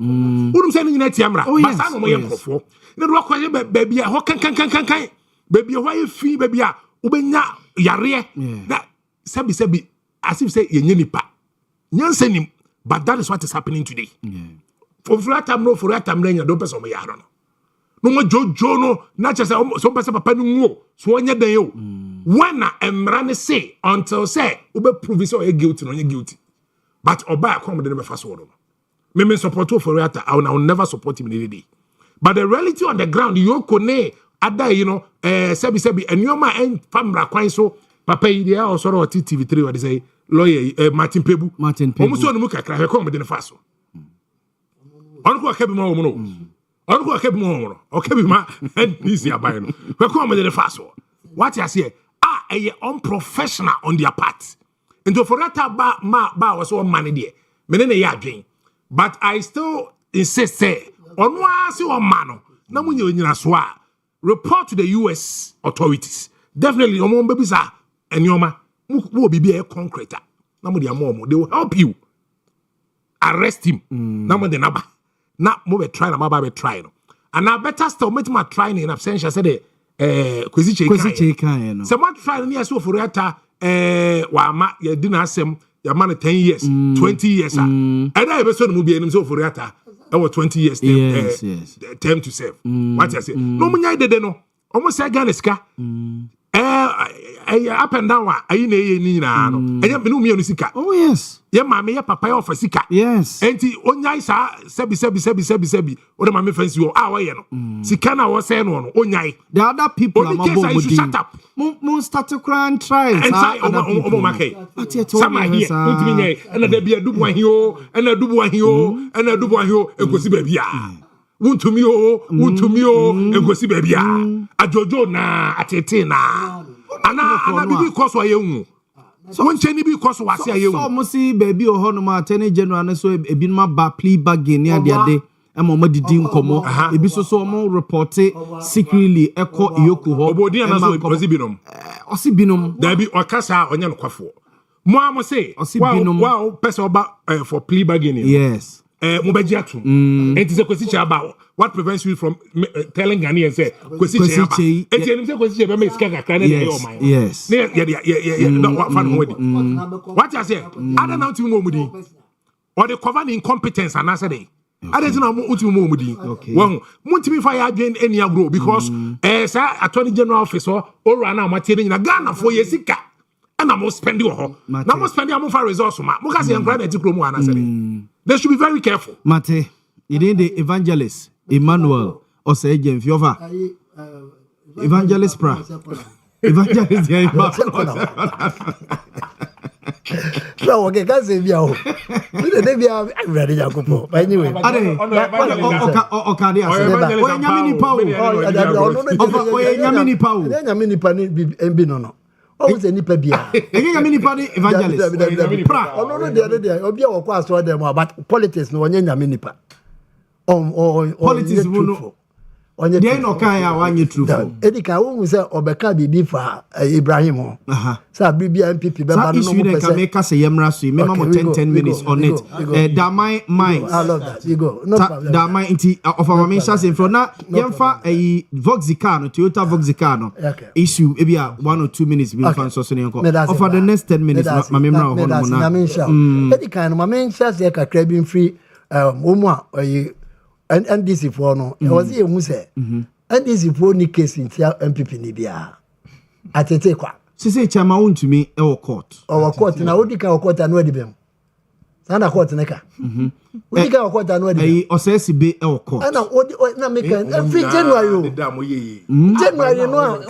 wouldn't say Nina Tiamra, but I know my uncle. The rock baby, how can baby, why fee baby, Ubenya Yare, that Sebi, as if say Yenipa, Yansenim, but that is what is happening today. For Fratam, no, for Ratam, Lane, don't pass on my yarn. No more Jono, not just some person papa no so anya dan yo when na emra say until say ube prove so you guilty no you guilty but oba come the never fast word me support for Riata I will never support him any day but the reality on the ground you kone ada you know sebi and your man famra kwan so papa idea or sort of TV3 what they say lawyer Martin Pebu almost no muka kra come the fast onko akabi ma wo no onko akabi mo okabi ma easy abai no we come the fast what you say a unprofessional on their part into for that ba was one man there me na ya adwen but I still insist say onwa se o man no na munye onyina so a report to the US authorities Definitely, omo baby sa enyoma mo be a concrete. Na mo dia mo they will help you. Arrest him. Na mo de naba. Na mo be try na ma be try no. And now better still make my try in absentia said kwesi cheka no. So what try ni aso for ata wa ma ye di na asem ya man 10 years, 20 years and I be so no be enim so for ata over 20 years term to serve. What you say? No munya dede no. Almost say Ghana ska. Up and down ayi na ye ni na no. Enya me no me sika. Oh yes. Ye ma me ye papa ye offer sika. Yes. Enti onyai sa sebi. O de ma me fancy wo a wo ye no. Sika na wo say no no onyai. The other people are more shut up. Mo start to cry and try. And say o ma kai. Sama here. Ntimi nyai. And da bia dubu ahi o, and da dubu ahi o, and da dubu ahi o enkosi ba bia. Wuntumi o enkosi ba bia. Ajojo na atete na. Ana bibi koso ayehu. So woncheni bi koso wase ayehu. So mo si baby o hono ma attorney general na so ebinuma ba plea bargain ni ade ade e mo didi nkomo ebi so mo report secretly eko iyoku ho obodi na so osi binom da bi okasa onya nkwafo mo am say wow person oba for plea bargaining. Yes. Mo beji atum enti se kwesi chaba what prevents you from telling Ghanaians say kwesi chaba enti enim se kwesi chaba make sika kakra na dey o man. Yes. No what fan wedi what you say ada na uti mo mudi or the cover incompetence and answer dey ada tina mo uti mo mudi wo muntimi fa ya adwen eni agro because sa attorney general office or na amatie na Ghana for yesika and I'm spending ho na mo spending am for resource ma mo ka say enkra na ti kro mu and answer dey. They should be very careful. Mate, you need the evangelist Emmanuel or say James Fiova. Evangelist pra. Evangelist So okay, guys, if you are, I'm ready to go. But anyway, okay, oh, it's a nipa bia. Enya nipa ni evangelist. No, the other day, obi a kwa so dem about politics no nya nipa. Politics no. Onye dey no kan ya wanye truthful. Edika wo say obeka bibi fa Ibrahim. Sa bibia MPP be ba no mo pese. Ka make say yemra so me mama 10 minutes on it. Damai minds. I love that. You go. No problem. Damai inti of our mention in front na yemfa Voxica no Toyota Voxica no. Issue e bia 1 or 2 minutes be fan so nko. For the next 10 minutes ma memra ho no na. Edika no ma mention say kakra bi free omo a NDC for no was here who say NDC for ni case in MPP ni bia atete kwa say chama wontumi e wo court na odika court anu adibem sana court neka odika court anu adibem osesi be e wo court na na make every January January no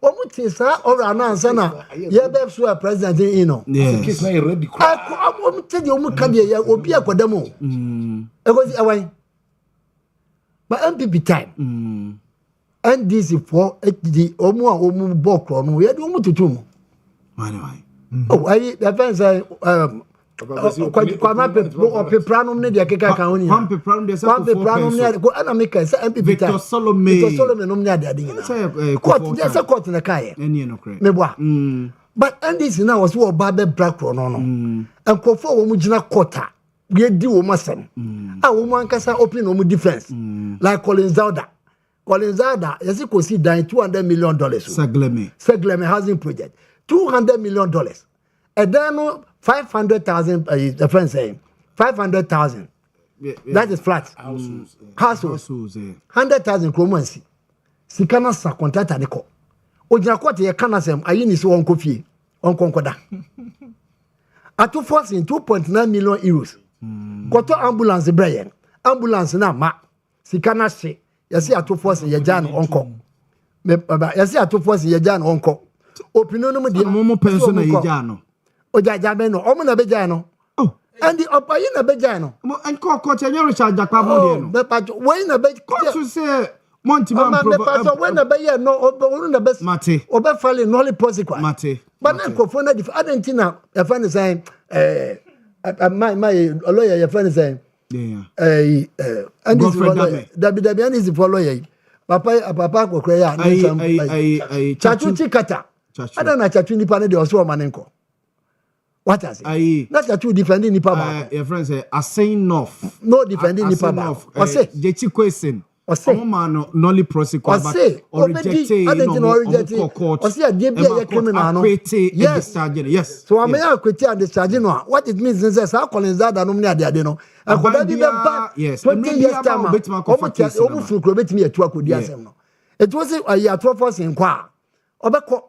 omu tisa or announce na ye be so president in no case na ready kwa omu tedi omu kade ya obi akodamo e go awai. But MPP time. NDC for HD omu bokro no ye do omu tutum. Why? Oh, I the fence kwa ma pepranum ne de keka kan oni. One pepranum de say one pepranum ne ko ana make say MPP time. Victor Solomon no ne ade ade nyina. Court dey say court na kai. Eni no correct. Me boa. But NDC now was wo ba be brakro no no. Enkofo wo mu gina court a we di wo masem a wo man kasa open no defense like Colin Zauda yes ko see down $200 million Segleme housing project $200 million and then 500,000 the friend saying 500,000 that is flat houses 100,000 kromansi sikana sa contractor ne ko ogina kwate ye kana sem ayini so won kofie on konkoda atu forcing 2.9 million euros koto ambulance brayen ambulance na ma sikana se yesi atu force ye jan onko me baba yesi atu force ye jan onko opinion no de mo penso na ye jan no ojaja be no omo na be jan no oh and the opayi na be jan no mo enko ko chenye Richard Jakpa mo de no be pa we na be ko say Montie man so when na be ye no onu na be mate obe fale no le prosecute mate but na ko for na the adentina e fa ne say my lawyer your friend saying and this lawyer and is for lawyer papa kokre ya chachu chikata ada na chachu nipa ne de oso manenko what has it na chachu defending nipa ba your friend say assign enough no defending nipa ba o say je chi question o man nolly prosecute but o reject o say adie bia ye criminal no yes so am ya kweti and discharge no what it means is say Collins Dada no me ade no akoda bi be ba 20 years time o mu furu kro betimi atu akodi asem no it was a trofos in kwa obekọ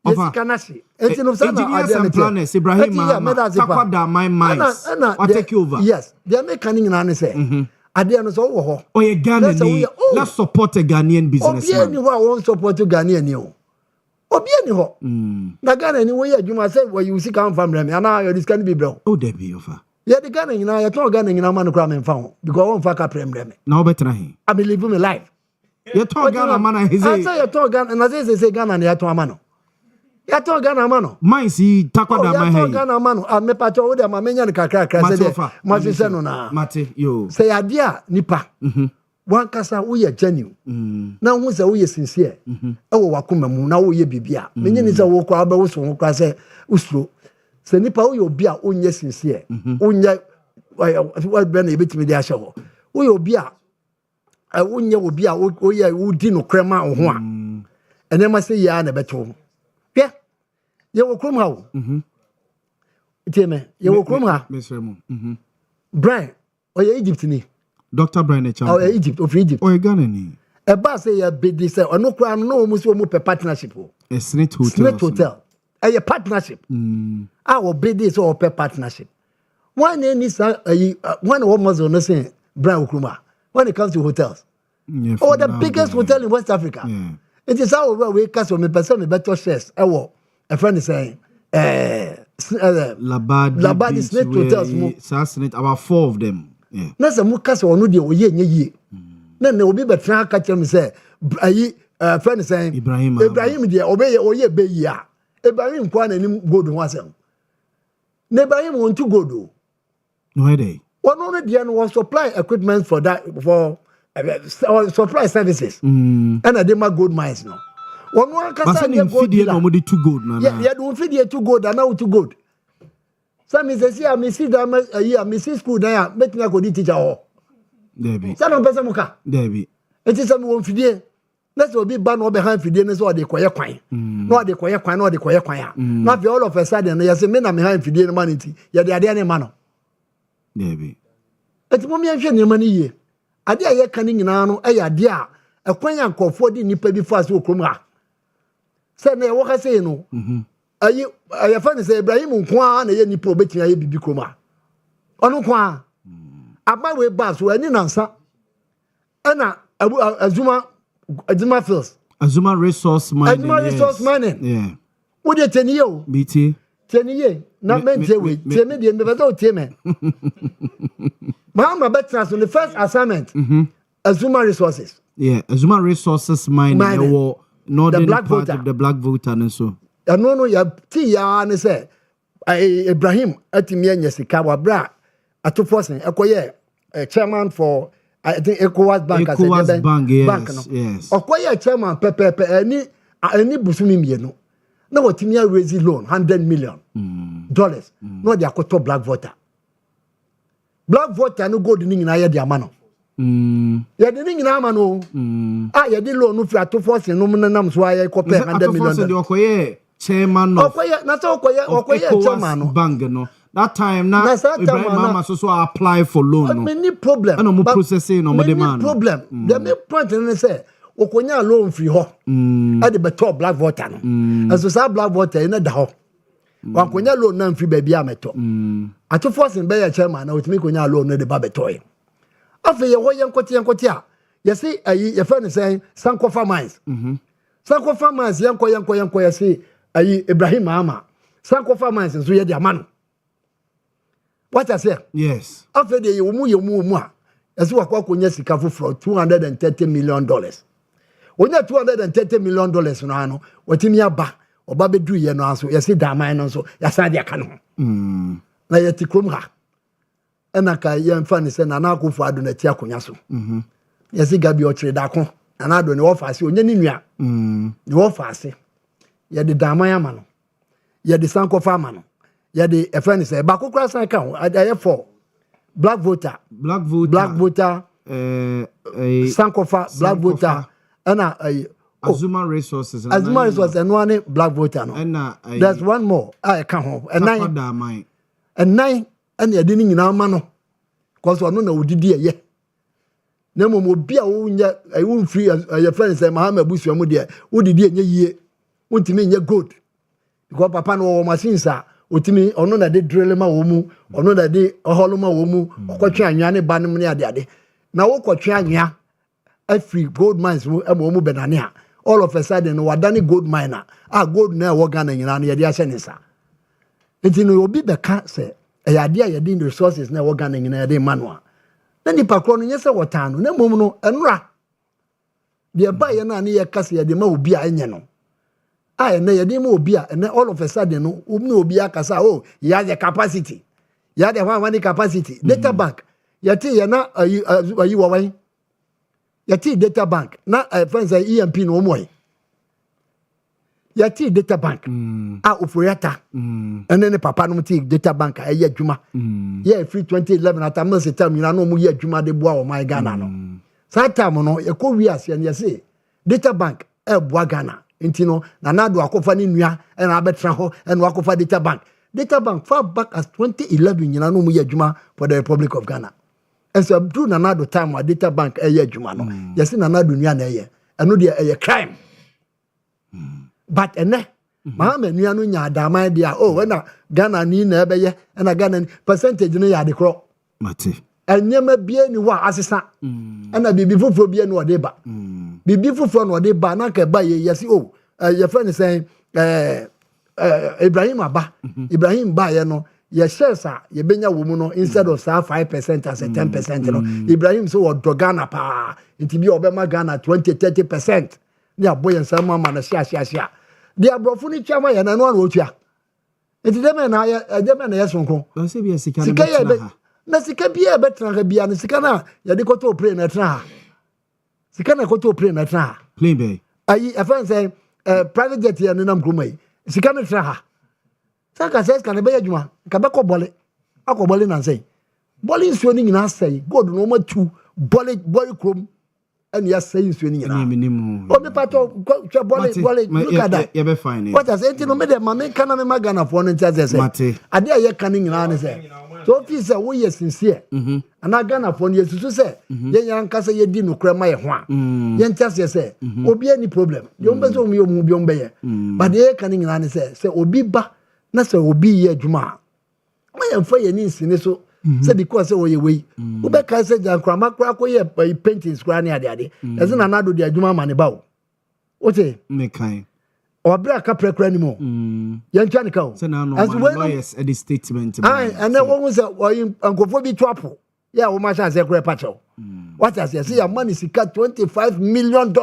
yesikanashi entino sana ade planners Ibrahim takwada my minds what take over yes they are making na say ade no so wo ho oye Ghana ni let's support a Ghanaian businessman obi ni ho won support Ghanaian ni o obi ni ho na Ghana ni wo ye adwuma say we use can family me ana you this can be bro oh there be offer ye the Ghana nyina ye to Ghana nyina man kra me mfa ho because won fa ka prem me na obetra he I believe my life you to Ghana man he say I say you to Ghana na say Ghana na you to amano ya to Ghana amano mine si takwada my he ya to Ghana amano a me pa to wo de ma menya ne kakra kra say ma se no na mate yo say ade a nipa wan kasa wo ye genuine na hu say wo ye sincere e wo wakoma mu na wo ye bibia menye ni say wo kwa ba wo so wo kwa say usuro say nipa wo ye obi a onye sincere onye wa be na ebetimi de ahye ho wo ye obi a onye obi a wo ye wo di no krema wo ho a ene ma say ya na beto hwe ye wo krom ha wo iteme ye wo krom ha mesremu Brian oye Egypt ni Dr. Brian Echam oh Egypt of Egypt oye Ghana ni e ba say ya be this ono kra no mu so mu pe partnership o a Snake Hotel a partnership wo be this or pe partnership one any one almost no say Brian Okruma when it comes to hotels the biggest hotel in West Africa it is how we cast me person me better shares a friend is saying Labadi Snake Hotels mo Snake about 4 of them na se mu cast onu de oye nye na obi betra ka chem say friend saying Ibrahim de oye be yi a Ibrahim kwa na nim gold ho asem na Ibrahim want to go do no dey one de no supply equipment for that for supply services and they ma gold mines no one kasa dey gold no mo dey 2 gold na yeah don't feed you 2 gold and now 2 gold some is say I miss that I miss school there make me go teacher ho there be some person muka there be it is some won fidie let's be ban no be hand fidie no so dey koye kwan no dey koye kwan no dey koye kwan a na be all of a sudden you say me na me hand fidie no man nti ye dey ade ne man no there be et mo me hwe ne man yie ade a ye kan nyina no e ya ade a ekwan yankofo di nipa bi fa so okrom ha se na ye wo ka say no ayi fa ne say Ibrahim nko na ye nipa obetia ye bibi krom ha ono nko a aba we ba so ani nansa ana Azuma Fields Azuma Resource Mining yeah wo de teniye o BT teniye na mente we temi de me beto temi Mama betra so the first assignment Azuma Resources Azuma Resources Mining wo northern part of the Black Voter and so no ya ti ya ne say Ibrahim atimi anya sika wa bra atofosen ekoye chairman for I think ECOWAS Bank as a bank yes. Okoye chairman pepe any busumi mienu. Na watimi a raise loan $100 million. No they akoto black voter. Black voter no go ni nyina ye dia ma no. Ya de ni nyina ma no. Ya de loan no fi atofo se no nam so aye ko pay $100 million. Atofo se de okoye chairman no. Okoye na so okoye chairman no. Bank no. That time now, Ibrahim Mama so apply for loan. Many problem. And no processing no demand. Problem. The main point is say, okonya loan free ho. At the better black voter no. And so say black voter in the ho. Okonya loan na free baby ameto. Ato force in be chairman na otimi konya loan no de ba beto e. Afa ye ho yenkoti a. You see your friend is saying Sankofa mines. Sankofa mines yanko you see Ibrahim Mama. Sankofa mines so ye dia man. What I say? Yes. After the you as we are going sika for $230 million. When you $230 million no, what in your ba or baby do ye no so you see that mine so you say dia kan. Na ye tikrom ha. E na ka ye mfa ni se na na akofo ado na ti akonya so. You see gabi o trade akon. anado ne ofase onye ni nua ne ofase ye de damaya ma no ye de sankofa ma no ye de efrani say ba kokura san ka ho aye for black voter sankofa black voter ana Azuma resources and one black voter no there's one more I can ho and nine and ye de ni nyina ma no cause ono na odidi eye na mo bi a wo nya wo free your friend say Muhammad Busu mu de wo didi enye yie wontimi enye good because papa no wo machines a otimi ono na de drill ma wo mu ono na de oholo ma wo mu okotwe anwa ne ba ne ne ade na wo kotwe anwa free gold mines mu mu benane a all of a sudden no wadane gold miner gold na wo Ghana nyina no ye de ahye ne sa enti no obi be ka say eyade a ye de resources na wo Ghana nyina ye de manual na nipa kro no nyese wotano na mom no enra de ba ye na ne ye kase ye de ma obi a enye no na ye de ma obi a na all of a sudden no na obi akasa he has the capacity he has the money capacity data bank yati ye na ayi wawan yati data bank na friends EMP no mo yati data bank oforiata ene ne papa no ti data bank aye adwuma ye free 2011 atamma se tam nyina no mu ye adwuma de boa o my Ghana no sa time no ye ko wiase ne ye data bank boa Ghana enti no na nado akofa ni nua na abetra ho na akofa data bank far back as 2011 nyina no mu ye adwuma for the Republic of Ghana and so through na nado time wa data bank aye adwuma no ye se na nado nua na ye eno de aye crime but ene Muhammad nua no nya adama dia na Ghana ni na ebeye na Ghana percentage no ya de kro mate enyema bie ni wa asesa na bibi fufuro bie no de ba bibi fufuro no de ba na ka ba ye yesi ye friend say Ibrahim aba Ibrahim ba ye no ye shares a ye benya wo mu no instead of 5% as a 10% no Ibrahim so wo do Ghana pa nti bi obema Ghana 20-30% ni aboye nsama ma na sia dia brofo ni twama ya na no anu otua enti dem na ya sonko na se bi sika na sika bia betra ha bia na sika na ya de koto play na tra sika na koto play na tra play bay ayi afan say private jet ya nam kromai sika na tra ha saka says kan be adwuma ka be ko bole akobole na say bole nsuo ni nyina say god no ma tu bole krom and you say you swing in the pato bole look at that you be fine what as enti no me de mama kana me magana for no enti say ade aye kan nyina ne say so fi say wo yes sincere ana Ghana for no yesusu say ye yan kasa ye di no kra ma ye ho a ye enti say obi any problem ye mbe so mu bi ombe ye but ye kan nyina ne say obi ba na say obi ye adwuma ma ye fa ye ni nsine so say because we we be ka say jankrama kra ko ye paintings kra ne ade eze na nado de adwuma ma ne ba o te me kan obra ka prekra ni mo ye ntwa ne ka o say na no lawyers at the statement and then one say ankofo bi twapo yeah wo ma sha say kra pacho what as say your money sika $25 million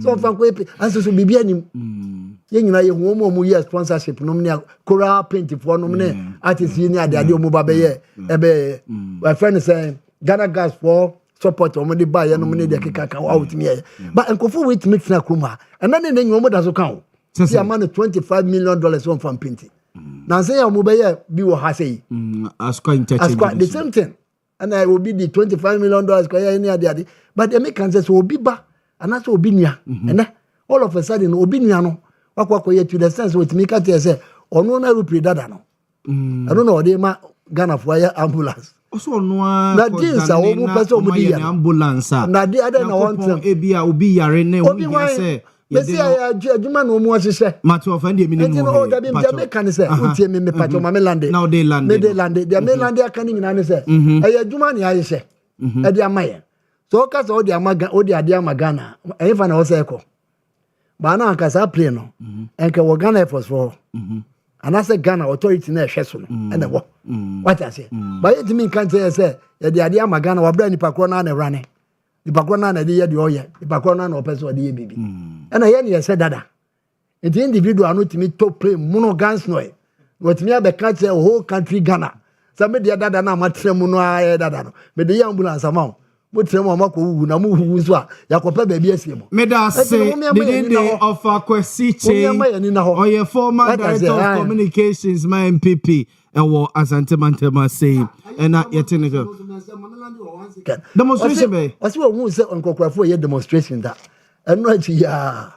so fan ko epi and so bibi anim ye nyina ye hu mu ye sponsorship no me Coral paint for no me artist ni ade omo ba be ye ebe my friend say Ghana gas for support omo de buy no me de keka out me but enkofu wait make na kroma and then ne nyomo da so kan see a man $25 million on from painting now say omo be ye bi wo ha say asquire interchange the same thing and I will be the $25 million kwa any ade but they make can say so obi ba and that's obi nua and all of a sudden obi nua no wakwa ye to the sense with me ka say ono na ru predada no I don't know they ma Ghana for ya ambulance also no na jeans a wo mu pese o mu di ambulance na dey ada na one thing ebia obi yare na wo say Besi adwuma no mu ahyehyɛ mato of ndie mini mu no da bi me kan say utie me pato ma me lande now they land dia me lande aka ni nyina ne say adwuma ne ahyehyɛ e dia maye so ka say o dia ade amagana e fa na o say ko ba na aka sa play no enke wo Ghana Force for and I say Ghana authority na ehwe so no and wo what I say but it mean kan say ye dia ade amagana wa bra ni pakro na na rane the background na dey the oye the background na person dey bibi and here na say dada the individual no timi to play mono guns no e what me be catch whole country Ghana so me dey dada na matrem no aye dada no me dey ambulance amount Motremo Mako, Namu, Wuzwa, Yakopa Baby. Meda say the day of Akwesiche or your former director of communications, my MPP, and what Asante Mantema saying, and not yet in the demonstration. As well, who said on Cocra for demonstration that, and right here,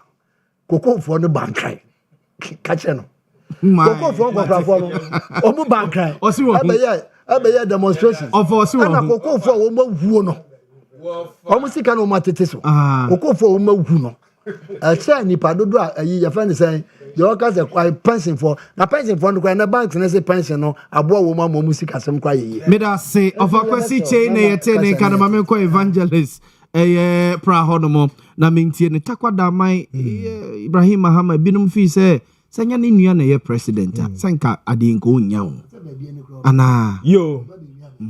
Coco for the bank. Catching. Coco for Omo bank. Or see a demonstration of Coco for Omo. Almost can no matter so. Coco for Uno. A chair nipa do your friend is saying your cars are quite pension for na pension for the banks and say pension no abo woman mo music asem kwa ye. Me da say of akwasi chain na yete ne kana ma me ko evangelist pra honomo na mentie ne takwada man Ibrahim Mahama binum fi say sanya ne nua na ye president sanka ade nko nya wo. Ana yo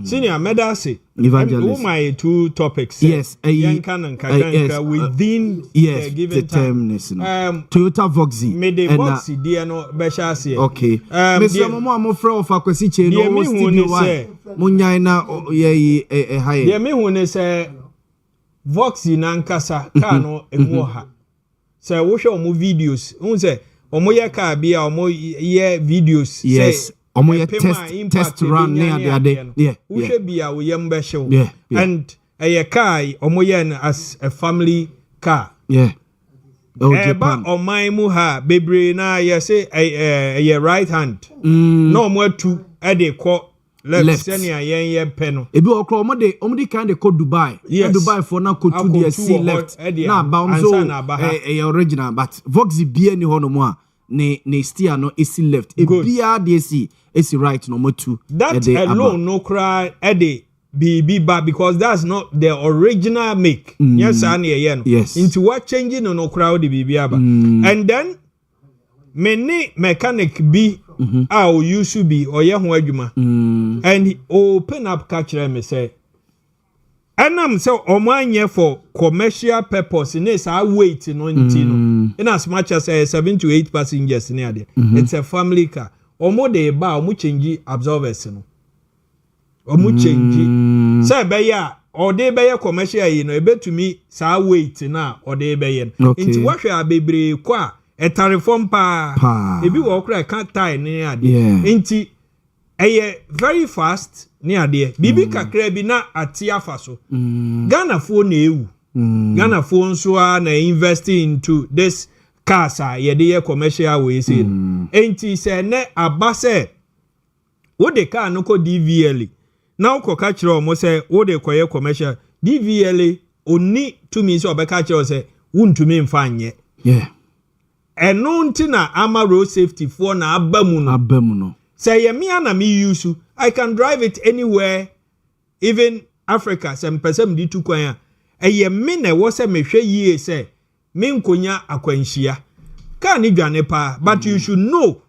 Senior Medasi, evangelist. My two topics. Yes, Yankan and Kaganka within the given time. Toyota Voxy. Made the Voxy, dear no Beshasi. Okay. Mr. Momo, I'm afraid of Akwesiche. No, Munyaina, ye high. Dear me, when they say Voxy Nankasa, Kano, and Moha. So, we show more videos. Who say, Omoya Kabia, or more videos. Yes. Omoya test run near the day. Yeah. We should be our young special. Yeah. And a car, Omoya as a family car. Yeah. Oh, Japan. On my muha, baby, na ya say a right hand. No more two at the court. Left. Yen penno. Ebi okro omode kind de code Dubai. Yes. Dubai for na ko to the sea left. Na bound so original but Voxy bia ni hono mo a ne steer no isi left. E bia de si isi right no mo two. That alone no cry ede BB bar because that's not the original make. Yes, yes. Into what changing no crowd the BB aba. And then many mechanic be how you should be or young wajuma. And he open up catcher me say. And I'm so omanye for commercial purpose in this I wait in in as much as 7 to 8 passengers near there. It's a family car. Omo de ba omo change absorbers no. Omo change. Say be ya or they be ya commercial you know e be to me sa wait na or they be yen. Into what we are bebre kwa e reform pa. Ebi wo kra kan tie ni ade. Inti eye very fast ni ade. Bibi kakra bi na atia fa so. Ghana fo na ewu. Ghana fo nso a na invest into this cars ye dey commercial way say. Enti se ne abase wo de car no ko DVL. Now ko ka kire o mo say wo de koye commercial DVL oni to me so obeka kire say wuntumi mfa anye. Yeah. Eno ntina ama road safety for na abamu no. Say me na me use I can drive it anywhere even Africa some person di tu kwan a me na wo say me hwe yie say me nkonya akwanhia ka ni dwane pa but you should know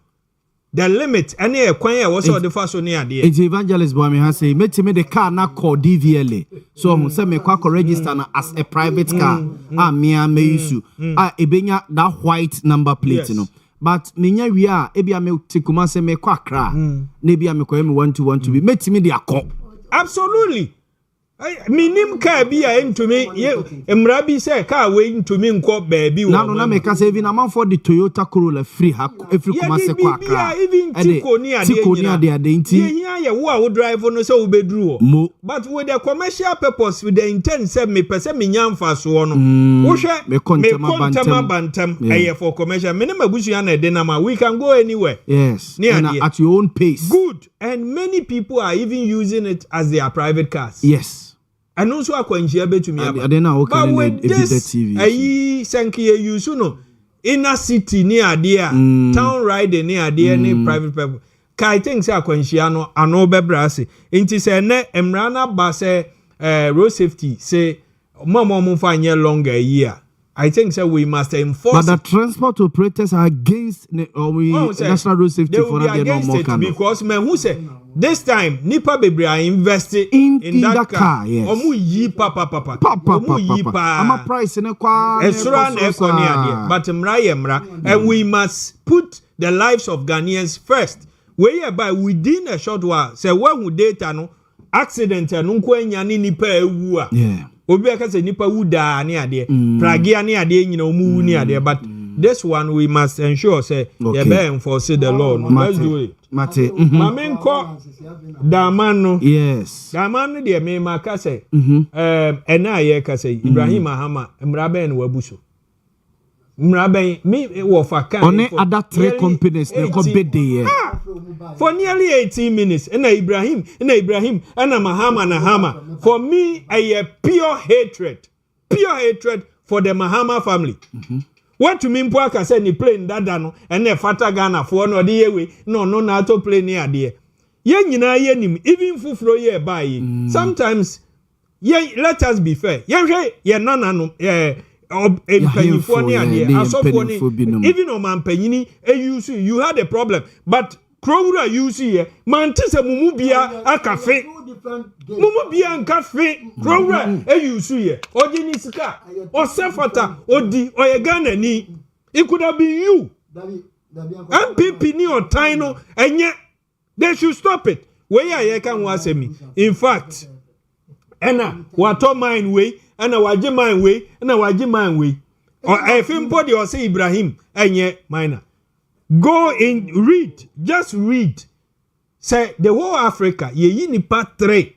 the limit any e kwan e wo say the first one ade it's evangelist Boamah has say me the car na call DVLA so who say me kwa register na as a private car me use ebenya that white number plate no but menya wi a ebia me tikuma say me kwa kra na bia me kwa me 1212 bi metimi de akọ absolutely minim car bi a ntumi emra bi say car we ntumi nko baabi wo na me ka say even am for the Toyota Corolla free kuma say kwa kra even tiko ni ade nti ye wo a wo drive no say wo bedru wo but with the commercial purpose with the intent say me pese me nyamfa so no wo hwe me kontama bantam for commercial me na mabusu ya na de na ma we can go anywhere yes and at your own pace good and many people are even using it as their private cars yes. And also akwanjia betumi aba. I don't know how can TV. Ayi senki use no inner city ni ade a town ride ni ade ni private people. Kai think say akwanjia no ano bebra se. Nti say ne emra na ba say road safety say mama fa nye longer a year. I think so we must enforce. But the transport operators are against national road safety for that no more can. Because men who say this time nipa bebre are invested in that car. Yes. Omu yi papa. Omu yi pa. Ama price ne kwa. Esura na ekoni ade. But mra and we must put the lives of Ghanaians first. Whereby within a short while say when who data no accident no nko anya ni nipa ewu a obi aka say nipa wu da ne ade pragia ne ade nyina omu wu ne ade but this one we must ensure say you be enforce the law. Let's do it. Mate. Mamenko Damano. Yes. Damano de me maka say ena ye ka say Ibrahim Mahama mraben wabuso. Mraben me wo fa kan on other three companies they come bid there for nearly 18 minutes and Ibrahim and Mahama na Hama for me a pure hatred for the Mahama family. What to mean poa ka say ni plane dada no and fata Ghana for no de we no na to plane near there ye nyina ye nim even fufuro ye buy sometimes ye let us be fair ye hwe ye nana no even on man penyini you had a problem but crowra use here man tese mumubia akafe mumubia nkafe crowra use here ojini sika o sefata odi oyegana ni it could have been you MPP ni otaino enye they should stop it where ye kan wasemi in fact ena wato mine way ana waje man way ana waje man way or efimpo de o say Ibrahim enye minor go in just read say the whole Africa ye nipa 3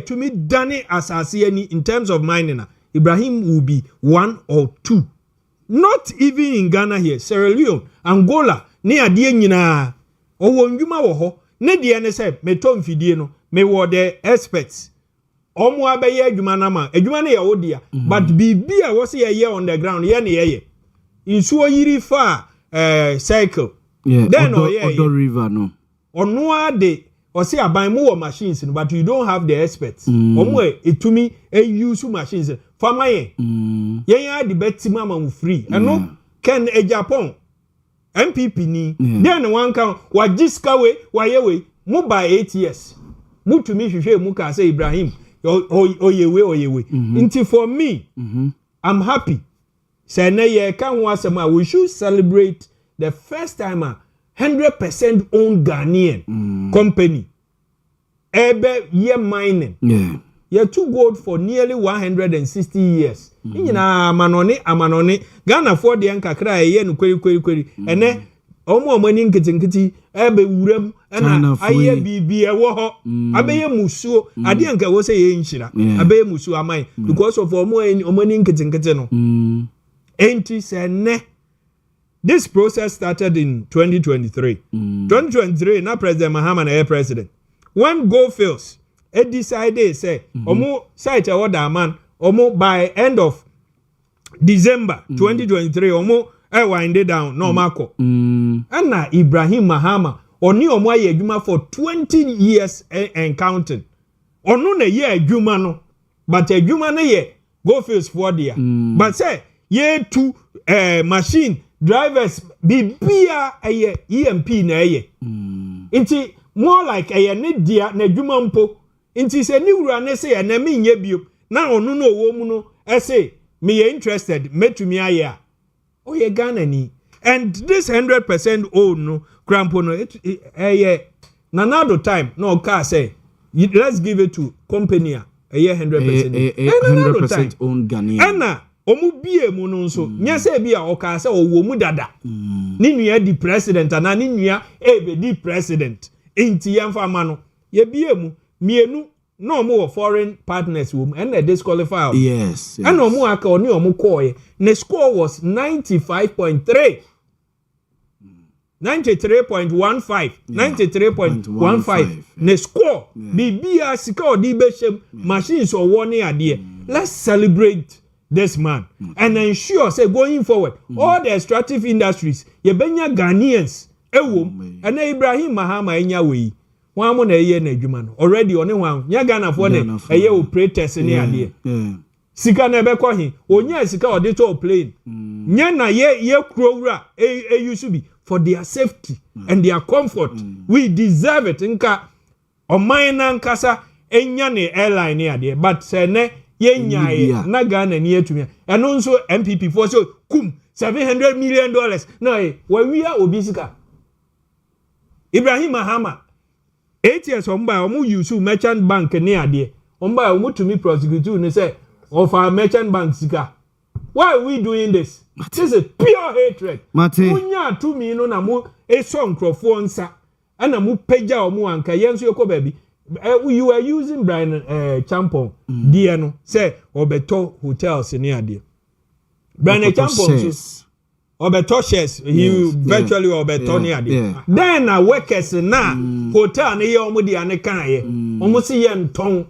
to me dani asase ani in terms of mining Ibrahim will be 1 or 2 not even in Ghana here Sierra Leone Angola ne ade nyina owo ndwuma wo ho ne de ne say meto mfidie no me wo the experts omo abaye adwuma na ma adwuma na ye odia but bibi a wo say ye on the ground ye na ye insuo yiri fa cycle then Odo river no ono ade o say aban mu wo machines no but you don't have the experts omo etumi use machines farmer ye ya the best mama mu free eno ken Japan MPP ni then one kan wa jiska we wa ye we mu by 8 years mutumi hwehwe mu ka say Ibrahim oyewe nti for me I'm happy say na ye kan ho asema we should celebrate the first time 100% owned Ghanaian company ebe ye mining ye too gold for nearly 160 years nyina amanone Ghana for de nkakra ye no kweri ene omo ni nkitinkiti ebe wuram ena aye bibi ewo ho abeye musuo ade nka wo say ye nhyira abeye musuo amai because of omo ni nkitinkiti no enti se ne this process started in 2023 2023 na President Mahama na president when Gold Fields decided say omo site order man omo by end of December 2023 omo wind it down no mako and Ibrahim Mahama oni omo aye adwuma for 20 years and counting onu na ye adwuma no but adwuma na ye Gold Fields for there but say ye two machine drivers bibia aye EMP na aye inti more like aye ne dia na adwuma mpo inti se ni wura ne se na me nya bio na onu no owo mu no say me ye interested metumi aye a oye Ghana ni and this 100% own no crampo no nanado time no car say let's give it to company a 100% owned Ghanaian ana omu bie mu no nso nya say bia o ka say owo mu dada ni nua di president ana ni nua ebe di president enti yamfa ma no ye bie mu mienu no more foreign partners wom and they disqualify yes and no more aka oni omu call the score was 93.3 93.15 the score bibia sika odi beshem machines or one ade let's celebrate this man and ensure say going forward all the extractive industries ye benya Ghanaians ewom and Ibrahim Mahama enya we wan mo na eye na adwuma no already one wan nya Ghana for na eye operators ni ade sika na be ko hin onya sika ode to plane nya na ye krowura use be for their safety and their comfort we deserve it nka oman na nkasa enya ne airline ni ade but say ne ye nya na Ghana ni etumi eno nso MPP for so kum $700 million no we are obisika Ibrahim Mahama 8 years omu use merchant bank ne ade omu to me prosecute ne say of our merchant bank sika. Why are we doing this? This is pure hatred. Munya to me no na mu eso nkrofo nsa ana mu peja omu anka yenso yeko baby. You are using Brian Champon dear no say obeto hotels ne ade. Brian Champon obeto shares he virtually obeto ne ade. Then workers na hotel ne ye omu de ane kan ye. Omu se ye nton.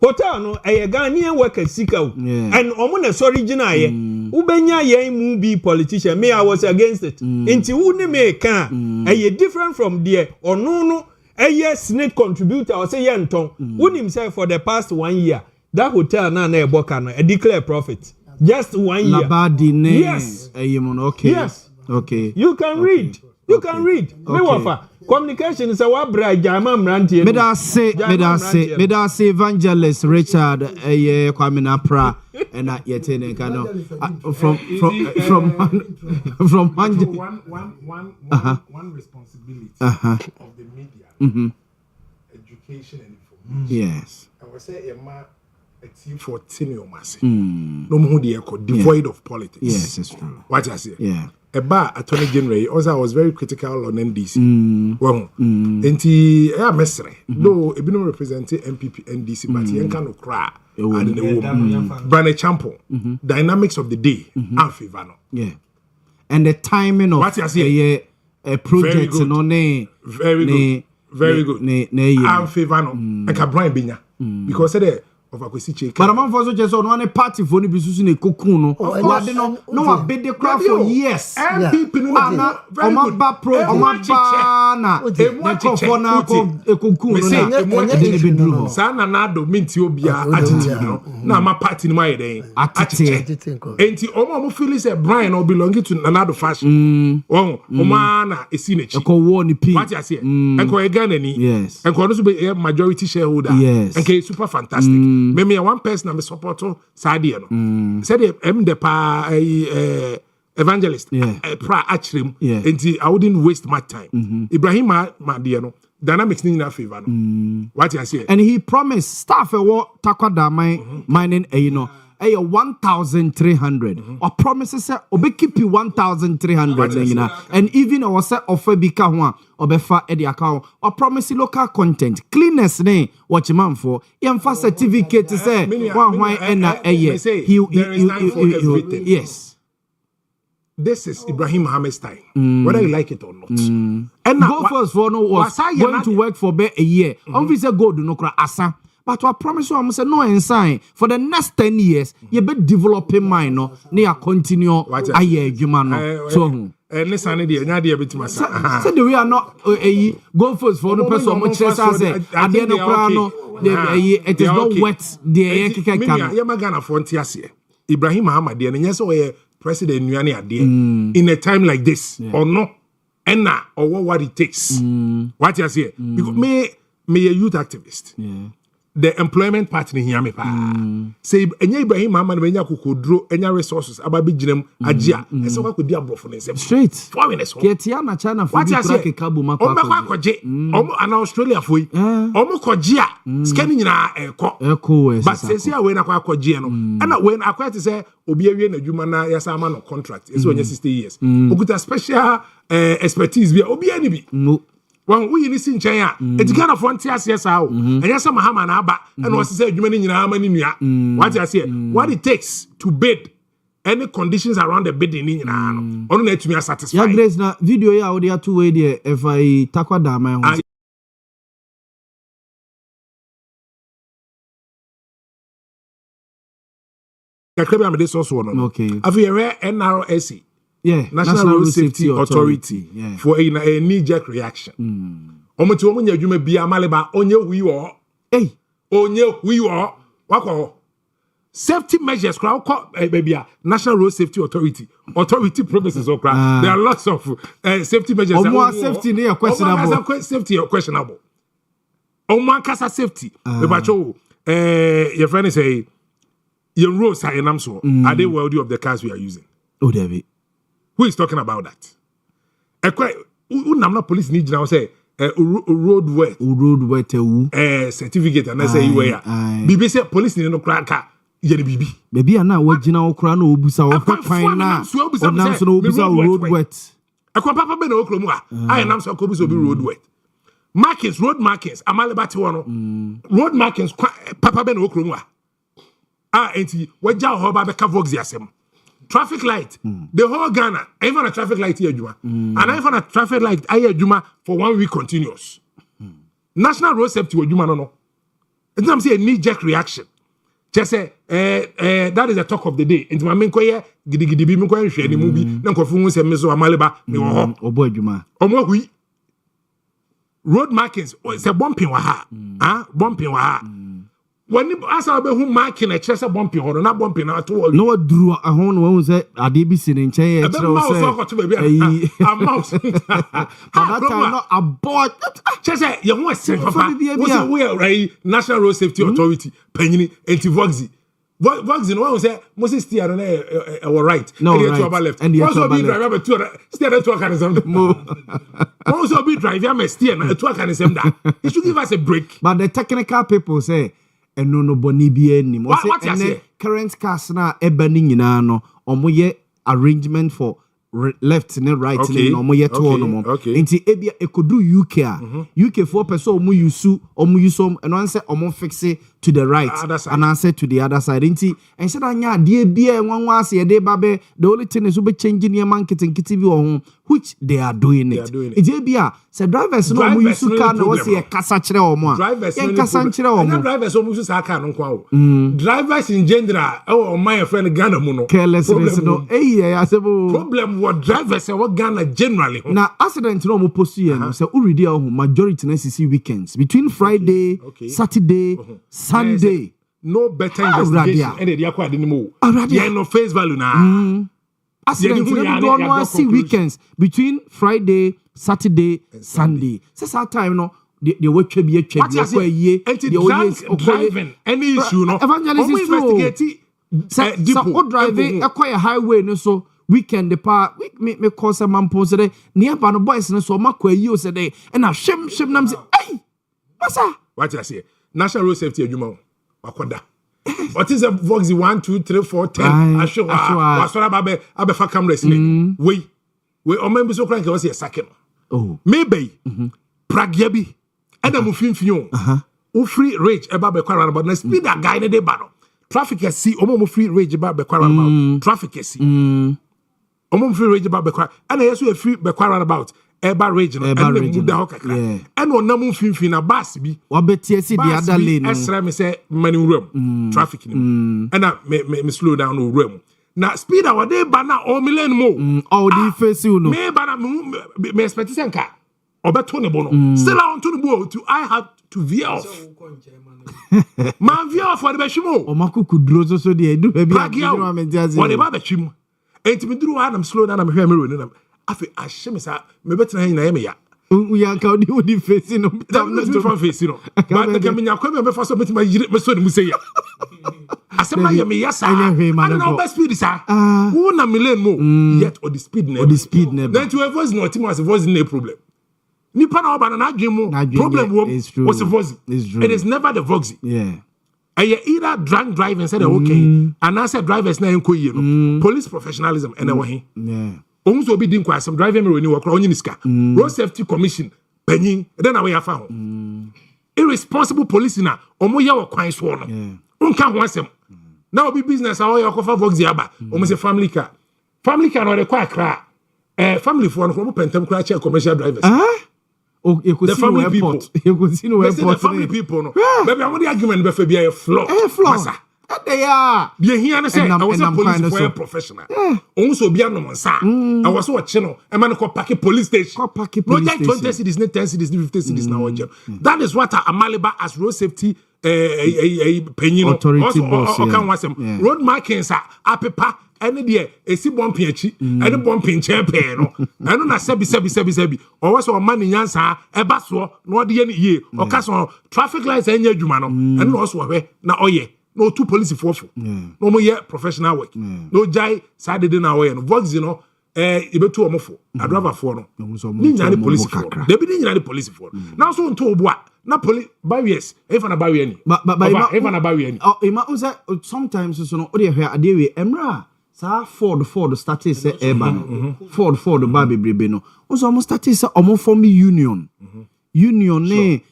Hotel no Ghanaian workers sika and omuna original ye ubenya ye mu be politician me I was against it inti uni me kan different from there no snake contributor or say yenton uni himself for the past 1 year that hotel na eboka no declare profit just 1 year yes okay yes okay you can read me wafa communication is a wabra jama mrantie me da say evangelist Richard Kwamina Pra and yetene kano from one responsibility of the media education and information yes I was say a team for senior mass no more devoid of politics yes it's true what I say yeah Eba Attorney General also I was very critical on NDC. Well, enti mesre. Though ebino representing MPP NDC, but he can no cry. And the Brane Champo, dynamics of the day, and favor no. Yeah, and the timing of what you say a project no ne very good. And favor no. And ka Brian Binya because the of akwesi cheke but am for so just on one party for ni bisusu ne kokun no wa de no wa be the crowd for years MPP no na omaba pro omaba na e for na kokun no na de be duru sa na na do minti obia attitude no na ma party no ma yeden attitude enti omo feel say Brian no belong to Nanado fashion omo na esi na chi e ko wo ni p what you say enko e Ghana ni yes enko no so be majority shareholder enko super fantastic me one person I'm support Sadia no said the pa evangelist pra achrim and I wouldn't waste my time Ibrahim Madia no dynamics ni na favor no what you say and he promised staff what takwada mining 1,300 or promises say obe keep you 1,300 and even I was say offer bika ho obefa e the account or promise local content cleaners ne watch man for yemfa certificate say one na yes this is Ibrahim Mohammed's time whether you like it or not and go first for no was going to work for a year obviously go do no kra asa. But I promise you, I'm saying no ensign for the next 10 years. You be developing mine no. Near continue. Aye, human no. So, listen, the bit myself. So we are not go first for no person. Much less I say. At the end of no, it is not wet. The Kenya. Yamagana Frontier. Ibrahim Muhammad. And yes, we President Nyani Ade in a time like this or no, and now or what it takes. What you say? Because me a youth activist. Yeah. The employment partner here me pa say enya Ibrahim Muhammad enya kokodro enya resources ababi ginem agia e se kwakodi abrofo ne straight foreigners ketia na China for the track kabu makwa kwaje omo ana Australia foi omo koje a scan nyina eko but say we na kwaje no ana we na akwate say obi awie na dwuma na yasa ama no contract e se onye 60 years okuta special expertise bi obi ani bi when we ni sin chen a etikana frontier CSA o enyasa mahama na aba and was say adwuma ni nyina ama ni nua what you say what it takes to bid any conditions around the bidding ni nyina no ono na etumi satisfy ya Grace na video ya audio two way there if I takwa da my ho kakebe am dey source one okay afi NRSC yeah, National Road Safety Authority for a knee-jerk reaction. Omo ti omo nya adwuma bia maleba onye hui wo. Onye hui wo. Wako safety measures crowd baby National Road Safety Authority promises okra. There are lots of safety measures. Omo safety ne questionable. Safety questionable. Omo kasa safety. Eba cho your friend say your roads are enam so. Are they worthy of the cars we are using? Oh David. Who is talking about that? Unamna police need now say road wet certificate and I say you are BBC police no crack yere bibi baby na wagina okra na obusa wo kwan na onam so na obusa road wet akwa papa be na okro mu a I nam so obusa obi road wet road markings amalebati wono road markings papa be na okro mu a enti wagja ho ba be ka vox yasem traffic light the whole Ghana even a traffic light here juma and even a traffic light here juma for 1 week continuous national road safety juma no it's not say a knee jerk reaction just say that is the talk of the day into my men koye gidigidi bi me koye hwe ni mu bi na nkofu hu se me so amaleba me wo ho obo adwuma omo hui road markings say bumping wa ha bumping wa ha when asa be hu marking e chese bumping ho na bumping na to all no duru ahon no hu se ade bi si ne nchen e chere say am mouse that time no abort chese ye hu ase papa we right national road safety authority panyini anti voxy no one say Moses steer no e right no right to about left and the also be driver to steer to can some also be driver me steer na to can some that it should give us a break but the technical people say eno no boni bi anim o say current cars na eba ni nyina no omoye arrangement for left and right okay. no omoye to no mo enti ebia ekodu UK UK for person omo use eno answer omo fix it to the right and answer to the other side enti ense da nya de bia enwanwa ase de babe the only thing is we change near market nkiti bi ho which they are doing it enti ebia say drivers no omo use car no was e kasa kire omo a kasa kire omo drivers omo use car no kwa drivers in general o my friend Ghana mu no carelessness no asebo problem what drivers what Ghana generally na accident no mo post here no say already majority na CC weekends between Friday Saturday Sunday no better investigation and the akwa de nimo yeah no face value na accident no do see weekends between Friday Saturday Sunday say that time no the watch be akwa yie the driving any issue no evangelist is investigate so driving akwa highway no so weekend the part me call some man pose there nearby no boys no so makwa yi o say there and na shim nam say hey masa what I say national road safety adwuma wakoda what is a vox 1 2 3 4 10 asho wasora ba fa cameras ni we o member so kran ke was second maybe pragya bi ena mu finfin o free rage e ba be kwara but na speed that guy ne dey ba no traffic see o mo free rage ba be kwara about traffic see o mo free rage ba be kwara ena yeso e free be kwara about eba rage no and mu da hokakra and onam mfinfin na bus bi obetie si the other lane no esra me say mani room traffic ni and me slow down no room na speed a wade ba na o million mo all the face you know me ba na me expect senka obeto ne bo no still on to the bo to I have to veer off man veer off for the beshimo o makuku duro so dey do baby a me diaze what about the chim enti me duro am slow down am hwe me ro no afi ashemisa me betina hin na ye me ya uyanka odi face no no from face no but the kaminya kwa me fa so betima yire me so ni mu say ya asema ye me ya sa and no best speed sa who na million mo yet or the speed never then to avoid no team was avoid no problem ni pa na oba na adwen mu problem was avoid it is never the voxy either drunk driving said okay and I said drivers na enko yie no police professionalism and we onso obi din kwasem driver me roni wakra onyi niska road safety commission panyin then na we afa ho irresponsible police na omo ye wakwan so no unka ho asem na obi business awo ye kofa vox aba omo se family car no de kwa kra family for no ko pentem kra che commercial drivers the family people the family people no baby am the argument be fa bia e floor they are be here na say I was a police for a professional onso bia no monsa I was watching no e man ko park police station no 20 cities 10 cities 50 cities na oje that is what Amaliba as road safety penyin authority boss can wasem road markings apepa ene de esi bompin achi ene bompin chepe no eno na sebi o was o man nyansa eba so no de ye ne ye o ka so traffic lights enya adwuma no eno no so hwe na oye no two police for no mo ye professional work no jai side de na oye no vox no ibetu omofo adriver for no ni nyane police for they be ni nyane police for now so nto obo na police barriers if na barrier ni if na barrier ni ima unse sometimes so no o de hwe ade we emra sa Ford started say urban Ford ba bebrebe no unse omo started say omo form union ne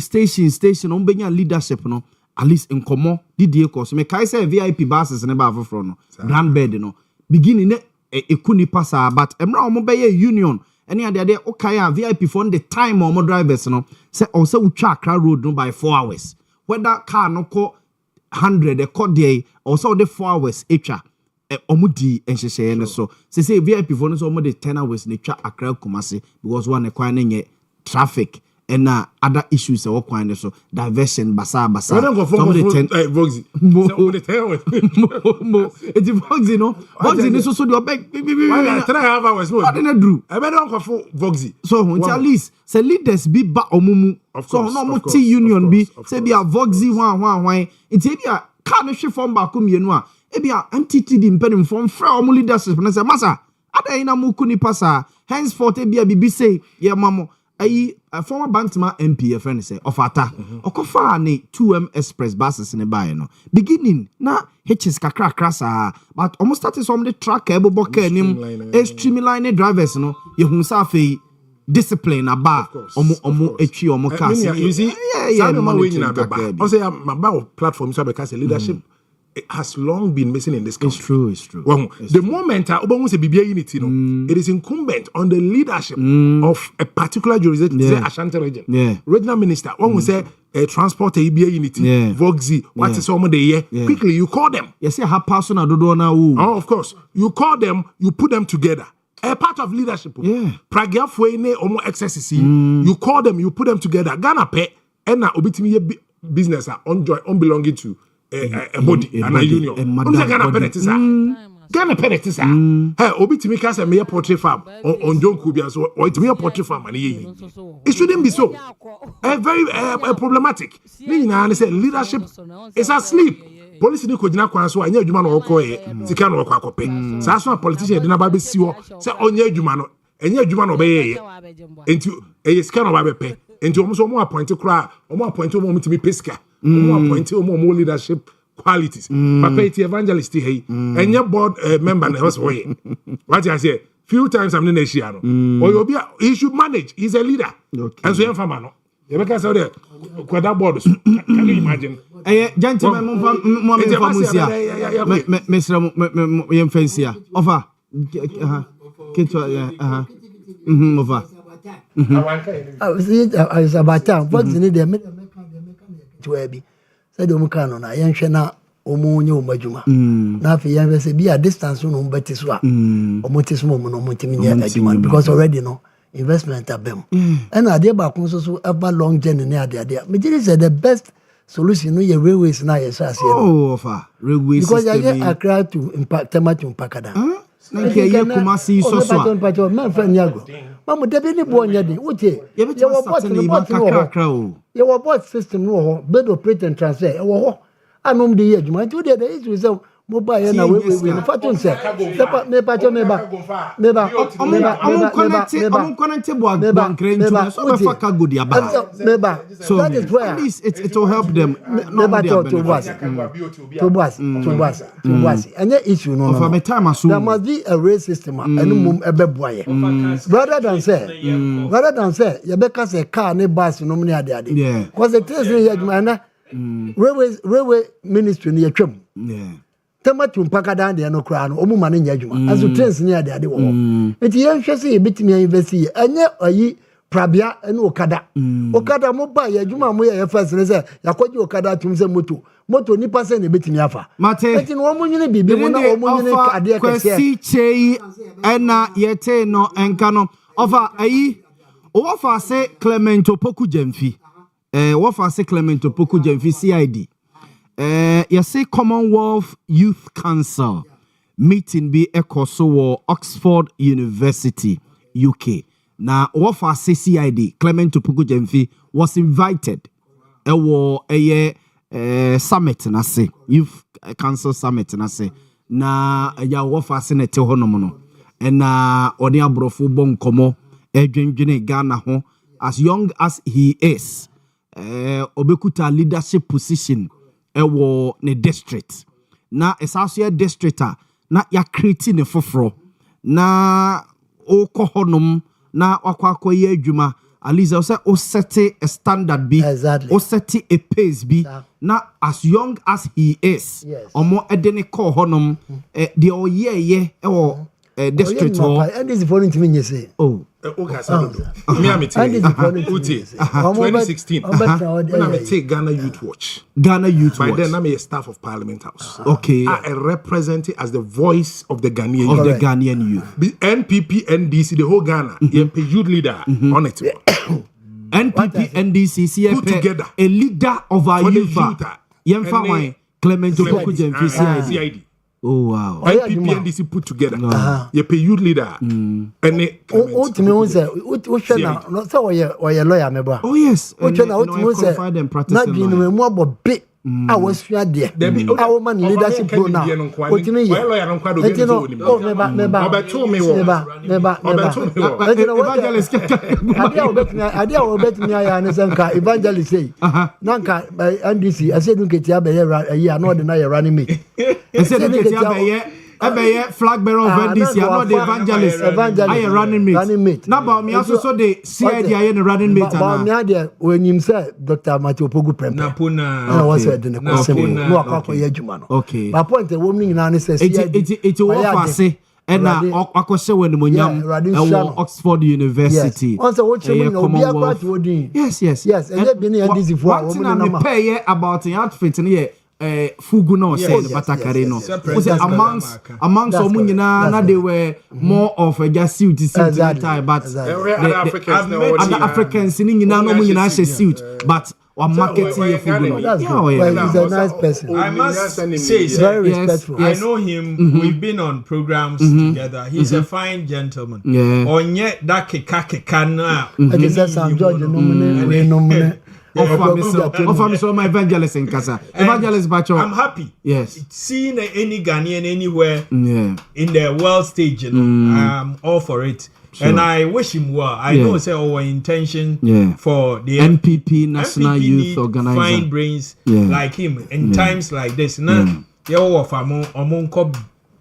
station on benya leadership no at least in komo didie course me kai say VIP buses ne ba afro no grand bed no beginning ne ekuni pasa but emra omo be union any ade okay VIP for the time omo drivers no say also utwa Accra road no by 4 hours whether car no ko 100 e ko dey also the 4 hours etwa omo di enhyehyɛ ne so say VIP for no so omo the 10 hours ne twa Accra Kumasi because one kwan ne nye traffic and other issues are kind of so diversion basa I don't go for Voxy. It's Voxy, no. Voxy is so the back. 3.5 hours. What did I do? I don't go for Voxy. So at least say leaders be ba omumu. So no more T union be say be a Voxy one. It's be a can she form back mienu a. E be a MTT di mpem form fra omu leadership na say masa. Ada ina mu kuni pasa. Henceforth e be a bibi say ye mamo. A former Bantama MP friend say ofata okofa ne 2M express buses in a buy no beginning na hitches kakra krasa but almost started some the track ebo boka nim streamline drivers no ye hu sa fe discipline aba omo etwi omo cars you see some we nyina beba o say my platform so because leadership it has long been missing in this country. It's true. Well, the moment say BBA unity, it is incumbent on the leadership of a particular jurisdiction, say Ashanti region. Regional minister, one will say transport BBA unity, Voxy, what is some of the year? Quickly, you call them. You say how personal do now? Oh, of course. You call them, you put them together. A part of leadership. Pragia Fuene Omo XSC. You call them, you put them together. Ghana pay and na obitimi business unbelonging to a body and a union. Ghana penetisa. Hey, obitimi kasa me portrait farm on John Kubia so or it me portrait farm and it shouldn't be so. Very problematic. Ni say leadership is asleep. Police ni ko gina kwan so anya adwuma no okoye sika no okwa akope. Sa so politician de na ba be si wo say onya adwuma no enya adwuma no be ye. Enti sika no ba be pe. Enti omo appoint kra omo appoint omo mutimi pesika. Omo appoint omo leadership qualities. Papa iti evangelist hey. Enya board member na was way. What I say few times I'm in Asia no. Or he should manage. He's a leader. And so yam farmer no. You make us out there kwada board. Can you imagine? Gentlemen mo famusia. Mesra yam fancy offer. Ketwa over. I was about time. What's the need to be? Said Omukano, I am na Omonyo Majuma. Now, if you say be a distance, no betiswa, or motismo, no motimia, because already no investment at them. And I did back also ever long journey near the idea. But this is the best solution. No, your railways now, yes, I say. Oh, railways because I get Accra to impact Tamatum Pakada. Kumasi so man friend Yago. Mamu de be born yadi. Uche. You were bought system no bed operator and transfer. Oh, anom de adwuma. Tu de is we say mobile na we fatun say. Me so that is where at least it will help them. To was. And the issue no. There must be a rail system and mum ebeboye. Rather than say you because a car ne bus no money ade. Because the things here railway ministry ni atwam. Tamatu mpaka dan de no kra no omu mane nya adwuma aso trains ni ade wo enti yen hwese ye betimi invest ye anye ayi prabia ene okada mo ba ye adwuma mo ye first ne say yakoji okada tum se moto nipa se ne betimi afa enti no omu nyine bibi mo na omu nyine ade kese kwesi chei ena yete no enka no ofa ayi ofa se Clement Opoku Jemfi ofa se Clement Opoku Jemfi CID you say Commonwealth Youth Council meeting be ekoso Oxford University UK. Now what for CCID Clement Opoku Jemfi was invited a summit na say Youth Council summit na say na ya what for senate honomo no and ɔne aborɔfo bɔ nkɔmmɔ edwendwene Ghana ho as young as he is obekuta leadership position ɛwɔ ne district na ɛsaso district na ya create ne foforo na okɔ honom na wakɔ ye adwuma Aliza say o set a standard bi o set a pace bi na as young as he is omo edene call honom the oye ɛwɔ district and this is for me to say okay, me am 2016. When I take Ghana Youth Watch. Ghana Youth Watch. By then I'm a staff of Parliament House. Okay. I represent it as the voice of the Ghanaian of the Ghanaian youth. NPP, NDC, the whole Ghana, youth leader on it. NPP, NDC, put together a leader of our youth. Yemfa Clement CID. Oh wow. NPP and DC put together. You pay youth leader. And what me say? What na? No say we lawyer me bra. Oh yes. What na? What me say? Na dwin me mo abo be. I was sure there. I woman leadership pro now. What me here? Lawyer no kwado be so ni. Oh me ba. Obeto me wo. Evangelist. Adia obet me aya ne senka evangelist say. Nanka NDC I said nketi abeya ya no de na ya running mate. I said nketi abeya flag bearer of NDC I know the evangelist. I running mate. Na ba me also so the CID I the running mate na. Ba me ade when him say Dr. Matthew Pogu Prempe. Na puna. Na was said the question. No akwa ye adwuma no. Okay. Ba point e wom ni nyina ne say CID. It wo fase and akose when monyam Oxford University. On say what you know obi akwa to odin. Yes. And they be ni NDC for what me pay about the outfit here. Fugu no say the Batakare no. Amongst some na they were more of a just suit type, but other Africans in no munyina suit, but or marketing Fugu no. He's a nice person. I must say he's very respectful. I know him. We've been on programs together. He's a fine gentleman. Onye that keka na. I just Sam George no. Offer me so my evangelist in Casa. Evangelist Bacho. I'm happy. Yes. Seeing any Ghanaian anywhere in the world stage, I'm all for it. Sure. And I wish him well. I know say our intention for the NPP National Youth Organizer. Fine brains like him in times like this. Now, you offer more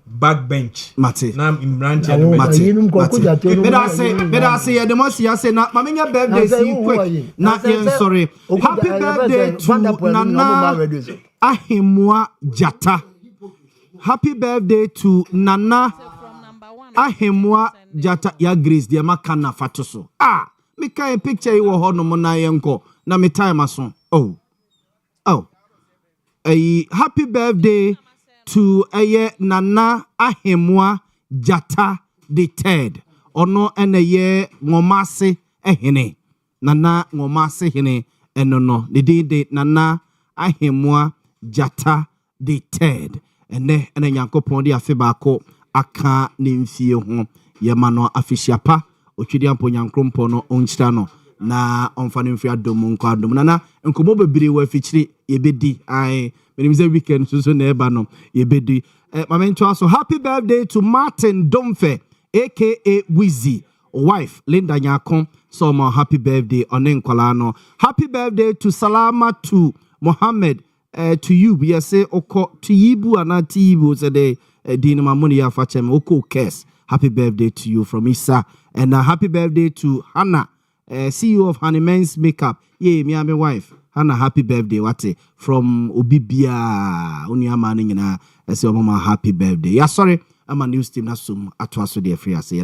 backbench. Mate. Now in branch Better say the most you say na mama birthday see quick. Na sorry. Happy birthday to Nana Ahemwa Jata. Happy birthday to Nana Ahemwa Jata ya Grace de makana fatoso. Me kan picture you ho no mo na yenko na me time aso. Oh. Happy birthday to Nana Ahemwa Jata the third. Ono ye ngomase ehene. Nana ngomase hene enono. The day Nana Ahemwa Jata the third. Ene Yankopon di afebako aka nimfie ho. Yemano afishiapa. Ochidi ampo nyankrompo no onchita na onfane mfia domu nko adom nana nkomo bebiri wa fichiri yebedi ai menimize weekend so na eba no yebedi mamento aso happy birthday to Martin Domfe aka Wizzy wife Linda Nyakon so my happy birthday onenkwala no happy birthday to Salama to Mohammed to you we say oko to yibu ana tibu say the din mamuni ya fachem oko kes happy birthday to you from Isa and happy birthday to Hannah CEO of Honey Men's Makeup. Yeah, me and my wife. Hannah, happy birthday. Wate from Obibia. Unya mani na. I say, mama, happy birthday. Yeah, sorry. I'm a news team. That's some. Atwaso de free. I say,